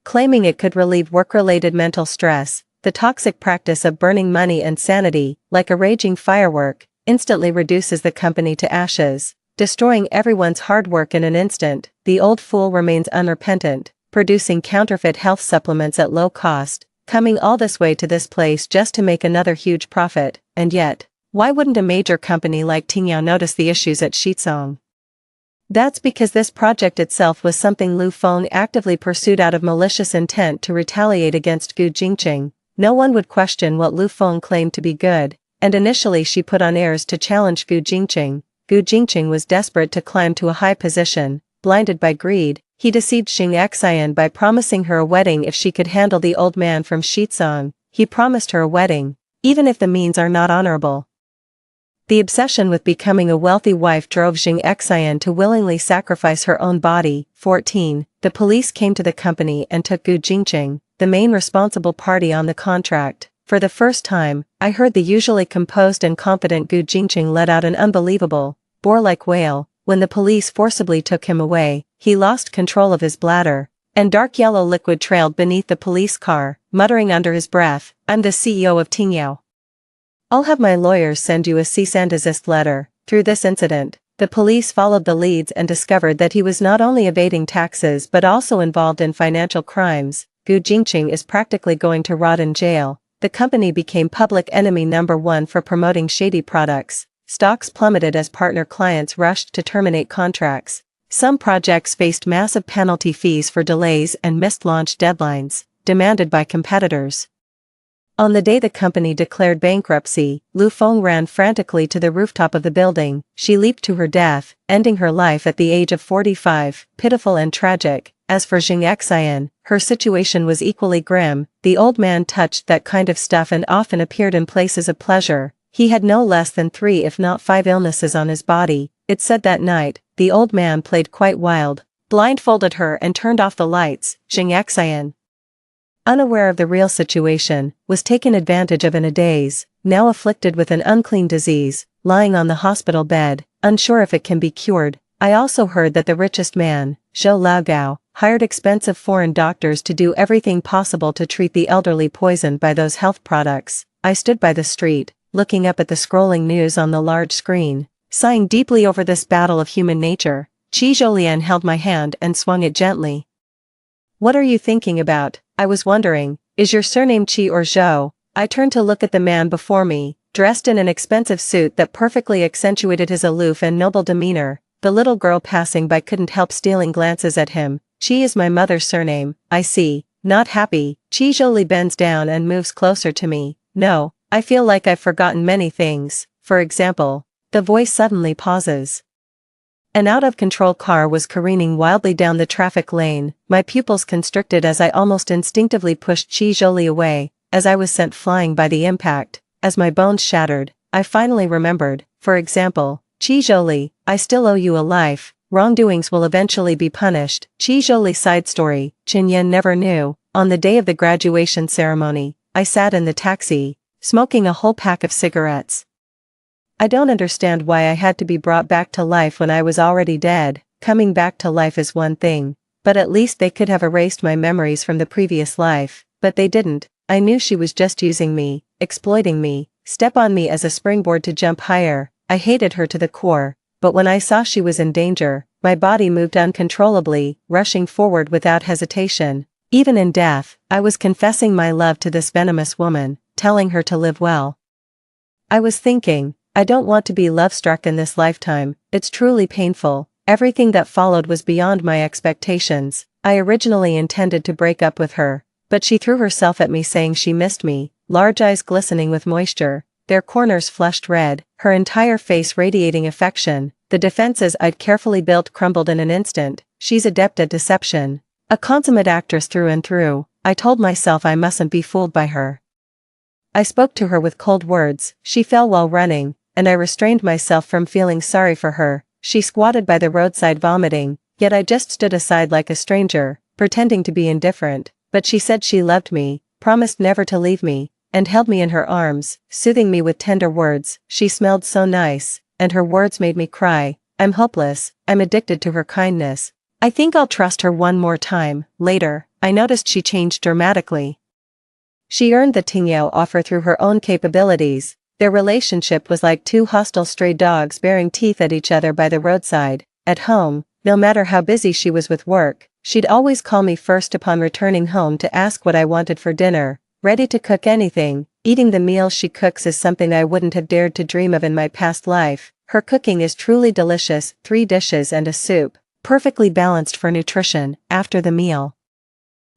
Speaker 1: claiming it could relieve work-related mental stress. The toxic practice of burning money and sanity, like a raging firework, instantly reduces the company to ashes, destroying everyone's hard work in an instant. The old fool remains unrepentant, producing counterfeit health supplements at low cost, coming all this way to this place just to make another huge profit. And yet, why wouldn't a major company like Tingyao notice the issues at Shitsung? That's because this project itself was something Lu Feng actively pursued out of malicious intent to retaliate against Gu Jingqing. No one would question what Lu Feng claimed to be good, and initially she put on airs to challenge Gu Jingqing, Gu Jingqing was desperate to climb to a high position. Blinded by greed, he deceived Xing Xian by promising her a wedding if she could handle the old man from Shizong. He promised her a wedding, even if the means are not honorable. The obsession with becoming a wealthy wife drove Xing Xian to willingly sacrifice her own body. 14. The police came to the company and took Gu Jingqing, the main responsible party on the contract. For the first time, I heard the usually composed and confident Gu Jingqing let out an unbelievable, boar-like wail. When the police forcibly took him away, he lost control of his bladder, and dark yellow liquid trailed beneath the police car, muttering under his breath, "I'm the CEO of Tingyao. I'll have my lawyers send you a cease and desist letter." Through this incident, the police followed the leads and discovered that he was not only evading taxes but also involved in financial crimes. Gu Jingqing is practically going to rot in jail. The company became public enemy number one for promoting shady products. Stocks plummeted as partner clients rushed to terminate contracts. Some projects faced massive penalty fees for delays and missed launch deadlines, demanded by competitors. On the day the company declared bankruptcy, Lu Feng ran frantically to the rooftop of the building. She leaped to her death, ending her life at the age of 45, pitiful and tragic. As for Xing Xian, her situation was equally grim. The old man touched that kind of stuff and often appeared in places of pleasure. He had no less than 3 if not 5 illnesses on his body. It said that night, the old man played quite wild, blindfolded her and turned off the lights. Xing Xian, unaware of the real situation, was taken advantage of in a daze, now afflicted with an unclean disease, lying on the hospital bed, unsure if it can be cured. I also heard that the richest man, Zhou Laogao, hired expensive foreign doctors to do everything possible to treat the elderly poisoned by those health products. I stood by the street, looking up at the scrolling news on the large screen, sighing deeply over this battle of human nature. Qi Zhoulian held my hand and swung it gently. "What are you thinking about?" I was wondering. "Is your surname Qi or Zhou?" I turned to look at the man before me, dressed in an expensive suit that perfectly accentuated his aloof and noble demeanor. The little girl passing by couldn't help stealing glances at him. "Qi is my mother's surname." "I see." Not happy, Qi Zhouli bends down and moves closer to me. "No. I feel like I've forgotten many things. For example," the voice suddenly pauses. An out-of-control car was careening wildly down the traffic lane. My pupils constricted as I almost instinctively pushed Qi Zhouli away, as I was sent flying by the impact. As my bones shattered, I finally remembered. For example, "Qi Zhouli, I still owe you a life. Wrongdoings will eventually be punished." Qi Zhouli side story. Chen Yan never knew. On the day of the graduation ceremony, I sat in the taxi, smoking a whole pack of cigarettes. I don't understand why I had to be brought back to life when I was already dead. Coming back to life is one thing, but at least they could have erased my memories from the previous life. But they didn't. I knew she was just using me, exploiting me, step on me as a springboard to jump higher. I hated her to the core, but when I saw she was in danger, my body moved uncontrollably, rushing forward without hesitation. Even in death, I was confessing my love to this venomous woman, telling her to live well. I was thinking, I don't want to be love-struck in this lifetime. It's truly painful. Everything that followed was beyond my expectations. I originally intended to break up with her, but she threw herself at me saying she missed me, large eyes glistening with moisture, their corners flushed red, her entire face radiating affection. The defenses I'd carefully built crumbled in an instant. She's adept at deception, a consummate actress through and through. I told myself I mustn't be fooled by her. I spoke to her with cold words. She fell while running, and I restrained myself from feeling sorry for her. She squatted by the roadside vomiting, yet I just stood aside like a stranger, pretending to be indifferent. But she said she loved me, promised never to leave me, and held me in her arms, soothing me with tender words. She smelled so nice, and her words made me cry. I'm hopeless, I'm addicted to her kindness. I think I'll trust her one more time. Later, I noticed she changed dramatically. She earned the Tingyao offer through her own capabilities. Their relationship was like 2 hostile stray dogs baring teeth at each other by the roadside. At home, no matter how busy she was with work, she'd always call me first upon returning home to ask what I wanted for dinner. Ready to cook anything. Eating the meals she cooks is something I wouldn't have dared to dream of in my past life. Her cooking is truly delicious. 3 dishes and a soup, perfectly balanced for nutrition, after the meal.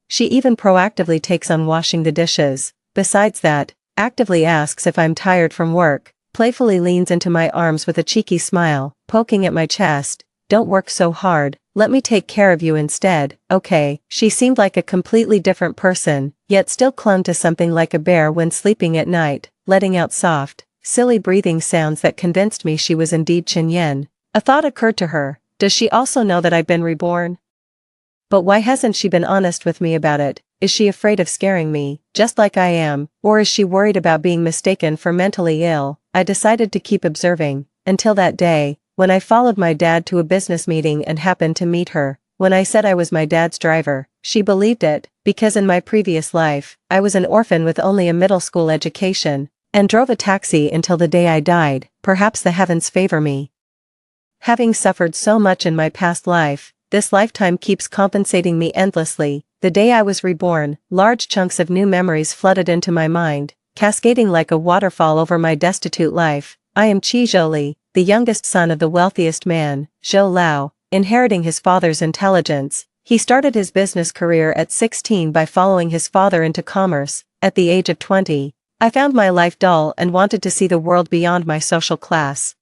Speaker 1: She even proactively takes on washing the dishes. Besides that, actively asks if I'm tired from work. playfully leans into my arms with a cheeky smile, poking at my chest. Don't work so hard, let me take care of you instead, okay? She seemed like a completely different person, yet still clung to something like a bear when sleeping at night, letting out soft, silly breathing sounds that convinced me she was indeed Chen. A thought occurred to her. Does she also know that I've been reborn? But why hasn't she been honest with me about it? Is she afraid of scaring me, just like I am, or is she worried about being mistaken for mentally ill? I decided to keep observing, until that day, when I followed my dad to a business meeting and happened to meet her. When I said I was my dad's driver, she believed it, because in my previous life, I was an orphan with only a middle school education, and drove a taxi until the day I died. Perhaps the heavens favor me. Having suffered so much in my past life, this lifetime keeps compensating me endlessly. The day I was reborn, large chunks of new memories flooded into my mind, cascading like a waterfall over my destitute life. I am Qi Zhou, the youngest son of the wealthiest man, Zhou Lao, inheriting his father's intelligence. He started his business career at 16 by following his father into commerce. At the age of 20, I found my life dull and wanted to see the world beyond my social class.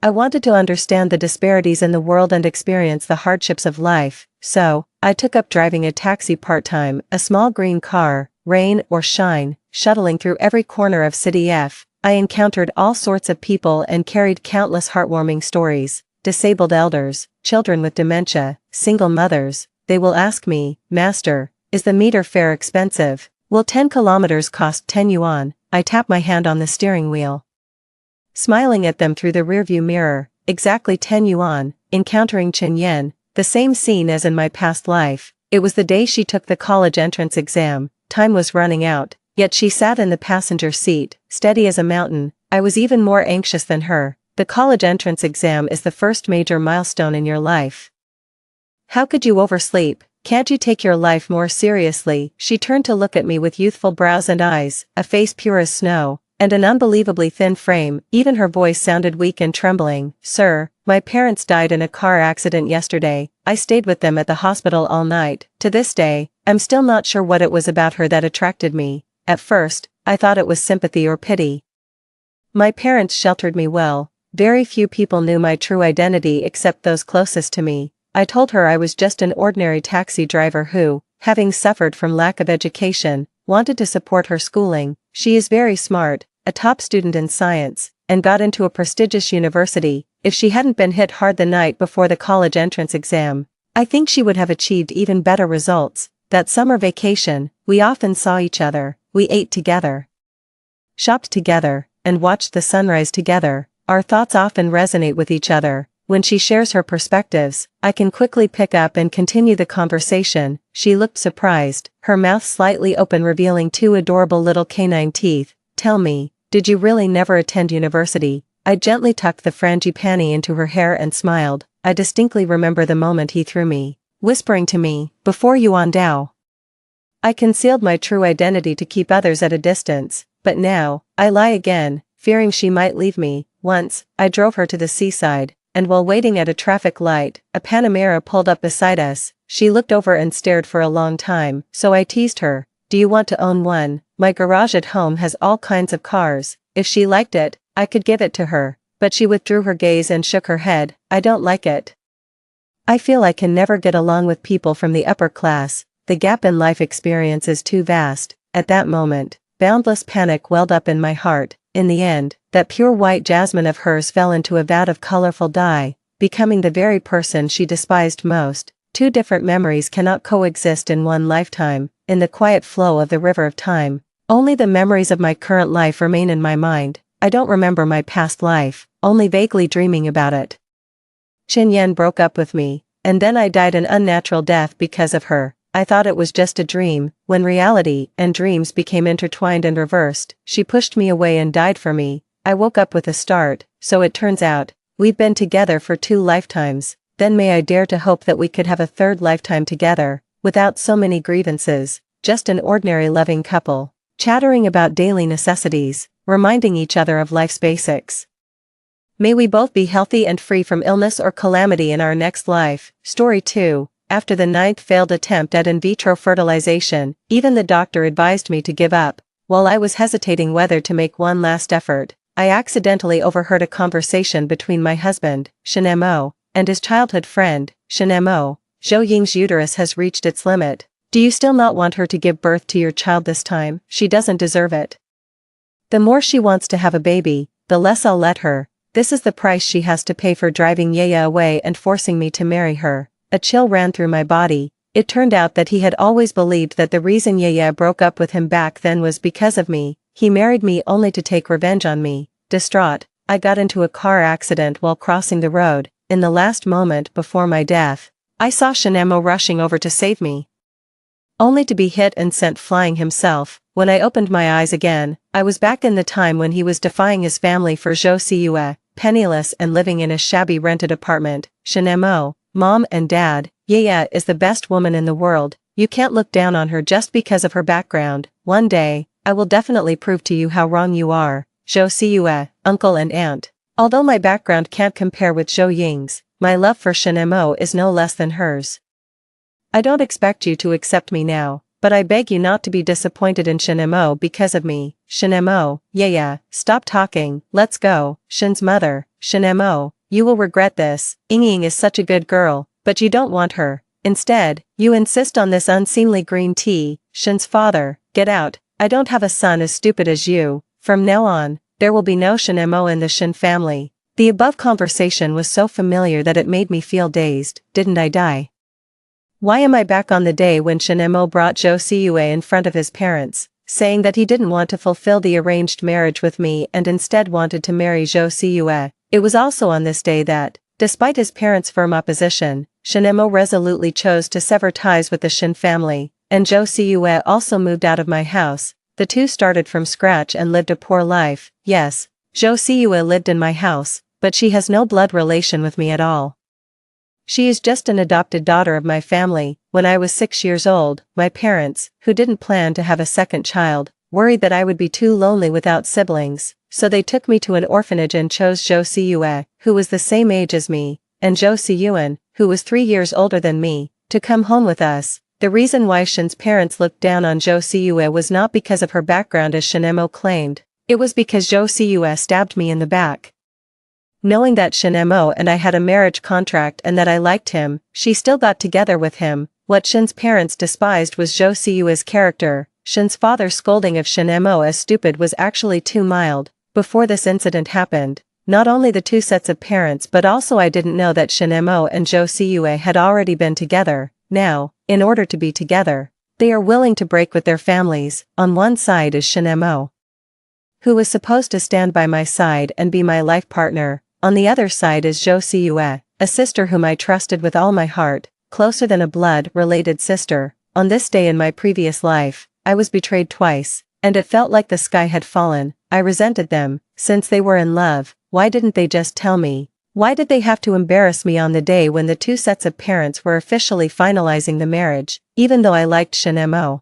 Speaker 1: I wanted to understand the disparities in the world and experience the hardships of life, so I took up driving a taxi part-time, a small green car, rain or shine, shuttling through every corner of City F. I encountered all sorts of people and carried countless heartwarming stories. Disabled elders, children with dementia, single mothers. They will ask me, Master, is the meter fare expensive? Will 10 kilometers cost 10 yuan? I tap my hand on the steering wheel, smiling at them through the rearview mirror. Exactly 10 yuan, encountering Chen, the same scene as in my past life. It was the day she took the college entrance exam. Time was running out, yet she sat in the passenger seat, steady as a mountain. I was even more anxious than her. The college entrance exam is the first major milestone in your life. How could you oversleep? Can't you take your life more seriously? She turned to look at me with youthful brows and eyes, a face pure as snow, and an unbelievably thin frame. Even her voice sounded weak and trembling. Sir, my parents died in a car accident yesterday. I stayed with them at the hospital all night. To this day, I'm still not sure what it was about her that attracted me. At first, I thought it was sympathy or pity. My parents sheltered me well. Very few people knew my true identity except those closest to me. I told her I was just an ordinary taxi driver who, having suffered from lack of education, wanted to support her schooling. She is very smart, a top student in science, and got into a prestigious university. If she hadn't been hit hard the night before the college entrance exam, I think she would have achieved even better results. That summer vacation, we often saw each other. We ate together, shopped together, and watched the sunrise together. Our thoughts often resonate with each other. When she shares her perspectives, I can quickly pick up and continue the conversation. She looked surprised, her mouth slightly open, revealing 2 adorable little canine teeth. Tell me, did you really never attend university? I gently tucked the frangipani into her hair and smiled. I distinctly remember the moment he threw me, whispering to me, before Yuan Dao. I concealed my true identity to keep others at a distance, but now, I lie again, fearing she might leave me. Once, I drove her to the seaside, and while waiting at a traffic light, a Panamera pulled up beside us. She looked over and stared for a long time, so I teased her. Do you want to own one? My garage at home has all kinds of cars. If she liked it, I could give it to her. But she withdrew her gaze and shook her head. I don't like it. I feel I can never get along with people from the upper class. The gap in life experience is too vast. At that moment, boundless panic welled up in my heart. In the end, that pure white jasmine of hers fell into a vat of colorful dye, becoming the very person she despised most. 2 different memories cannot coexist in one lifetime. In the quiet flow of the river of time, only the memories of my current life remain in my mind. I don't remember my past life, only vaguely dreaming about it. Chen broke up with me, and then I died an unnatural death because of her. I thought it was just a dream. When reality and dreams became intertwined and reversed, she pushed me away and died for me. I woke up with a start. So it turns out, we've been together for 2 lifetimes. Then may I dare to hope that we could have a 3rd lifetime together, without so many grievances, just an ordinary loving couple, chattering about daily necessities, reminding each other of life's basics. May we both be healthy and free from illness or calamity in our next life. Story 2. After the 9th failed attempt at in vitro fertilization, even the doctor advised me to give up. While I was hesitating whether to make one last effort, I accidentally overheard a conversation between my husband, Shin-Mo, and his childhood friend, Shin-Mo. Zhou Ying's uterus has reached its limit. Do you still not want her to give birth to your child this time? She doesn't deserve it. The more she wants to have a baby, the less I'll let her. This is the price she has to pay for driving Yaya away and forcing me to marry her. A chill ran through my body. It turned out that he had always believed that the reason Yaya broke up with him back then was because of me. He married me only to take revenge on me. Distraught, I got into a car accident while crossing the road. In the last moment before my death, I saw Shin-Mo rushing over to save me, only to be hit and sent flying himself. When I opened my eyes again, I was back in the time when he was defying his family for Zhou Siyue, penniless and living in a shabby rented apartment. Shin-Mo, Mom and Dad, Yaya is the best woman in the world. You can't look down on her just because of her background. One day, I will definitely prove to you how wrong you are. Zhou Siyue, Uncle and Aunt. Although my background can't compare with Zhou Ying's, my love for Shin-Mo is no less than hers. I don't expect you to accept me now, but I beg you not to be disappointed in Shin-Mo because of me. Shin-Mo, Yaya, stop talking, let's go. Shin's mother, Shin-Mo, you will regret this. Ying is such a good girl, but you don't want her. Instead, you insist on this unseemly green tea. Shin's father, get out. I don't have a son as stupid as you. From now on, there will be no Shin-Mo in the Shin family. The above conversation was so familiar that it made me feel dazed. Didn't I die? Why am I back on the day when Shin-Mo brought Zhou Siyue in front of his parents, saying that he didn't want to fulfill the arranged marriage with me and instead wanted to marry Zhou Siyue? It was also on this day that, despite his parents' firm opposition, Shin-Mo resolutely chose to sever ties with the Shin family, and Zhou Siyue also moved out of my house. The two started from scratch and lived a poor life. Yes, Zhou Siyue lived in my house, but she has no blood relation with me at all. She is just an adopted daughter of my family. When I was 6 years old, my parents, who didn't plan to have a second child, worried that I would be too lonely without siblings, so they took me to an orphanage and chose Zhou Siyue, who was the same age as me, and Zhou Siyuan, who was 3 years older than me, to come home with us. The reason why Shin's parents looked down on Zhou Siyue was not because of her background as Shin-Mo claimed. It was because Zhou Siyue stabbed me in the back. Knowing that Shin-Mo and I had a marriage contract and that I liked him, she still got together with him. What Shin's parents despised was Zhou Siyue's character. Shin's father's scolding of Shin-Mo as stupid was actually too mild. Before this incident happened, not only the two sets of parents but also I didn't know that Shin-Mo and Zhou Siyue had already been together. Now, in order to be together, they are willing to break with their families. On one side is Shin-Mo, who was supposed to stand by my side and be my life partner. On the other side is Zhou Siyue, a sister whom I trusted with all my heart, closer than a blood-related sister. On this day in my previous life, I was betrayed twice, and it felt like the sky had fallen. I resented them. Since they were in love, why didn't they just tell me? Why did they have to embarrass me on the day when the two sets of parents were officially finalizing the marriage? Even though I liked Shin-Mo,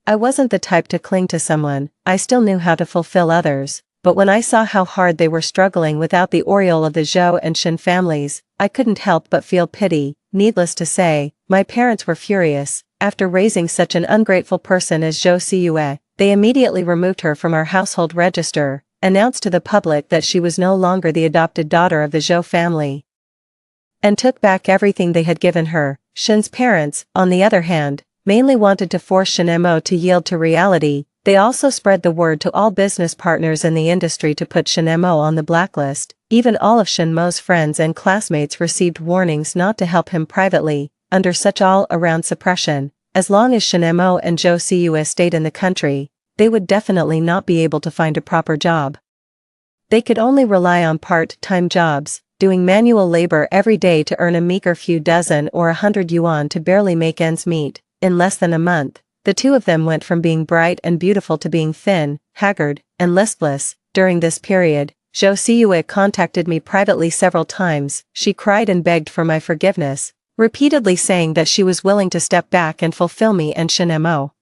Speaker 1: I wasn't the type to cling to someone. I still knew how to fulfill others. But when I saw how hard they were struggling without the aureole of the Zhou and Shin families, I couldn't help but feel pity. Needless to say, my parents were furious. After raising such an ungrateful person as Zhou Siyue, they immediately removed her from our household register, announced to the public that she was no longer the adopted daughter of the Zhou family, and took back everything they had given her. Shin's parents, on the other hand, mainly wanted to force Shin-Mo to yield to reality. They also spread the word to all business partners in the industry to put Shin-Mo on the blacklist. Even all of Shin-Mo's friends and classmates received warnings not to help him privately. Under such all-around suppression, as long as Shin-Mo and Zhou Siyue stayed in the country, they would definitely not be able to find a proper job. They could only rely on part-time jobs, doing manual labor every day to earn a meager few dozen or 100 yuan to barely make ends meet. In less than a month, the two of them went from being bright and beautiful to being thin, haggard, and listless. During this period, Zhou Siyue contacted me privately several times. She cried and begged for my forgiveness, repeatedly saying that she was willing to step back and fulfill me and Shin-Mo.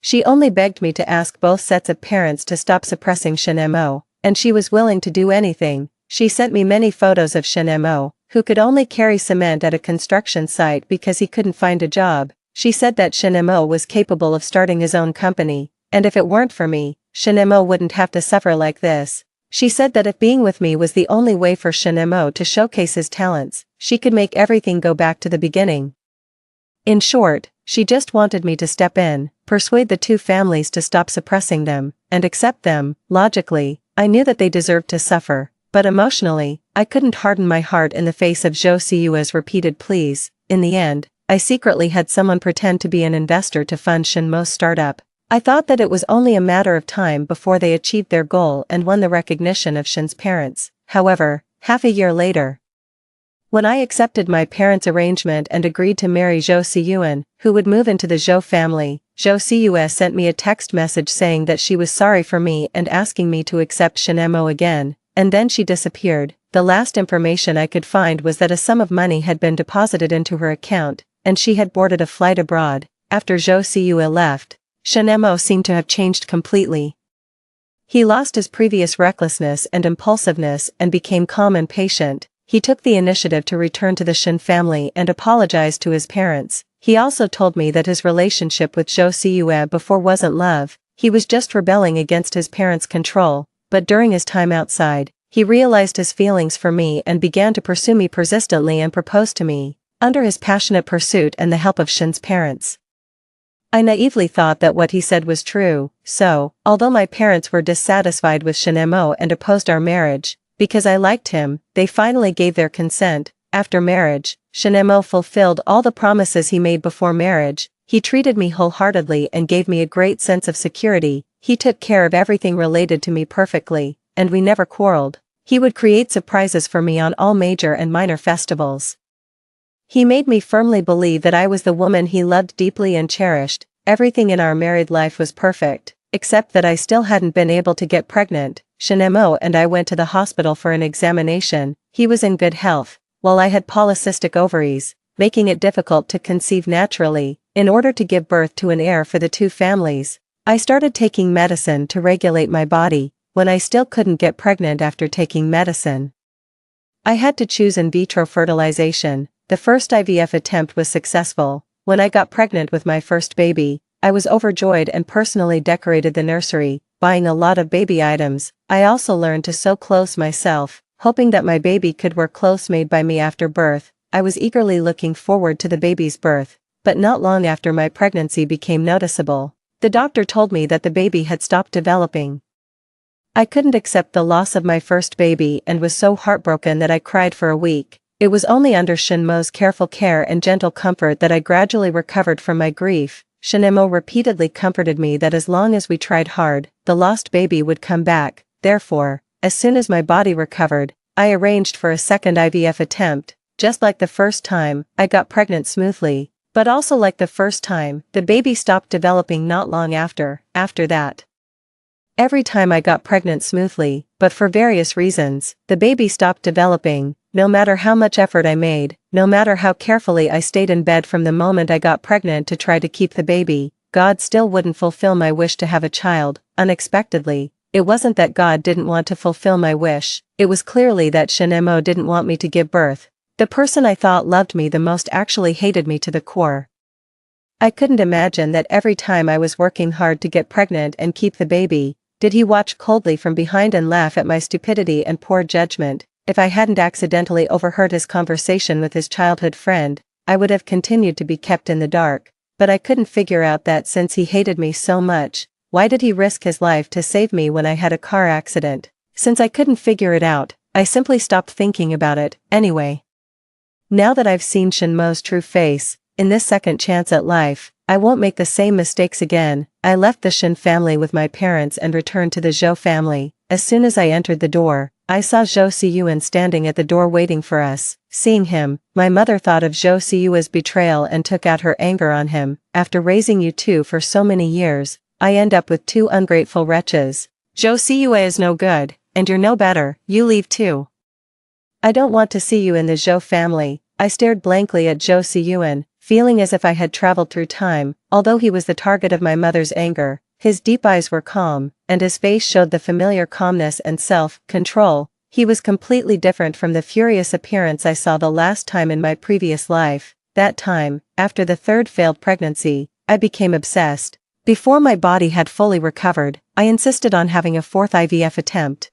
Speaker 1: She only begged me to ask both sets of parents to stop suppressing Shin-Mo, and she was willing to do anything. She sent me many photos of Shin-Mo, who could only carry cement at a construction site because he couldn't find a job. She said that Shin-Mo was capable of starting his own company, and if it weren't for me, Shin-Mo wouldn't have to suffer like this. She said that if being with me was the only way for Shin-mo to showcase his talents, she could make everything go back to the beginning. In short, she just wanted me to step in, persuade the two families to stop suppressing them, and accept them. Logically, I knew that they deserved to suffer, but emotionally, I couldn't harden my heart in the face of Jo Siu's repeated pleas. In the end, I secretly had someone pretend to be an investor to fund Shin-mo's startup. I thought that it was only a matter of time before they achieved their goal and won the recognition of Shin's parents. However, half a year later, when I accepted my parents' arrangement and agreed to marry Jo Siun, who would move into the Zhou family, Jo Siu sent me a text message saying that she was sorry for me and asking me to accept Shin-mo again, and then she disappeared. The last information I could find was that a sum of money had been deposited into her account, and she had boarded a flight abroad. After Jo Siu left, Shin-mo seemed to have changed completely. He lost his previous recklessness and impulsiveness and became calm and patient. He took the initiative to return to the Shin family and apologized to his parents. He also told me that his relationship with Jo Siu before wasn't love, he was just rebelling against his parents' control, but during his time outside, he realized his feelings for me and began to pursue me persistently and proposed to me, under his passionate pursuit and the help of Shin's parents. I naively thought that what he said was true, so, although my parents were dissatisfied with Shin-mo and opposed our marriage, because I liked him, they finally gave their consent. After marriage, Shin-mo fulfilled all the promises he made before marriage. He treated me wholeheartedly and gave me a great sense of security. He took care of everything related to me perfectly, and we never quarreled. He would create surprises for me on all major and minor festivals. He made me firmly believe that I was the woman he loved deeply and cherished. Everything in our married life was perfect, except that I still hadn't been able to get pregnant. Shin-mo and I went to the hospital for an examination. He was in good health, while I had polycystic ovaries, making it difficult to conceive naturally. In order to give birth to an heir for the two families, I started taking medicine to regulate my body. When I still couldn't get pregnant after taking medicine, I had to choose in vitro fertilization. The first IVF attempt was successful. When I got pregnant with my first baby, I was overjoyed and personally decorated the nursery, buying a lot of baby items. I also learned to sew clothes myself, hoping that my baby could wear clothes made by me after birth. I was eagerly looking forward to the baby's birth, but not long after my pregnancy became noticeable, the doctor told me that the baby had stopped developing. I couldn't accept the loss of my first baby and was so heartbroken that I cried for a week. It was only under Shin-mo's careful care and gentle comfort that I gradually recovered from my grief. Shin-mo repeatedly comforted me that as long as we tried hard, the lost baby would come back. Therefore, as soon as my body recovered, I arranged for a second IVF attempt. Just like the first time, I got pregnant smoothly, but also like the first time, the baby stopped developing not long after. After that, every time I got pregnant smoothly, but for various reasons, the baby stopped developing. No matter how much effort I made, no matter how carefully I stayed in bed from the moment I got pregnant to try to keep the baby, God still wouldn't fulfill my wish to have a child. Unexpectedly, it wasn't that God didn't want to fulfill my wish, it was clearly that Shin-mo didn't want me to give birth. The person I thought loved me the most actually hated me to the core. I couldn't imagine that every time I was working hard to get pregnant and keep the baby, did he watch coldly from behind and laugh at my stupidity and poor judgment. If I hadn't accidentally overheard his conversation with his childhood friend, I would have continued to be kept in the dark, but I couldn't figure out that since he hated me so much, why did he risk his life to save me when I had a car accident? Since I couldn't figure it out, I simply stopped thinking about it. Anyway, now that I've seen Shin-mo's true face, in this second chance at life, I won't make the same mistakes again. I left the Shin family with my parents and returned to the Zhou family. As soon as I entered the door, I saw Zhou Siyuan standing at the door waiting for us. Seeing him, my mother thought of Zhou Siyuan's betrayal and took out her anger on him. After raising you two for so many years, I end up with two ungrateful wretches. Zhou Siyuan is no good, and you're no better. You leave too. I don't want to see you in the Zhou family. I stared blankly at Zhou Siyuan, feeling as if I had traveled through time. Although he was the target of my mother's anger, his deep eyes were calm, and his face showed the familiar calmness and self-control. He was completely different from the furious appearance I saw the last time in my previous life. That time, after the third failed pregnancy, I became obsessed. Before my body had fully recovered, I insisted on having a fourth IVF attempt.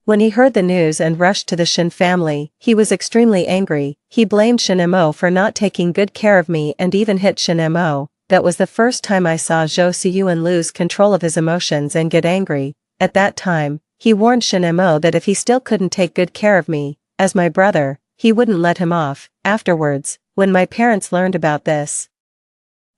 Speaker 1: When he heard the news and rushed to the Shin family, he was extremely angry. He blamed Shin-mo for not taking good care of me and even hit Shin-mo. That was the first time I saw Jo Si-yuan lose control of his emotions and get angry. At that time, he warned Shin-mo that if he still couldn't take good care of me, as my brother, he wouldn't let him off. Afterwards, when my parents learned about this,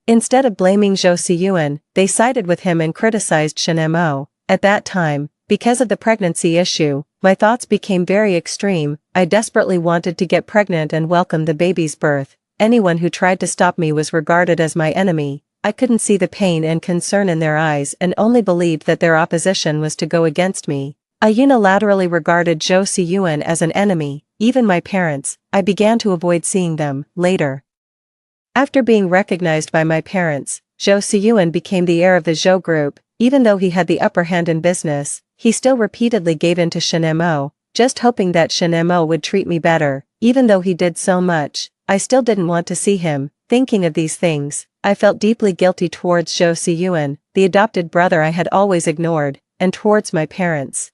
Speaker 1: instead of blaming Jo Si-yuan, they sided with him and criticized Shin-mo. At that time, because of the pregnancy issue, my thoughts became very extreme. I desperately wanted to get pregnant and welcome the baby's birth. Anyone who tried to stop me was regarded as my enemy. I couldn't see the pain and concern in their eyes and only believed that their opposition was to go against me. I unilaterally regarded Jo Si-yuan as an enemy. Even my parents, I began to avoid seeing them. Later, after being recognized by my parents, Jo Si-yuan became the heir of the Zhou group. Even though he had the upper hand in business, he still repeatedly gave in to Shin-mo, just hoping that Shin-mo would treat me better. Even though he did so much, I still didn't want to see him. Thinking of these things, I felt deeply guilty towards Jo Si-yuan, the adopted brother I had always ignored, and towards my parents.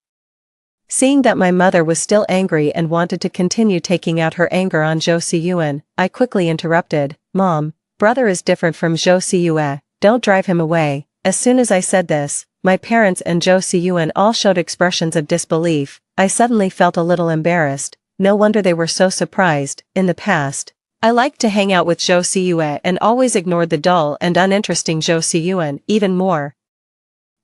Speaker 1: Seeing that my mother was still angry and wanted to continue taking out her anger on Jo Si-yuan, I quickly interrupted. Mom, brother is different from Jo Si-yuan, don't drive him away. As soon as I said this, my parents and Jo Si-yuan all showed expressions of disbelief. I suddenly felt a little embarrassed. No wonder they were so surprised. In the past, I liked to hang out with Jo Si-yuan and always ignored the dull and uninteresting Jo Si-yuan even more.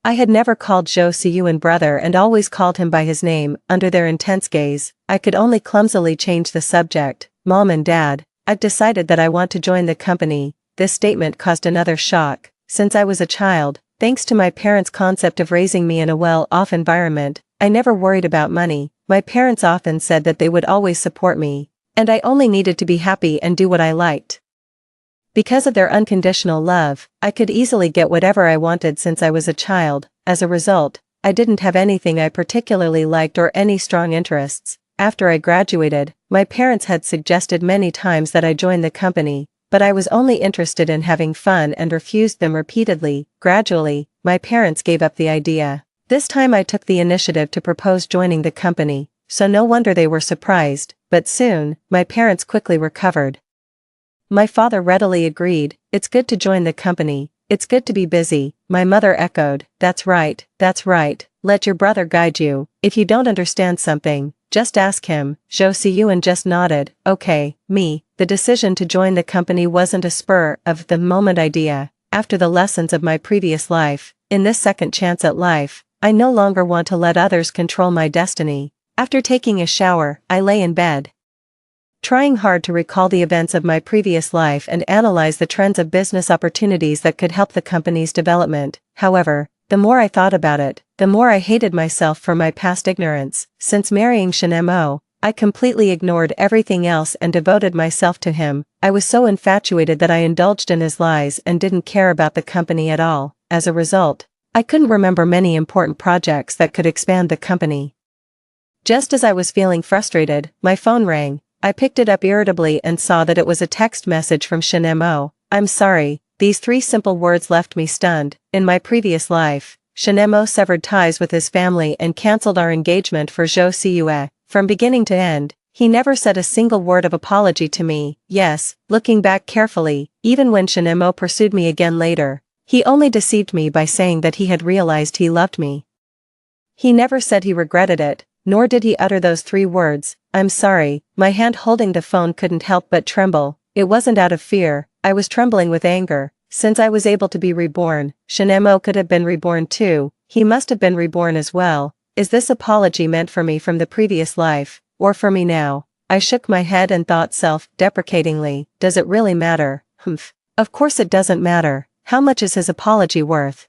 Speaker 1: I had never called Jo Si-yuan brother and always called him by his name. Under their intense gaze, I could only clumsily change the subject. Mom and Dad, I've decided that I want to join the company. This statement caused another shock. Since I was a child, thanks to my parents' concept of raising me in a well-off environment, I never worried about money. My parents often said that they would always support me, and I only needed to be happy and do what I liked. Because of their unconditional love, I could easily get whatever I wanted since I was a child. As a result, I didn't have anything I particularly liked or any strong interests. After I graduated, my parents had suggested many times that I join the company, but I was only interested in having fun and refused them repeatedly. Gradually, my parents gave up the idea. This time I took the initiative to propose joining the company, so no wonder they were surprised, but soon, my parents quickly recovered. My father readily agreed. It's good to join the company, it's good to be busy. My mother echoed, that's right, let your brother guide you. If you don't understand something, just ask him. Jo Si-yuan just nodded. Okay, me. The decision to join the company wasn't a spur-of-the-moment idea. After the lessons of my previous life, in this second chance at life, I no longer want to let others control my destiny. After taking a shower, I lay in bed, trying hard to recall the events of my previous life and analyze the trends of business opportunities that could help the company's development. However, the more I thought about it, the more I hated myself for my past ignorance. Since marrying Shin-mo, I completely ignored everything else and devoted myself to him. I was so infatuated that I indulged in his lies and didn't care about the company at all. As a result, I couldn't remember many important projects that could expand the company. Just as I was feeling frustrated, my phone rang. I picked it up irritably and saw that it was a text message from Shin-mo. I'm sorry. These 3 simple words left me stunned. In my previous life, Shin-mo severed ties with his family and cancelled our engagement for Jo Si-yuan. From beginning to end, he never said a single word of apology to me. Yes, looking back carefully, even when Shin-mo pursued me again later, he only deceived me by saying that he had realized he loved me. He never said he regretted it, nor did he utter those 3 words, I'm sorry. My hand holding the phone couldn't help but tremble. It wasn't out of fear, I was trembling with anger. Since I was able to be reborn, Shin-mo could have been reborn too. He must have been reborn as well. Is this apology meant for me from the previous life, or for me now? I shook my head and thought self-deprecatingly, does it really matter? Humph. Of course it doesn't matter. How much is his apology worth?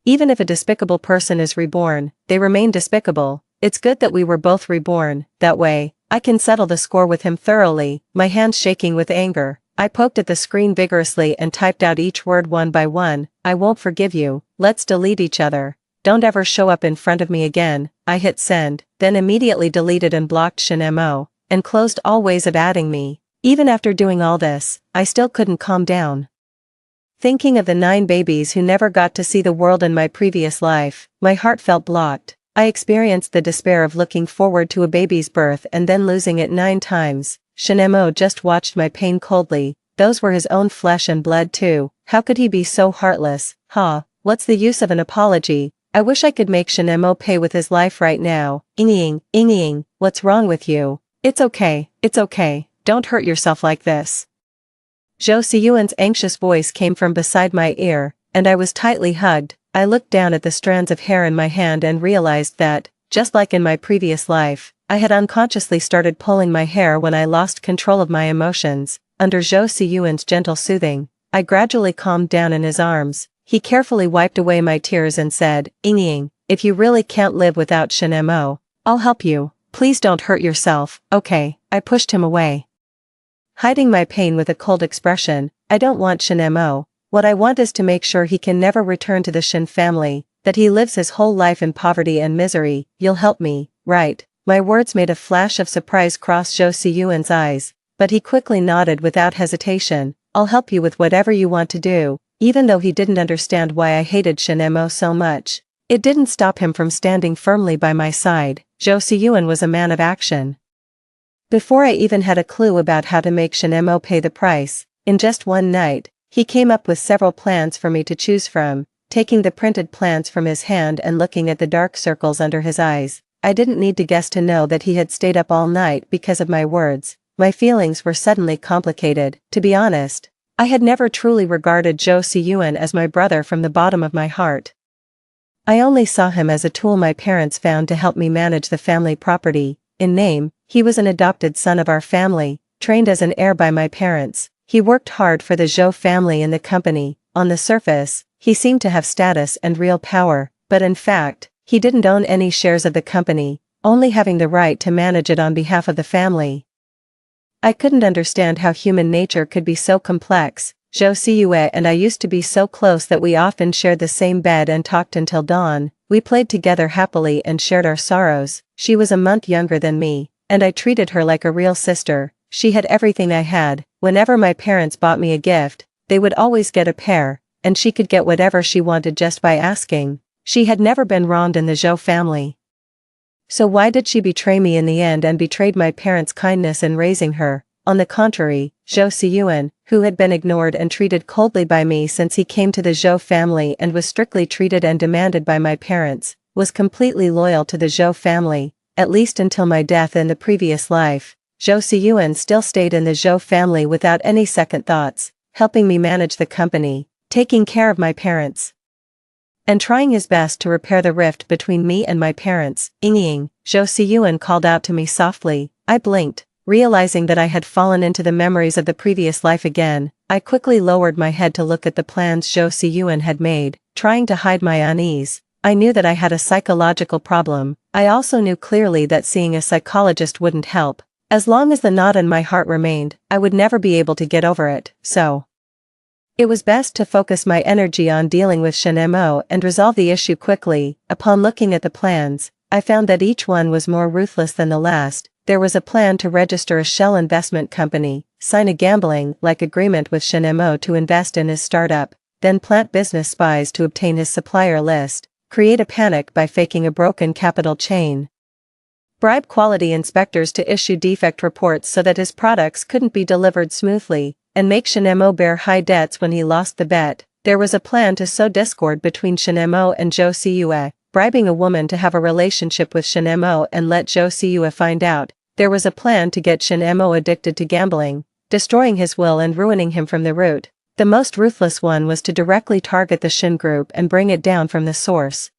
Speaker 1: Even if a despicable person is reborn, they remain despicable. It's good that we were both reborn. That way, I can settle the score with him thoroughly. My hands shaking with anger, I poked at the screen vigorously and typed out each word one by one. I won't forgive you. Let's delete each other. Don't ever show up in front of me again. I hit send, then immediately deleted and blocked Shin-mo, and closed all ways of adding me. Even after doing all this, I still couldn't calm down. Thinking of the 9 babies who never got to see the world in my previous life, my heart felt blocked. I experienced the despair of looking forward to a baby's birth and then losing it 9 times. Shin-mo just watched my pain coldly. Those were his own flesh and blood too. How could he be so heartless? What's the use of an apology? I wish I could make Shin-mo pay with his life right now. Ing, what's wrong with you? It's okay, don't hurt yourself like this. Zhou Siyuan's anxious voice came from beside my ear, and I was tightly hugged. I looked down at the strands of hair in my hand and realized that, just like in my previous life, I had unconsciously started pulling my hair when I lost control of my emotions. Under Zhou Siyuan's gentle soothing, I gradually calmed down in his arms. He carefully wiped away my tears and said, Ing, if you really can't live without Shin-mo, I'll help you. Please don't hurt yourself, okay? I pushed him away, hiding my pain with a cold expression. I don't want Shin-mo. What I want is to make sure he can never return to the Shin family, that he lives his whole life in poverty and misery. You'll help me, right? My words made a flash of surprise cross Zhou Siyuan's eyes, but he quickly nodded without hesitation. I'll help you with whatever you want to do. Even though he didn't understand why I hated Shin-mo so much, it didn't stop him from standing firmly by my side. Zhou Siyuan was a man of action. Before I even had a clue about how to make Shin-mo pay the price, in just one night, he came up with several plans for me to choose from. Taking the printed plans from his hand and looking at the dark circles under his eyes, I didn't need to guess to know that he had stayed up all night because of my words. My feelings were suddenly complicated. To be honest, I had never truly regarded Zhou Siyuan as my brother from the bottom of my heart. I only saw him as a tool my parents found to help me manage the family property. In name, he was an adopted son of our family, trained as an heir by my parents. He worked hard for the Zhou family in the company. On the surface, he seemed to have status and real power, but in fact, he didn't own any shares of the company, only having the right to manage it on behalf of the family. I couldn't understand how human nature could be so complex. Zhou Siyue and I used to be so close that we often shared the same bed and talked until dawn. We played together happily and shared our sorrows. She was a month younger than me, and I treated her like a real sister. She had everything I had. Whenever my parents bought me a gift, they would always get a pair, and she could get whatever she wanted just by asking. She had never been wronged in the Zhou family. So why did she betray me in the end and betrayed my parents' kindness in raising her? On the contrary, Zhou Siyuan, who had been ignored and treated coldly by me since he came to the Zhou family and was strictly treated and demanded by my parents, was completely loyal to the Zhou family, at least until my death in the previous life. Zhou Siyuan still stayed in the Zhou family without any second thoughts, helping me manage the company, taking care of my parents, and trying his best to repair the rift between me and my parents. Zhou Siyuan called out to me softly. I blinked, realizing that I had fallen into the memories of the previous life again. I quickly lowered my head to look at the plans Zhou Siyuan had made, trying to hide my unease. I knew that I had a psychological problem. I also knew clearly that seeing a psychologist wouldn't help. As long as the knot in my heart remained, I would never be able to get over it, so it was best to focus my energy on dealing with Shin-mo and resolve the issue quickly. Upon looking at the plans, I found that each one was more ruthless than the last. There was a plan to register a shell investment company, sign a gambling-like agreement with Shin-mo to invest in his startup, then plant business spies to obtain his supplier list, create a panic by faking a broken capital chain, bribe quality inspectors to issue defect reports so that his products couldn't be delivered smoothly, and make Shin-mo bear high debts when he lost the bet. There was a plan to sow discord between Shin-mo and Zhou Siyue, bribing a woman to have a relationship with Shin-mo and let Zhou Siyue find out. There was a plan to get Shin-mo addicted to gambling, destroying his will and ruining him from the root. The most ruthless one was to directly target the Shin group and bring it down from the source.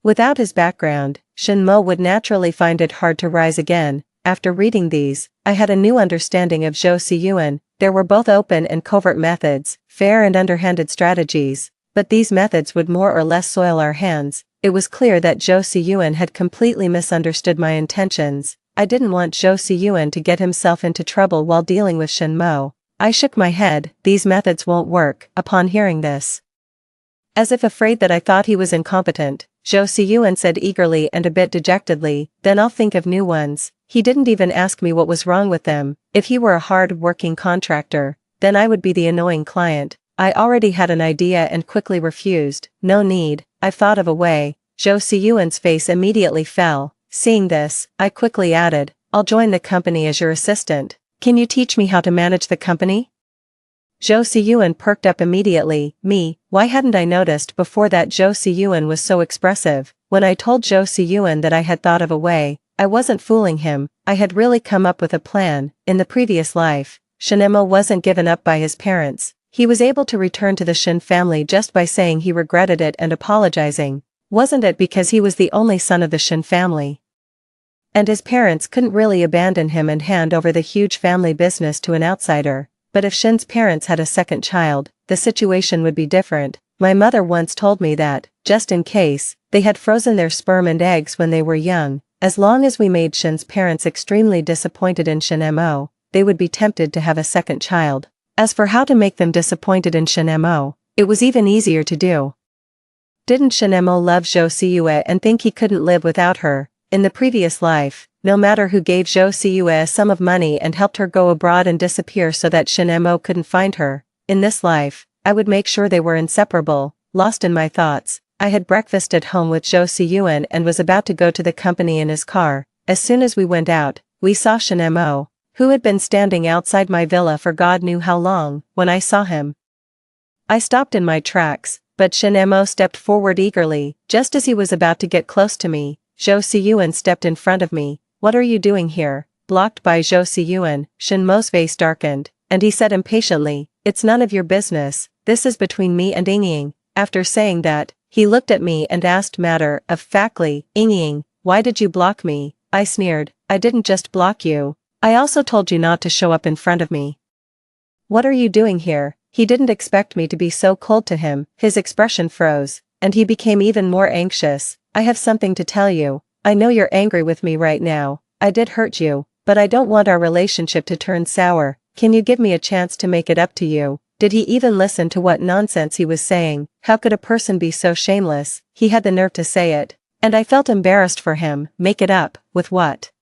Speaker 1: Without his background, Shin-mo would naturally find it hard to rise again. After reading these, I had a new understanding of Zhou Siyuan. There were both open and covert methods, fair and underhanded strategies, but these methods would more or less soil our hands. It was clear that Zhou Siyuan had completely misunderstood my intentions. I didn't want Zhou Siyuan to get himself into trouble while dealing with Shin-mo. I shook my head. These methods won't work. Upon hearing this, as if afraid that I thought he was incompetent, Zhou Siyuan said eagerly and a bit dejectedly, then I'll think of new ones. He didn't even ask me what was wrong with them. If he were a hard-working contractor, then I would be the annoying client. I already had an idea and quickly refused. No need, I've thought of a way. Zhou Siyuan's face immediately fell. Seeing this, I quickly added, I'll join the company as your assistant. Can you teach me how to manage the company? Zhou Siyuan perked up immediately. Me, why hadn't I noticed before that Zhou Siyuan was so expressive? When I told Zhou Siyuan that I had thought of a way, I wasn't fooling him, I had really come up with a plan. In the previous life, Shinemo wasn't given up by his parents. He was able to return to the Shin family just by saying he regretted it and apologizing. Wasn't it because he was the only son of the Shin family? And his parents couldn't really abandon him and hand over the huge family business to an outsider. But if Shin's parents had a second child, the situation would be different. My mother once told me that, just in case, they had frozen their sperm and eggs when they were young, as long as we made Shin's parents extremely disappointed in Shinemo, they would be tempted to have a second child. As for how to make them disappointed in Shinemo, it was even easier to do. Didn't Shinemo love Zhou Siyue and think he couldn't live without her? In the previous life, no matter who gave Zhou Siyue a sum of money and helped her go abroad and disappear so that Shinemo couldn't find her, in this life, I would make sure they were inseparable. Lost in my thoughts, I had breakfast at home with Zhou Siyuan and was about to go to the company in his car. As soon as we went out, we saw Shinemo, who had been standing outside my villa for God knew how long. When I saw him, I stopped in my tracks, but Shinemo stepped forward eagerly. Just as he was about to get close to me, Zhou Siyuan stepped in front of me. What are you doing here? Blocked by Zhou Siyuan, Shinmo's face darkened, and he said impatiently, it's none of your business, this is between me and Yingying. After saying that, he looked at me and asked matter-of-factly, Yingying, why did you block me? I sneered, I didn't just block you, I also told you not to show up in front of me. What are you doing here? He didn't expect me to be so cold to him. His expression froze, and he became even more anxious. I have something to tell you. I know you're angry with me right now. I did hurt you, but I don't want our relationship to turn sour. Can you give me a chance to make it up to you? Did he even listen to what nonsense he was saying? How could a person be so shameless? He had the nerve to say it, and I felt embarrassed for him. Make it up, with what?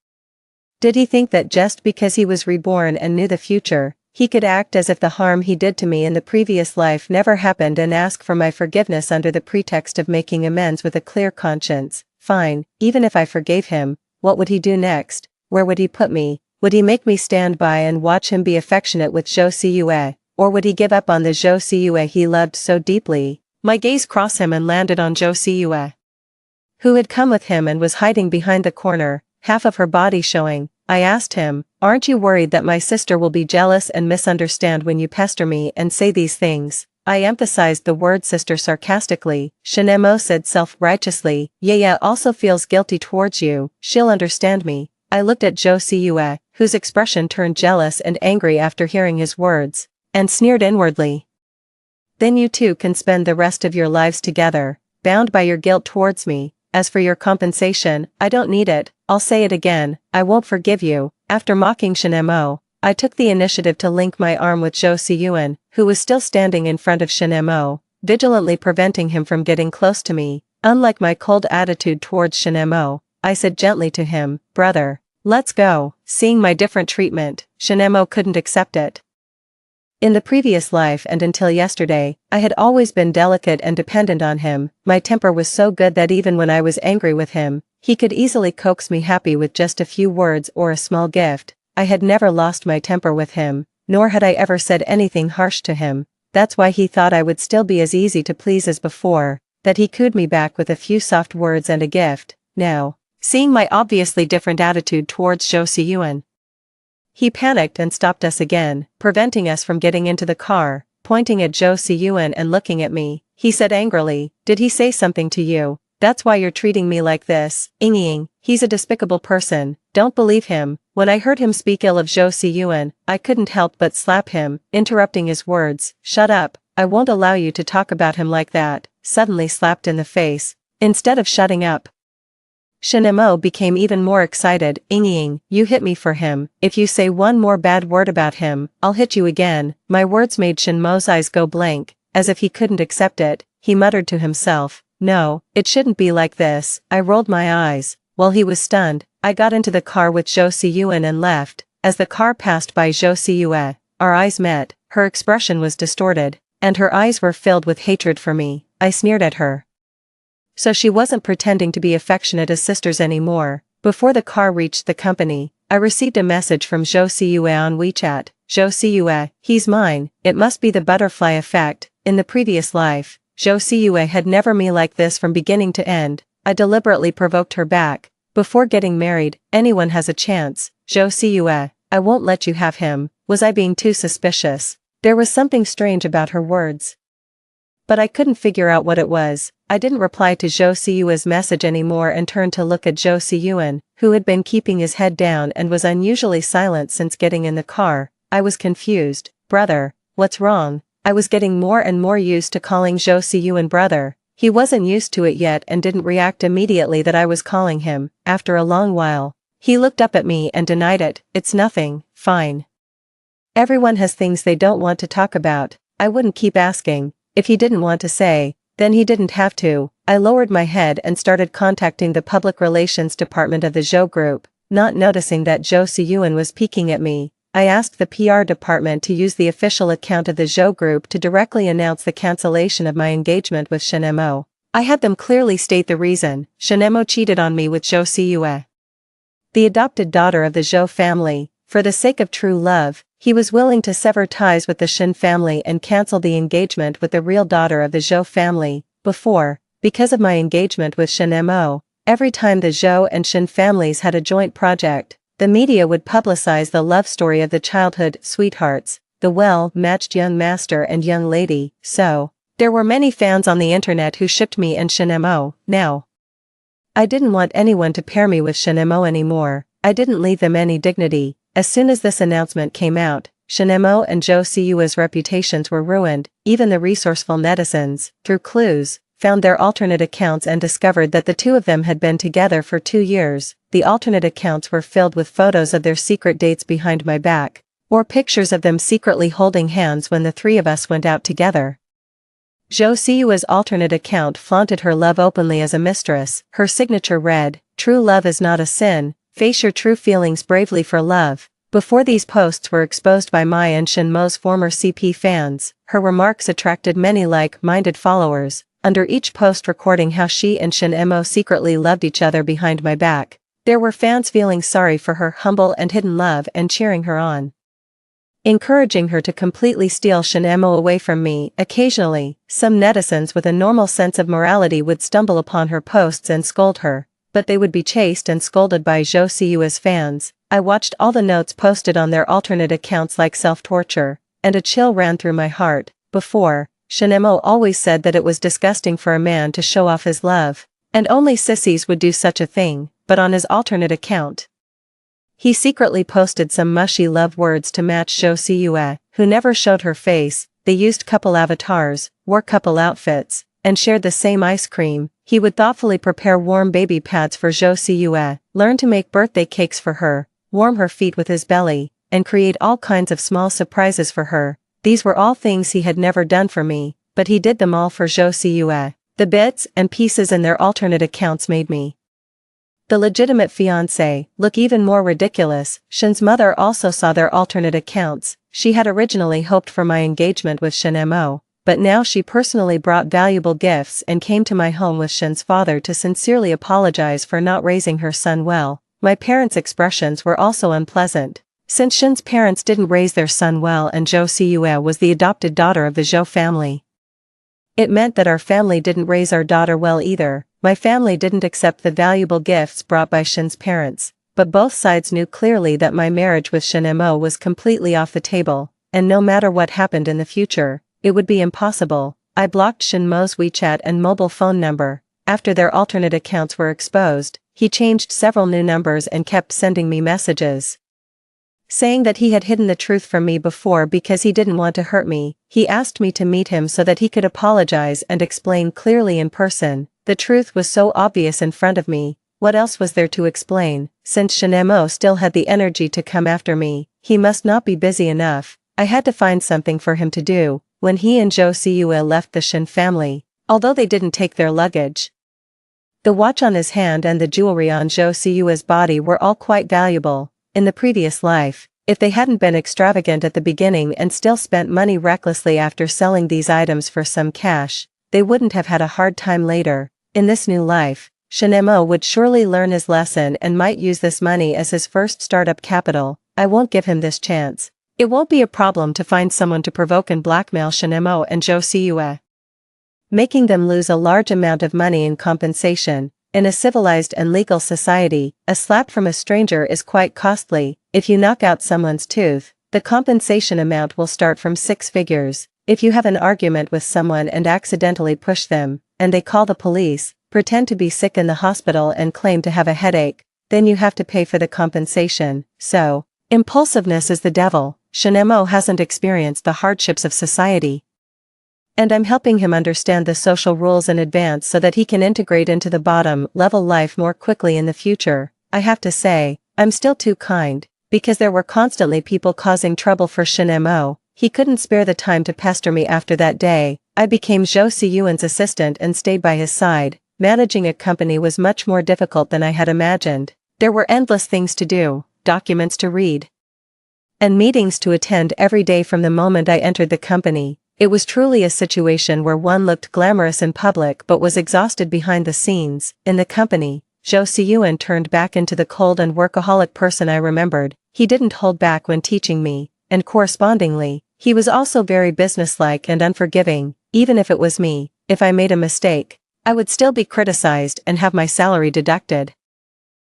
Speaker 1: Did he think that just because he was reborn and knew the future, he could act as if the harm he did to me in the previous life never happened and ask for my forgiveness under the pretext of making amends with a clear conscience? Fine, even if I forgave him, what would he do next? Where would he put me? Would he make me stand by and watch him be affectionate with Zhou Siyue, or would he give up on the Zhou Siyue he loved so deeply? My gaze crossed him and landed on Zhou Siyue, who had come with him and was hiding behind the corner, half of her body showing. I asked him, aren't you worried that my sister will be jealous and misunderstand when you pester me and say these things? I emphasized the word sister sarcastically. Shinemo said self-righteously, yeah also feels guilty towards you, she'll understand me. I looked at Zhou Siyue, whose expression turned jealous and angry after hearing his words, and sneered inwardly. Then you two can spend the rest of your lives together, bound by your guilt towards me. As for your compensation, I don't need it. I'll say it again, I won't forgive you. After mocking Shinemo, I took the initiative to link my arm with Zhou Siyuan, who was still standing in front of Shinemo, vigilantly preventing him from getting close to me. Unlike my cold attitude towards Shinemo, I said gently to him, brother, let's go. Seeing my different treatment, Shinemo couldn't accept it. In the previous life and until yesterday, I had always been delicate and dependent on him. My temper was so good that even when I was angry with him, he could easily coax me happy with just a few words or a small gift. I had never lost my temper with him, nor had I ever said anything harsh to him. That's why he thought I would still be as easy to please as before, that he cooed me back with a few soft words and a gift. Now, seeing my obviously different attitude towards Zhou Siyuan, he panicked and stopped us again, preventing us from getting into the car. Pointing at Zhou Siyuan and looking at me, he said angrily, did he say something to you? That's why you're treating me like this? Yingying, he's a despicable person, don't believe him. When I heard him speak ill of Zhou Siyuan, I couldn't help but slap him, interrupting his words. Shut up, I won't allow you to talk about him like that. Suddenly slapped in the face, instead of shutting up. Shinemo became even more excited. Yingying, you hit me for him. If you say one more bad word about him, I'll hit you again. My words made Shinmo's eyes go blank, as if he couldn't accept it. He muttered to himself, no, it shouldn't be like this. I rolled my eyes. While he was stunned, I got into the car with Zhou Siyuan and left. As the car passed by Zhou Siyue, our eyes met. Her expression was distorted, and her eyes were filled with hatred for me. I sneered at her. so she wasn't pretending to be affectionate as sisters anymore. Before the car reached the company, I received a message from Zhou Siyue on WeChat. Zhou Siyue, he's mine, it must be the butterfly effect. In the previous life, Zhou Siyue had never me like this from beginning to end. I deliberately provoked her back. Before getting married, anyone has a chance. Zhou Siyue, I won't let you have him. Was I being too suspicious? There was something strange about her words, but I couldn't figure out what it was. I didn't reply to Zhou Siyue's message anymore and turned to look at Zhou Siyuan, who had been keeping his head down and was unusually silent since getting in the car. I was confused. Brother, what's wrong? I was getting more and more used to calling Zhou Siyuan brother. He wasn't used to it yet and didn't react immediately that I was calling him. After a long while, he looked up at me and denied it. It's nothing, fine. Everyone has things they don't want to talk about. I wouldn't keep asking. If he didn't want to say, then he didn't have to. I lowered my head and started contacting the public relations department of the Zhou group, not noticing that Zhou Siyuan was peeking at me. I asked the PR department to use the official account of the Zhou group to directly announce the cancellation of my engagement with Shen Mo. I had them clearly state the reason. Shen Mo cheated on me with Zhou Siyue, the adopted daughter of the Zhou family. For the sake of true love, he was willing to sever ties with the Shen family and cancel the engagement with the real daughter of the Zhou family. Before, because of my engagement with Shen Mo, every time the Zhou and Shen families had a joint project, the media would publicize the love story of the childhood sweethearts, the well-matched young master and young lady. So, there were many fans on the internet who shipped me and Shen Mo. Now, I didn't want anyone to pair me with Shen Mo anymore. I didn't leave them any dignity. As soon as this announcement came out, Shen Mo and Zhou Siyue's reputations were ruined. Even the resourceful netizens, through clues, found their alternate accounts and discovered that the two of them had been together for 2 years. The alternate accounts were filled with photos of their secret dates behind my back, or pictures of them secretly holding hands when the three of us went out together. Zhou Siyue's alternate account flaunted her love openly as a mistress. Her signature read, "True love is not a sin. Face your true feelings bravely for love." Before these posts were exposed by Mai and Shen Mo's former CP fans, her remarks attracted many like-minded followers, under each post recording how she and Shen Mo secretly loved each other behind my back. There were fans feeling sorry for her humble and hidden love and cheering her on, encouraging her to completely steal Shen Mo away from me. Occasionally, some netizens with a normal sense of morality would stumble upon her posts and scold her, but they would be chased and scolded by Zhou Siyue's fans. I watched all the notes posted on their alternate accounts like self-torture, and a chill ran through my heart. Before, Shen Mo always said that it was disgusting for a man to show off his love, and only sissies would do such a thing, but on his alternate account, he secretly posted some mushy love words to match Zhou Siyue, who never showed her face. They used couple avatars, wore couple outfits, and shared the same ice cream. He would thoughtfully prepare warm baby pads for Zhou Siyue, learn to make birthday cakes for her, warm her feet with his belly, and create all kinds of small surprises for her. These were all things he had never done for me, but he did them all for Zhou Siyue. The bits and pieces in their alternate accounts made me, the legitimate fiancé, look even more ridiculous. Shen's mother also saw their alternate accounts. She had originally hoped for my engagement with Shen Mo, but now she personally brought valuable gifts and came to my home with Shen's father to sincerely apologize for not raising her son well. My parents' expressions were also unpleasant. Since Shen's parents didn't raise their son well and Zhou Siyue was the adopted daughter of the Zhou family, it meant that our family didn't raise our daughter well either. My family didn't accept the valuable gifts brought by Shen's parents, but both sides knew clearly that my marriage with Shen Mo was completely off the table, and no matter what happened in the future, it would be impossible. I blocked Shen Mo's WeChat and mobile phone number. After their alternate accounts were exposed, he changed several new numbers and kept sending me messages, saying that he had hidden the truth from me before because he didn't want to hurt me. He asked me to meet him so that he could apologize and explain clearly in person. The truth was so obvious in front of me, what else was there to explain? Since Shen Mo still had the energy to come after me, he must not be busy enough. I had to find something for him to do. When he and Zhou Siyue left the Shen family, although they didn't take their luggage, the watch on his hand and the jewelry on Zhou Siyue's body were all quite valuable. In the previous life, if they hadn't been extravagant at the beginning and still spent money recklessly after selling these items for some cash, they wouldn't have had a hard time later. In this new life, Shinemo would surely learn his lesson and might use this money as his first startup capital. I won't give him this chance. It won't be a problem to find someone to provoke and blackmail Shinemo and Josue, making them lose a large amount of money in compensation. In a civilized and legal society, a slap from a stranger is quite costly. If you knock out someone's tooth, the compensation amount will start from 6 figures. If you have an argument with someone and accidentally push them, and they call the police, pretend to be sick in the hospital and claim to have a headache, then you have to pay for the compensation. So, impulsiveness is the devil. Shinemo hasn't experienced the hardships of society, and I'm helping him understand the social rules in advance so that he can integrate into the bottom-level life more quickly in the future. I have to say, I'm still too kind, because there were constantly people causing trouble for Shinemo. He couldn't spare the time to pester me after that day. I became Zhou Siyuan's assistant and stayed by his side. Managing a company was much more difficult than I had imagined. There were endless things to do, documents to read, and meetings to attend every day from the moment I entered the company. It was truly a situation where one looked glamorous in public but was exhausted behind the scenes. In the company, Zhou Siyuan turned back into the cold and workaholic person I remembered. He didn't hold back when teaching me, and correspondingly, he was also very businesslike and unforgiving. Even if it was me, if I made a mistake, I would still be criticized and have my salary deducted.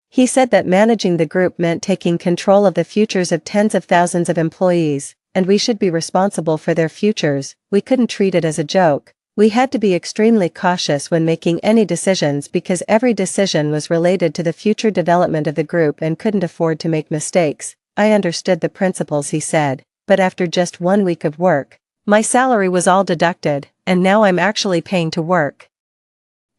Speaker 1: He said that managing the group meant taking control of the futures of tens of thousands of employees, and we should be responsible for their futures. We couldn't treat it as a joke. We had to be extremely cautious when making any decisions because every decision was related to the future development of the group and couldn't afford to make mistakes. I understood the principles, he said, but after just 1 week of work, my salary was all deducted, and now I'm actually paying to work.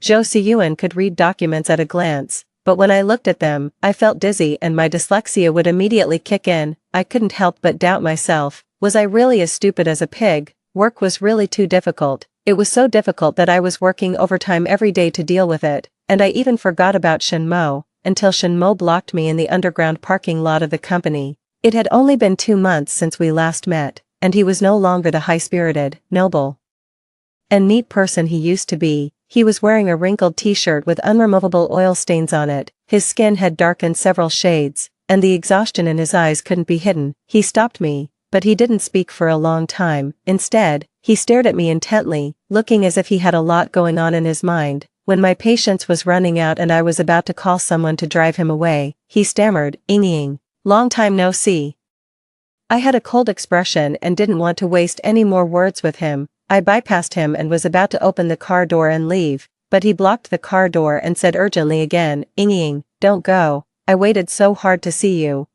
Speaker 1: Zhou Siyuan could read documents at a glance, but when I looked at them, I felt dizzy and my dyslexia would immediately kick in. I couldn't help but doubt myself. Was I really as stupid as a pig? Work was really too difficult. It was so difficult that I was working overtime every day to deal with it, and I even forgot about Shinmo, until Shinmo blocked me in the underground parking lot of the company. It had only been 2 months since we last met, and he was no longer the high-spirited, noble, and neat person he used to be. He was wearing a wrinkled t-shirt with unremovable oil stains on it. His skin had darkened several shades, and the exhaustion in his eyes couldn't be hidden. He stopped me, but he didn't speak for a long time. Instead, he stared at me intently, looking as if he had a lot going on in his mind. When my patience was running out and I was about to call someone to drive him away, he stammered, "Ying, long time no see." I had a cold expression and didn't want to waste any more words with him. I bypassed him and was about to open the car door and leave, but he blocked the car door and said urgently again, "Ying, don't go. I waited so hard to see you."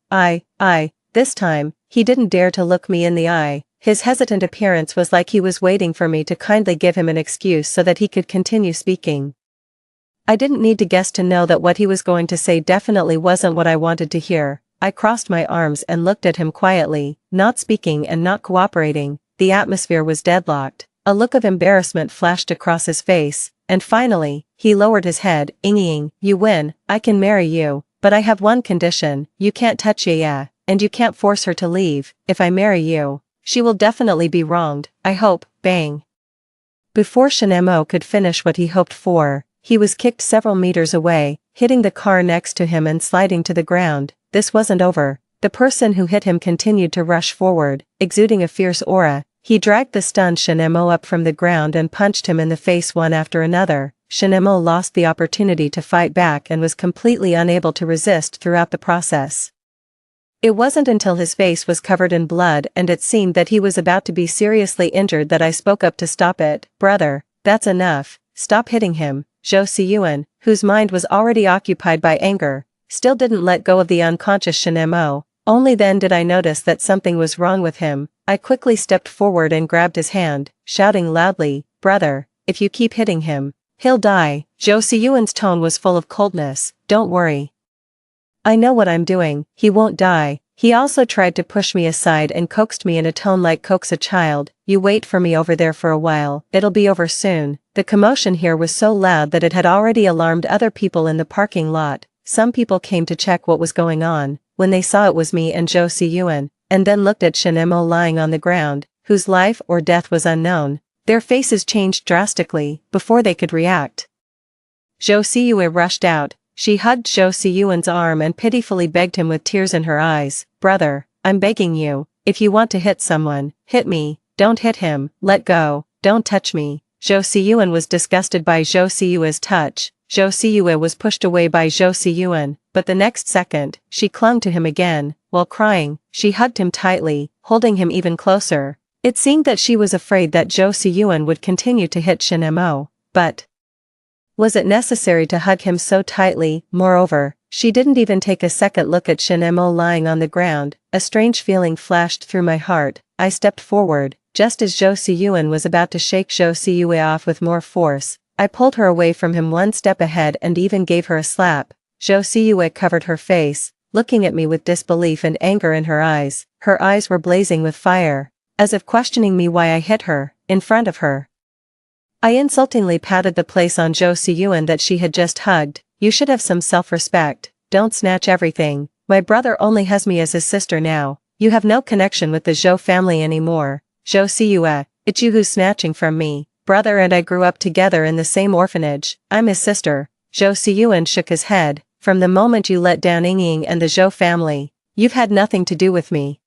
Speaker 1: This time, he didn't dare to look me in the eye. His hesitant appearance was like he was waiting for me to kindly give him an excuse so that he could continue speaking. I didn't need to guess to know that what he was going to say definitely wasn't what I wanted to hear. I crossed my arms and looked at him quietly, not speaking and not cooperating. The atmosphere was deadlocked. A look of embarrassment flashed across his face, and finally, he lowered his head. "Ying, you win. I can marry you, but I have one condition. You can't touch Yaya, and you can't force her to leave. If I marry you, she will definitely be wronged. I hope." Bang. Before Shinemo could finish what he hoped for, he was kicked several meters away, hitting the car next to him and sliding to the ground. This wasn't over. The person who hit him continued to rush forward, exuding a fierce aura. He dragged the stunned Shinemo up from the ground and punched him in the face one after another. Shinemo lost the opportunity to fight back and was completely unable to resist throughout the process. It wasn't until his face was covered in blood and it seemed that he was about to be seriously injured that I spoke up to stop it. "Brother, that's enough. Stop hitting him." Zhou Siyuan, whose mind was already occupied by anger, still didn't let go of the unconscious Shinemo. Only then did I notice that something was wrong with him. I quickly stepped forward and grabbed his hand, shouting loudly, "Brother, if you keep hitting him, he'll die." Zhou Siyuan's tone was full of coldness. "Don't worry. I know what I'm doing. He won't die." He also tried to push me aside and coaxed me in a tone like coax a child. "You wait for me over there for a while. It'll be over soon." The commotion here was so loud that it had already alarmed other people in the parking lot. Some people came to check what was going on. When they saw it was me and Zhou Siyuan, and then looked at Shinemo lying on the ground, whose life or death was unknown, their faces changed drastically before they could react. Zhou Siyue rushed out. She hugged Zhou Siyuan's arm and pitifully begged him with tears in her eyes. Brother, I'm begging you, if you want to hit someone, hit me, don't hit him, let go, don't touch me. Zhou Siyuan was disgusted by Zhou Siyue's touch. Zhou Siyue was pushed away by Zhou Siyuan, but the next second, she clung to him again. While crying, she hugged him tightly, holding him even closer. It seemed that she was afraid that Zhou Siyuan would continue to hit Shen Mo, but was it necessary to hug him so tightly? Moreover, she didn't even take a second look at Shen Mo lying on the ground. A strange feeling flashed through my heart. I stepped forward, just as Zhou Siyuan was about to shake Zhou Siyue off with more force. I pulled her away from him one step ahead and even gave her a slap. Zhou Siyue covered her face, looking at me with disbelief and anger in her eyes. Her eyes were blazing with fire, as if questioning me why I hit her, in front of her. I insultingly patted the place on Zhou Siyuan that she had just hugged. You should have some self-respect, don't snatch everything. My brother only has me as his sister now. You have no connection with the Zhou family anymore. Zhou Siyue, it's you who's snatching from me. Brother and I grew up together in the same orphanage. I'm his sister. Zhou Siyuan shook his head. From the moment you let down Yingying and the Zhou family, you've had nothing to do with me.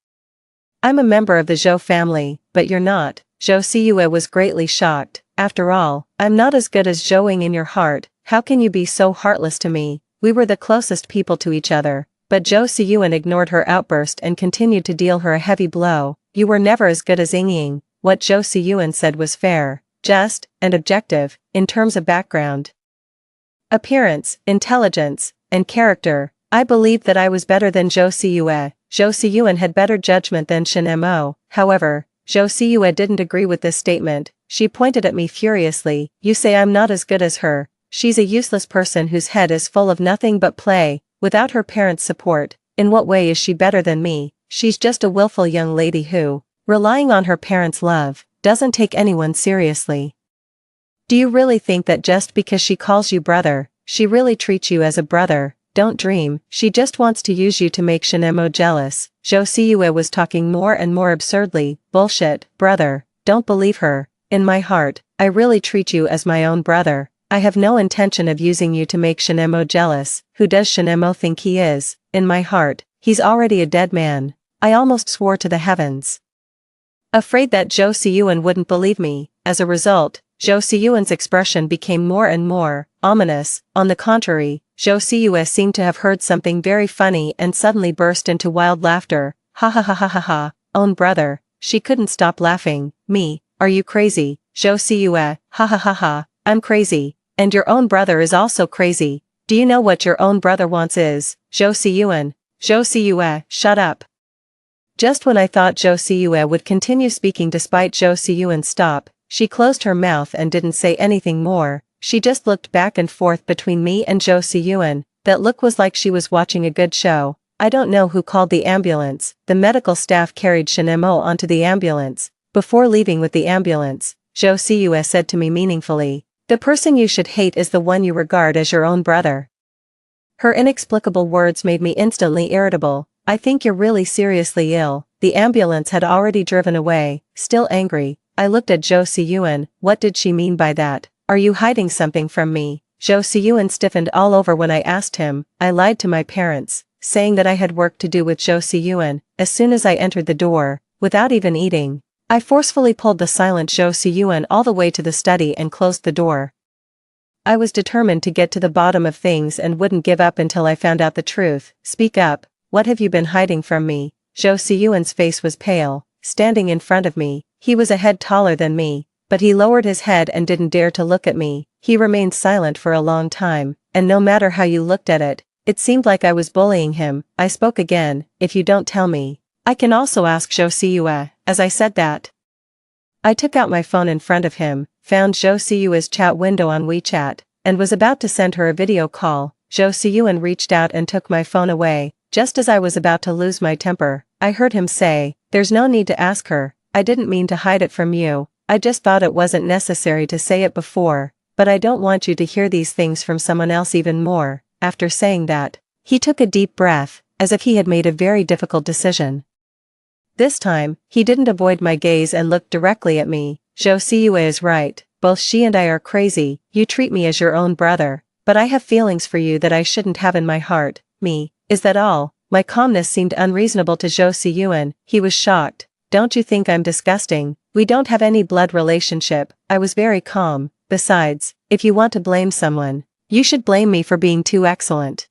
Speaker 1: I'm a member of the Zhou family, but you're not. Zhou Siyue was greatly shocked. After all, I'm not as good as Zhou Ying in your heart. How can you be so heartless to me? We were the closest people to each other. But Zhou Siyuan ignored her outburst and continued to deal her a heavy blow. You were never as good as Yingying. What Zhou Siyuan said was fair, just, and objective, in terms of background, appearance, intelligence, and character. I believed that I was better than Zhou Siyue. Zhou Siyuan had better judgment than Shen Mo. However, Zhou Siyue didn't agree with this statement. She pointed at me furiously. You say I'm not as good as her. She's a useless person whose head is full of nothing but play, without her parents' support. In what way is she better than me? She's just a willful young lady who, relying on her parents' love, doesn't take anyone seriously. Do you really think that just because she calls you brother, she really treats you as a brother? Don't dream, she just wants to use you to make Shen Mo jealous. Zhou Siyue was talking more and more absurdly. Bullshit, brother, don't believe her. In my heart, I really treat you as my own brother. I have no intention of using you to make Shen Mo jealous. Who does Shen Mo think he is? In my heart, he's already a dead man. I almost swore to the heavens. Afraid that Zhou Siyuan wouldn't believe me. As a result, Zhou Siyuan's expression became more and more ominous. On the contrary, Zhou Siyue seemed to have heard something very funny and suddenly burst into wild laughter. Ha ha ha ha ha ha, own brother. She couldn't stop laughing. Me, are you crazy? Zhou Siyue, ha ha ha ha, I'm crazy. And your own brother is also crazy. Do you know what your own brother wants is? Zhou Siyuan. Zhou Siyue, shut up. Just when I thought Zhou Siyue would continue speaking despite Zhou Siyuan's stop, she closed her mouth and didn't say anything more. She just looked back and forth between me and Zhou Siyuan. That look was like she was watching a good show. I don't know who called the ambulance. The medical staff carried Shen Mo onto the ambulance. Before leaving with the ambulance, Zhou Siyue said to me meaningfully, the person you should hate is the one you regard as your own brother. Her inexplicable words made me instantly irritable. I think you're really seriously ill. The ambulance had already driven away. Still angry, I looked at Zhou Siyuan. What did she mean by that? Are you hiding something from me? Zhou Siyuan stiffened all over when I asked him. I lied to my parents, saying that I had work to do with Zhou Siyuan. As soon as I entered the door, without even eating, I forcefully pulled the silent Zhou Siyuan all the way to the study and closed the door. I was determined to get to the bottom of things and wouldn't give up until I found out the truth. Speak up, what have you been hiding from me? Zhou Siyuan's face was pale. Standing in front of me, he was a head taller than me, but he lowered his head and didn't dare to look at me. He remained silent for a long time, and no matter how you looked at it, it seemed like I was bullying him. I spoke again. If you don't tell me, I can also ask Zhou Siyue. As I said that, I took out my phone in front of him, found Zhou Siyue's chat window on WeChat, and was about to send her a video call. Zhou Siyuan reached out and took my phone away. Just as I was about to lose my temper, I heard him say, there's no need to ask her. I didn't mean to hide it from you. I just thought it wasn't necessary to say it before, but I don't want you to hear these things from someone else even more. After saying that, he took a deep breath, as if he had made a very difficult decision. This time, he didn't avoid my gaze and looked directly at me. Zhou Siyue is right. Both she and I are crazy. You treat me as your own brother, but I have feelings for you that I shouldn't have in my heart. Me, is that all? My calmness seemed unreasonable to Zhou Siyuan. He was shocked. Don't you think I'm disgusting? We don't have any blood relationship. I was very calm. Besides, if you want to blame someone, you should blame me for being too excellent.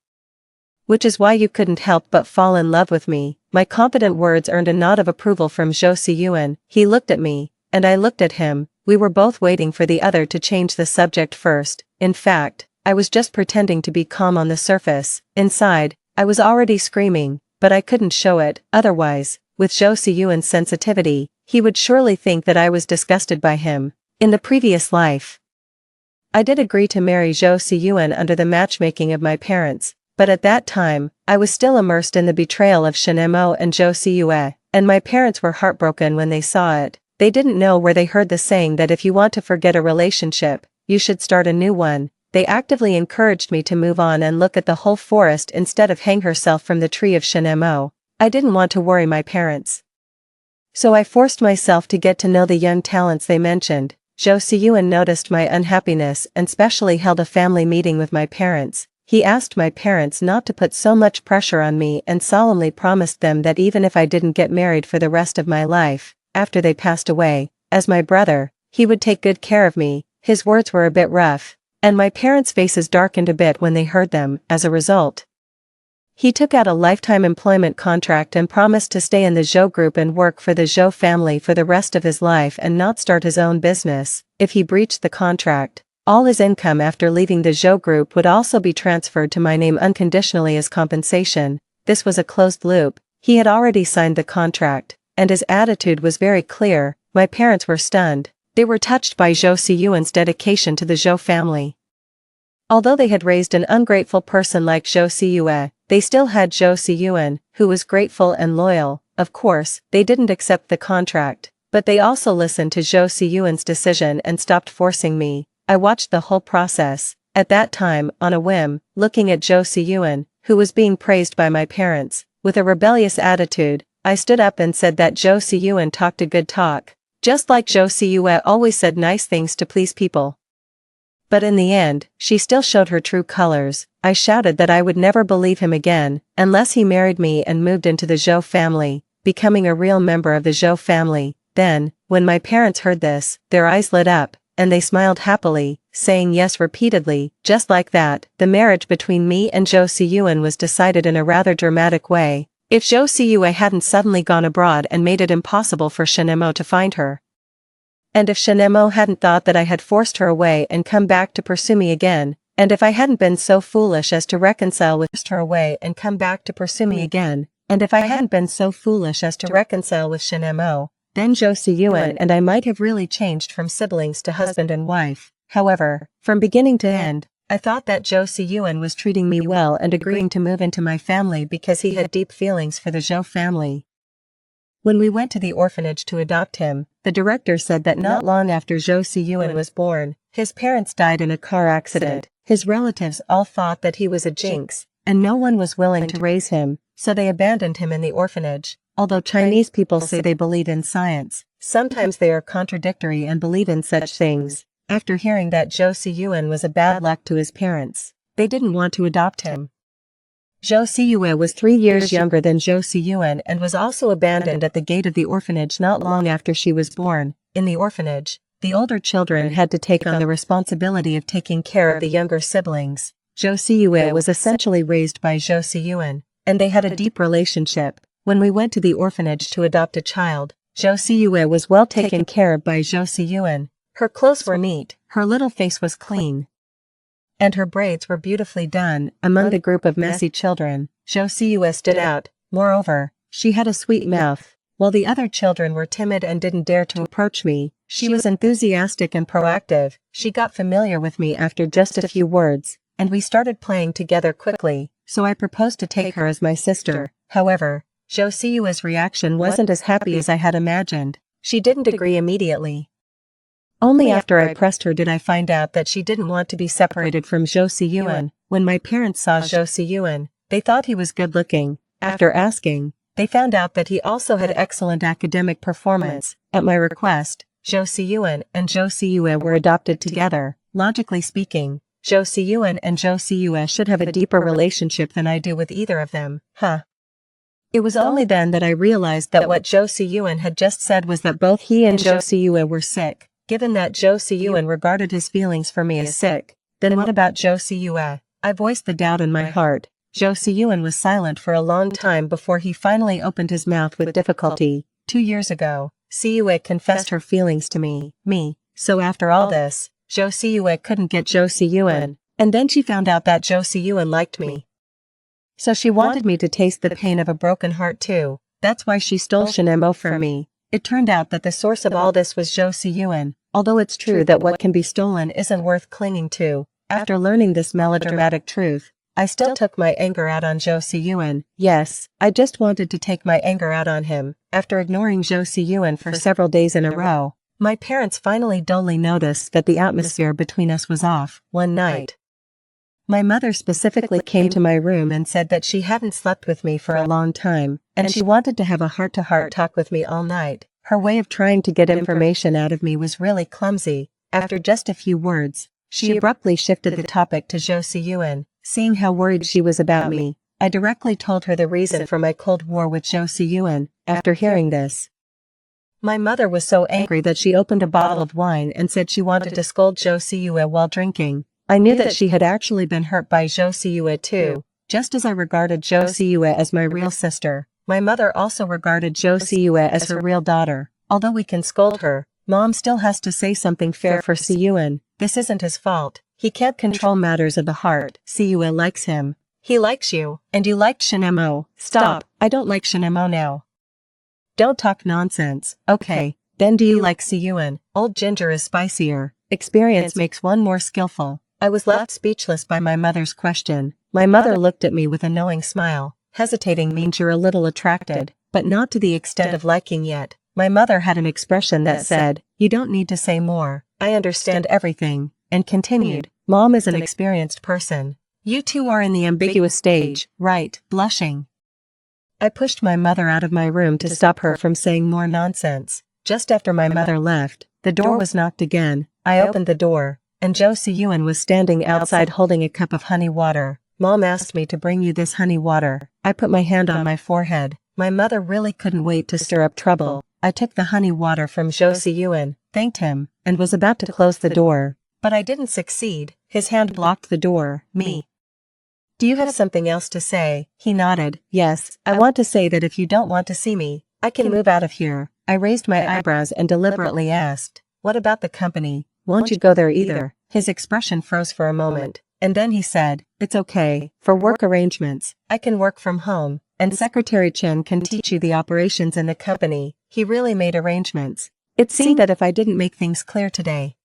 Speaker 1: Which is why you couldn't help but fall in love with me. My confident words earned a nod of approval from Zhou Siyuan. He looked at me, and I looked at him. We were both waiting for the other to change the subject first. In fact, I was just pretending to be calm on the surface. Inside, I was already screaming, but I couldn't show it. Otherwise, with Zhou Siyuan's sensitivity, he would surely think that I was disgusted by him. In the previous life, I did agree to marry Zhou Siyuan under the matchmaking of my parents, but at that time, I was still immersed in the betrayal of Shen Mo and Zhou Siyue, and my parents were heartbroken when they saw it. They didn't know where they heard the saying that if you want to forget a relationship, you should start a new one. They actively encouraged me to move on and look at the whole forest instead of hang herself from the tree of Shen Mo. I didn't want to worry my parents, so I forced myself to get to know the young talents they mentioned. Zhou Siyuan noticed my unhappiness and specially held a family meeting with my parents. He asked my parents not to put so much pressure on me and solemnly promised them that even if I didn't get married for the rest of my life, after they passed away, as my brother, he would take good care of me. His words were a bit rough, and my parents' faces darkened a bit when they heard them. As a result, he took out a lifetime employment contract and promised to stay in the Zhou group and work for the Zhou family for the rest of his life and not start his own business. If he breached the contract, all his income after leaving the Zhou group would also be transferred to my name unconditionally as compensation. This was a closed loop. He had already signed the contract, and his attitude was very clear. My parents were stunned. They were touched by Zhou Siyuan's dedication to the Zhou family. Although they had raised an ungrateful person like Zhou Siyue, they still had Zhou Siyuan, who was grateful and loyal. Of course, they didn't accept the contract, but they also listened to Zhou Siyuan's decision and stopped forcing me. I watched the whole process. At that time, on a whim, looking at Zhou Siyuan, who was being praised by my parents, with a rebellious attitude, I stood up and said that Zhou Siyuan talked a good talk, just like Zhou Siyue always said nice things to please people. But in the end, she still showed her true colors. I shouted that I would never believe him again, unless he married me and moved into the Zhou family, becoming a real member of the Zhou family. Then, when my parents heard this, their eyes lit up, and they smiled happily, saying yes repeatedly. Just like that, the marriage between me and Zhou Siyuan was decided in a rather dramatic way. If Zhou Siyue hadn't suddenly gone abroad and made it impossible for Shen Mo to find her, and if Shen Mo hadn't thought that I had forced her away and come back to pursue me again, and if I hadn't been so foolish as to reconcile with her away and come back to pursue me again, and if I hadn't been so foolish as to reconcile with Shen Mo, then Zhou Siyuan and I might have really changed from siblings to husband and wife. However, from beginning to end, I thought that Zhou Siyuan was treating me well and agreeing to move into my family because he had deep feelings for the Zhou family. When we went to the orphanage to adopt him, the director said that not long after Zhou Siyuan was born, his parents died in a car accident. His relatives all thought that he was a jinx, and no one was willing to raise him, so they abandoned him in the orphanage. Although Chinese people say they believe in science, sometimes they are contradictory and believe in such things. After hearing that Zhou Siyuan was a bad luck to his parents, they didn't want to adopt him. Zhou Siyue was 3 years younger than Zhou Siyuan and was also abandoned at the gate of the orphanage not long after she was born. In the orphanage, the older children had to take on the responsibility of taking care of the younger siblings. Zhou Siyue was essentially raised by Zhou Siyuan, and they had a deep relationship. When we went to the orphanage to adopt a child, Zhou Siyue was well taken care of by Zhou Siyuan. Her clothes were neat, her little face was clean, and her braids were beautifully done. Among the group of messy children, Zhou Siyue stood out. Moreover, she had a sweet mouth. While the other children were timid and didn't dare to approach me, she was enthusiastic and proactive. She got familiar with me after just a few words, and we started playing together quickly, so I proposed to take her as my sister. However, Zhou Siyue's reaction wasn't as happy as I had imagined. She didn't agree immediately. Only after I pressed her did I find out that she didn't want to be separated from Zhou Siyuan. When my parents saw Zhou Siyuan, they thought he was good-looking. After asking, they found out that he also had excellent academic performance. At my request, Zhou Siyuan and Zhou Siyue were adopted together. Logically speaking, Jo Si-yoon and Jo Si-yue should have a deeper relationship than I do with either of them, huh? It was only then that I realized that what Jo Si-yoon had just said was that both he and Jo Si-yue were sick. Given that Jo Si-yoon regarded his feelings for me as sick, then what about Jo Si-yue? I voiced the doubt in my heart. Jo Si-yoon was silent for a long time before he finally opened his mouth with difficulty. 2 years ago, Si-yue confessed her feelings to me. So after all this, Jo Si-yue couldn't get Jo Si-yoon, and then she found out that Jo Si-yoon liked me. So she wanted me to taste the pain of a broken heart too. That's why she stole Shin-mo from me. It turned out that the source of all this was Jo Si-yoon, although it's true that what can be stolen isn't worth clinging to. After learning this melodramatic truth, I still took my anger out on Jo Si-yoon. Yes, I just wanted to take my anger out on him. After ignoring Jo Si-yoon for several days in a row, my parents finally dully noticed that the atmosphere between us was off. One night, my mother specifically came to my room and said that she hadn't slept with me for a long time, and she wanted to have a heart-to-heart talk with me all night. Her way of trying to get information out of me was really clumsy. After just a few words, she abruptly shifted the topic to Jo Si-yoon. Seeing how worried she was about me, I directly told her the reason for my Cold War with Jo Si-yoon. After hearing this, my mother was so angry that she opened a bottle of wine and said she wanted to scold Jo Si-yue while drinking. I knew that she had actually been hurt by Jo Si-yue too. Just as I regarded Jo Si-yue as my real sister, my mother also regarded Jo Si-yue as her real daughter. Although we can scold her, Mom still has to say something fair for Si-yoon. This isn't his fault. He can't control matters of the heart. Si-yue likes him. He likes you, and you liked Shin-mo. Stop, I don't like Shin-mo now. Don't talk nonsense. Okay, then do you like Si-yoon? Old ginger is spicier. Experience makes one more skillful. I was left speechless by my mother's question. My mother looked at me with a knowing smile. Hesitating means you're a little attracted, but not to the extent of liking yet. My mother had an expression that said, "You don't need to say more. I understand everything," and continued, "Mom is an experienced person. You two are in the ambiguous stage, right?" Blushing, I pushed my mother out of my room to stop her from saying more nonsense. Just after my mother left, the door was knocked again. I opened the door, and Jo Si-yoon was standing outside holding a cup of honey water. "Mom asked me to bring you this honey water." I put my hand on my forehead. My mother really couldn't wait to stir up trouble. I took the honey water from Jo Si-yoon, thanked him, and was about to close the door. But I didn't succeed. His hand blocked the door. "Me. Do you have something else to say?" He nodded. "Yes, I want to say that if you don't want to see me, I can move out of here." I raised my eyebrows and deliberately asked, "What about the company? Won't you go there either?" His expression froze for a moment, and then he said, "It's okay. For work arrangements, I can work from home, and Secretary Chen can teach you the operations in the company." He really made arrangements. It seemed that if I didn't make things clear today,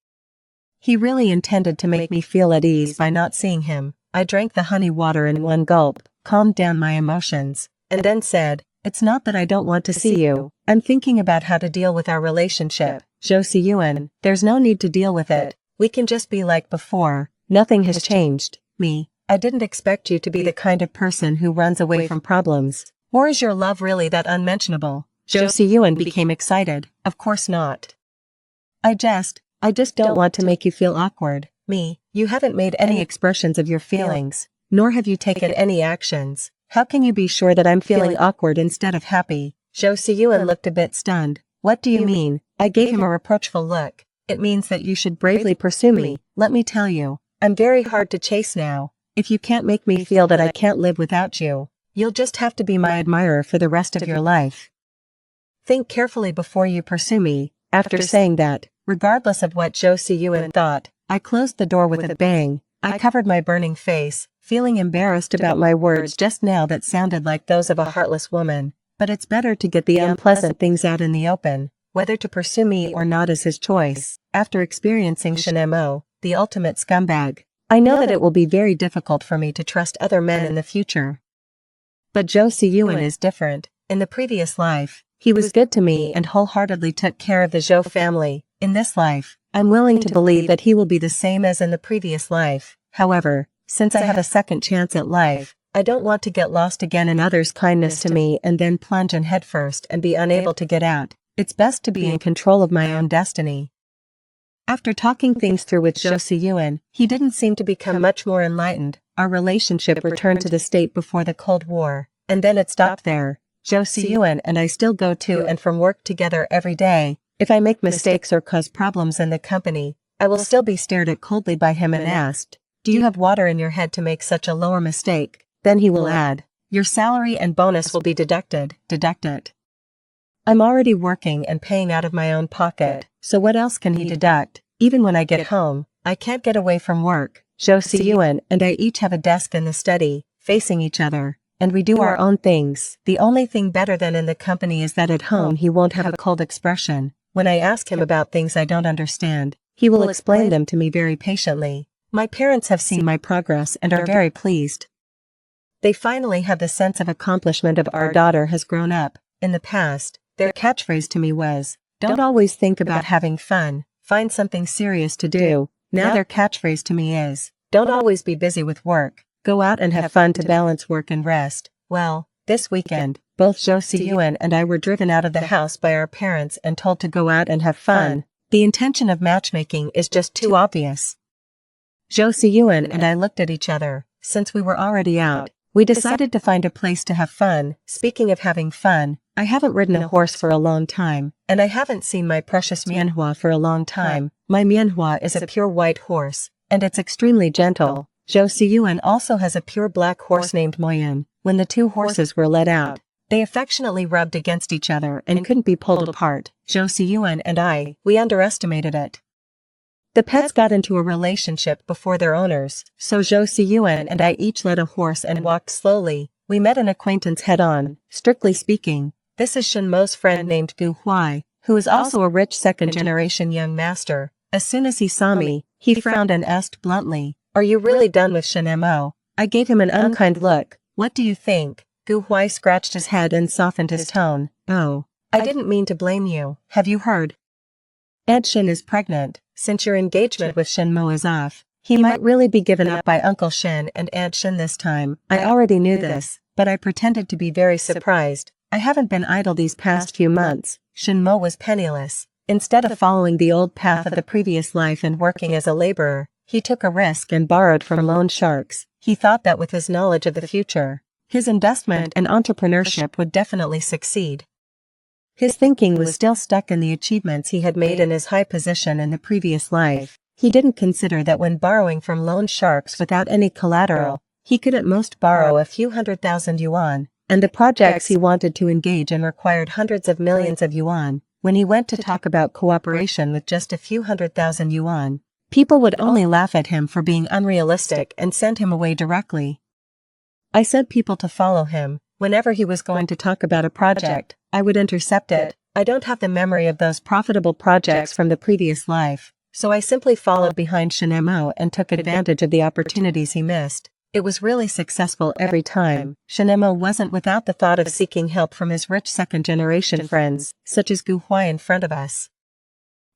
Speaker 1: he really intended to make me feel at ease by not seeing him. I drank the honey water in one gulp, calmed down my emotions, and then said, "It's not that I don't want to see you. I'm thinking about how to deal with our relationship. Jo Si-yoon, there's no need to deal with it. We can just be like before. Nothing has changed." "Me, I didn't expect you to be the kind of person who runs away from problems. Or is your love really that unmentionable?" Jo Si-yoon became excited. "Of course not. I just don't want to make you feel awkward." "Me, you haven't made any expressions of your feelings, nor have you taken any actions. How can you be sure that I'm feeling awkward instead of happy?" Jo Si-yoon looked a bit stunned. "What do you mean?" I gave him a reproachful look. "It means that you should bravely pursue me. Let me tell you, I'm very hard to chase now. If you can't make me feel that I can't live without you, you'll just have to be my admirer for the rest of your life. Think carefully before you pursue me." After saying that, regardless of what Jo Si-yoon thought, I closed the door with a bang. I covered my burning face, feeling embarrassed about my words just now that sounded like those of a heartless woman. But it's better to get the unpleasant things out in the open. Whether to pursue me or not is his choice. After experiencing Shin-mo, the ultimate scumbag, I know that it will be very difficult for me to trust other men in the future. But Jo Si-yoon is different. In the previous life, he was good to me and wholeheartedly took care of the Zhou family. In this life, I'm willing to believe that he will be the same as in the previous life. However, since I have a second chance at life, I don't want to get lost again in others' kindness to me and then plunge in headfirst and be unable to get out. It's best to be in control of my own destiny. After talking things through with Jo Si-yoon, he didn't seem to become much more enlightened. Our relationship returned to the state before the Cold War, and then it stopped there. Jo Si-yoon and I still go to and from work together every day. If I make mistakes or cause problems in the company, I will still be stared at coldly by him and asked, "Do you have water in your head to make such a lower mistake?" Then he will add, "Your salary and bonus will be deducted. I'm already working and paying out of my own pocket, so what else can he deduct? Even when I get home, I can't get away from work. Jo Si-yoon and I each have a desk in the study, facing each other, and we do our own things. The only thing better than in the company is that at home he won't have a cold expression. When I ask him about things I don't understand, he will explain them to me very patiently. My parents have seen my progress and are very pleased. They finally have the sense of accomplishment of our daughter has grown up. In the past, their catchphrase to me was, "Don't always think about having fun, find something serious to do." Now their catchphrase to me is, "Don't always be busy with work, go out and have fun to balance work and rest." Well, this weekend, both Jo Si-yoon and I were driven out of the house by our parents and told to go out and have fun. The intention of matchmaking is just too obvious. Jo Si-yoon and I looked at each other. Since we were already out, we decided to find a place to have fun. Speaking of having fun, I haven't ridden a horse for a long time, and I haven't seen my precious Mianhua for a long time. My Mianhua is a pure white horse, and it's extremely gentle. Jo Si-yoon also has a pure black horse named Moyen. When the two horses were let out, they affectionately rubbed against each other and couldn't be pulled apart. Jo Si-yoon and we underestimated it. The pets got into a relationship before their owners, so Jo Si-yoon and I each led a horse and walked slowly. We met an acquaintance head-on. Strictly speaking, this is Shin Mo's friend named Gu Huai, who is also a rich second-generation young master. As soon as he saw me, he frowned and asked bluntly, "Are you really done with Shin Mo?" I gave him an unkind look. "What do you think?" Gu Huai scratched his head and softened his tone. "Oh, I didn't mean to blame you. Have you heard? Aunt Shin is pregnant. Since your engagement with Shin Mo is off, he might really be given up by Uncle Shin and Aunt Shin this time." I already knew this, but I pretended to be very surprised. I haven't been idle these past few months. Shin Mo was penniless. Instead of following the old path of the previous life and working as a laborer, he took a risk and borrowed from loan sharks. He thought that with his knowledge of the future, his investment and entrepreneurship would definitely succeed. His thinking was still stuck in the achievements he had made in his high position in the previous life. He didn't consider that when borrowing from loan sharks without any collateral, he could at most borrow a few 100,000 yuan, and the projects he wanted to engage in required hundreds of millions of yuan. When he went to talk about cooperation with just a few 100,000 yuan, people would only laugh at him for being unrealistic and send him away directly. I sent people to follow him. Whenever he was going to talk about a project, I would intercept it. I don't have the memory of those profitable projects from the previous life, so I simply followed behind Shin Mo and took advantage of the opportunities he missed. It was really successful every time. Shin Mo wasn't without the thought of seeking help from his rich second-generation friends, such as Gu Huai in front of us.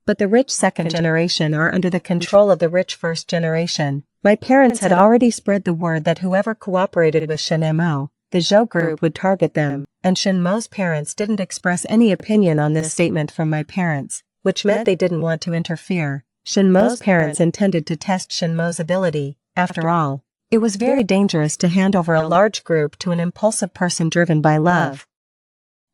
Speaker 1: But the rich second generation are under the control of the rich first generation. My parents had already spread the word that whoever cooperated with Shin Mo, the Zhou group would target them, and Shin Mo's parents didn't express any opinion on this statement from my parents, which meant they didn't want to interfere. Shin Mo's parents intended to test Shin Mo's ability. After all, it was very dangerous to hand over a large group to an impulsive person driven by love.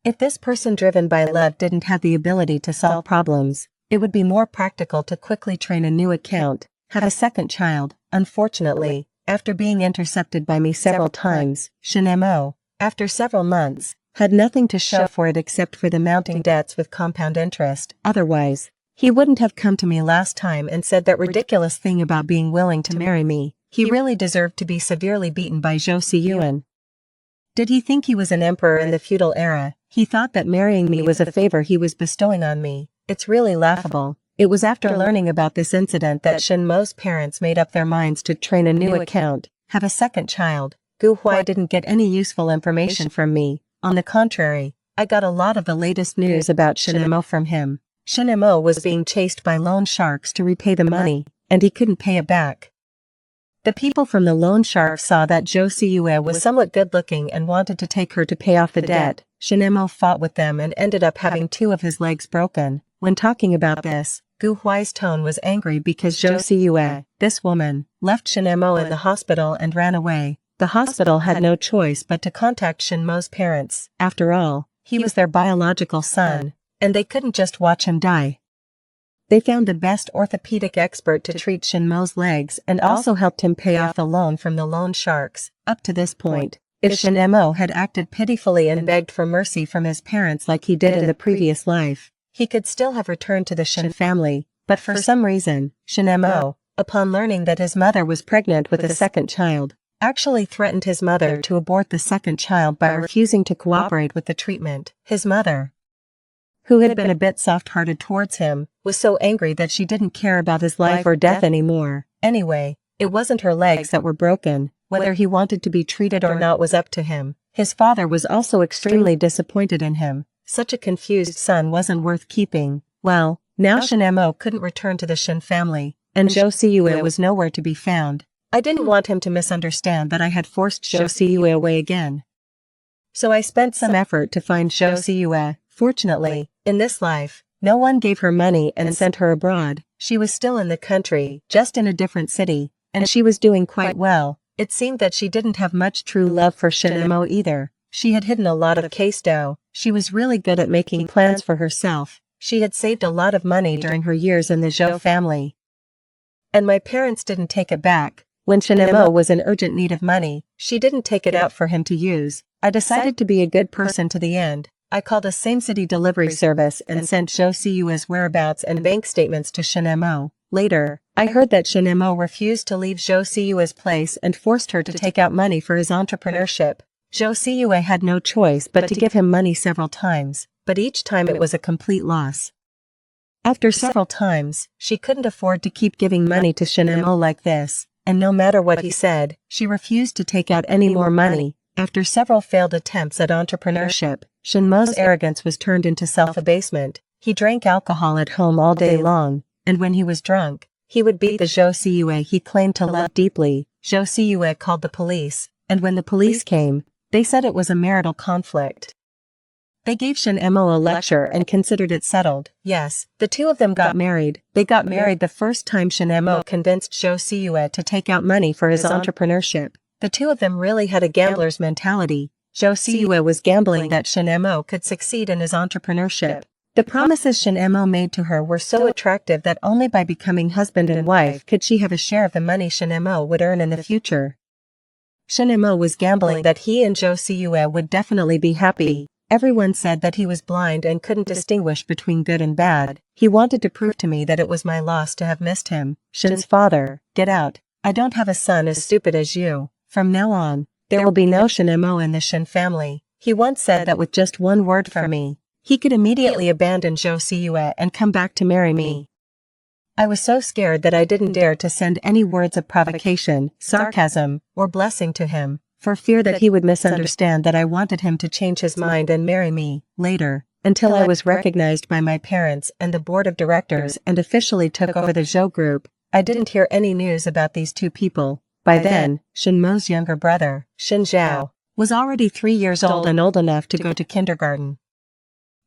Speaker 1: If this person driven by love didn't have the ability to solve problems, it would be more practical to quickly train a new account, have a second child. Unfortunately, after being intercepted by me several times, Shin Mo, after several months, had nothing to show for it except for the mounting debts with compound interest. Otherwise, he wouldn't have come to me last time and said that ridiculous thing about being willing to marry me. He really deserved to be severely beaten by Jo Si-yoon. Did he think he was an emperor in the feudal era? He thought that marrying me was a favor he was bestowing on me. It's really laughable. It was after learning about this incident that Shin Mo's parents made up their minds to train a new account, have a second child. Gu Huai didn't get any useful information from me. On the contrary, I got a lot of the latest news about Shin Mo from him. Shin Mo was being chased by loan sharks to repay the money, and he couldn't pay it back. The people from the loan sharks saw that Jo Si-yoon was somewhat good-looking and wanted to take her to pay off the debt. Shin Mo fought with them and ended up having 2 of his legs broken. When talking about this, Gu Huai's tone was angry because Zhou Siyue, this woman, left Shen Mo in the hospital and ran away. The hospital had no choice but to contact Shen Mo's parents. After all, he was their biological son, and they couldn't just watch him die. They found the best orthopedic expert to treat Shen Mo's legs and also helped him pay off the loan from the loan sharks. Up to this point, if Shen Mo had acted pitifully and begged for mercy from his parents like he did in the previous life, he could still have returned to the Shen family, but for some reason, Shen Mo, upon learning that his mother was pregnant with a second child, actually threatened his mother to abort the second child by refusing to cooperate with the treatment. His mother, who had been a bit soft-hearted towards him, was so angry that she didn't care about his life or death anymore. Anyway, it wasn't her legs that were broken. Whether he wanted to be treated or not was up to him. His father was also extremely disappointed in him. Such a confused son wasn't worth keeping. Well, now Shen Mo couldn't return to the Shen family, and Zhou Siyue was nowhere to be found. I didn't want him to misunderstand that I had forced Zhou Siyue away again. So I spent some effort to find Zhou Siyue. Fortunately, in this life, no one gave her money and sent her abroad. She was still in the country, just in a different city, and she was doing quite well. It seemed that she didn't have much true love for Shen Mo either. She had hidden a lot of case dough. She was really good at making plans for herself. She had saved a lot of money during her years in the Zhou family. And my parents didn't take it back. When Shen Mo was in urgent need of money, she didn't take it out for him to use. I decided to be a good person to the end. I called a same-city delivery service and sent Zhou Siyue's whereabouts and bank statements to Shen Mo. Later, I heard that Shen Mo refused to leave Zhou Siyue's place and forced her to take out money for his entrepreneurship. Zhou Siyue had no choice but to give him money several times, but each time it was a complete loss. After several times, she couldn't afford to keep giving money to Shen Mo like this, and no matter what he said, she refused to take out any more money. After several failed attempts at entrepreneurship, Shen Mo's arrogance was turned into self-abasement. He drank alcohol at home all day long, and when he was drunk, he would beat the Zhou Siyue he claimed to love deeply. Zhou Siyue called the police, and when the police came, they said it was a marital conflict. They gave Shen Mo a lecture and considered it settled. Yes, the two of them got married. They got married the first time Shen Mo convinced Zhou Siyue to take out money for his entrepreneurship. The two of them really had a gambler's mentality. Zhou Siyue was gambling that Shen Mo could succeed in his entrepreneurship. The promises Shen Mo made to her were so attractive that only by becoming husband and wife could she have a share of the money Shen Mo would earn in the future. Shen Mo was gambling that he and Zhou Siyue would definitely be happy. Everyone said that he was blind and couldn't distinguish between good and bad. He wanted to prove to me that it was my loss to have missed him. Shen's father, get out. I don't have a son as stupid as you. From now on, there will be no Shen Mo in the Shen family. He once said that with just one word from me, he could immediately abandon Zhou Siyue and come back to marry me. I was so scared that I didn't dare to send any words of provocation, sarcasm, or blessing to him, for fear that he would misunderstand that I wanted him to change his mind and marry me. Later, until I was recognized by my parents and the board of directors and officially took over the Zhou group, I didn't hear any news about these two people. By then, Shen Mo's younger brother, Shen Zhao, was already 3 years old and old enough to go to kindergarten.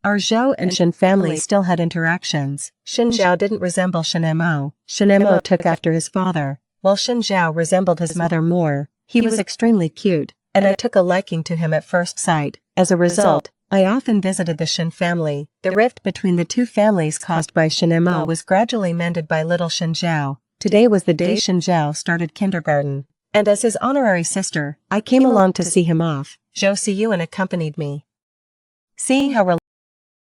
Speaker 1: Our Zhou and Shen family still had interactions. Shen Zhao didn't resemble Shen Mo. Shen Mo took after his father, while Shen Zhao resembled his mother more. He was extremely cute, and I took a liking to him at first sight. As a result, I often visited the Shen family. The rift between the two families caused by Shen Mo was gradually mended by little Shen Zhao. Today was the day Shen Zhao started kindergarten, and as his honorary sister, I came along to see him off. Zhou Siyue accompanied me. Seeing how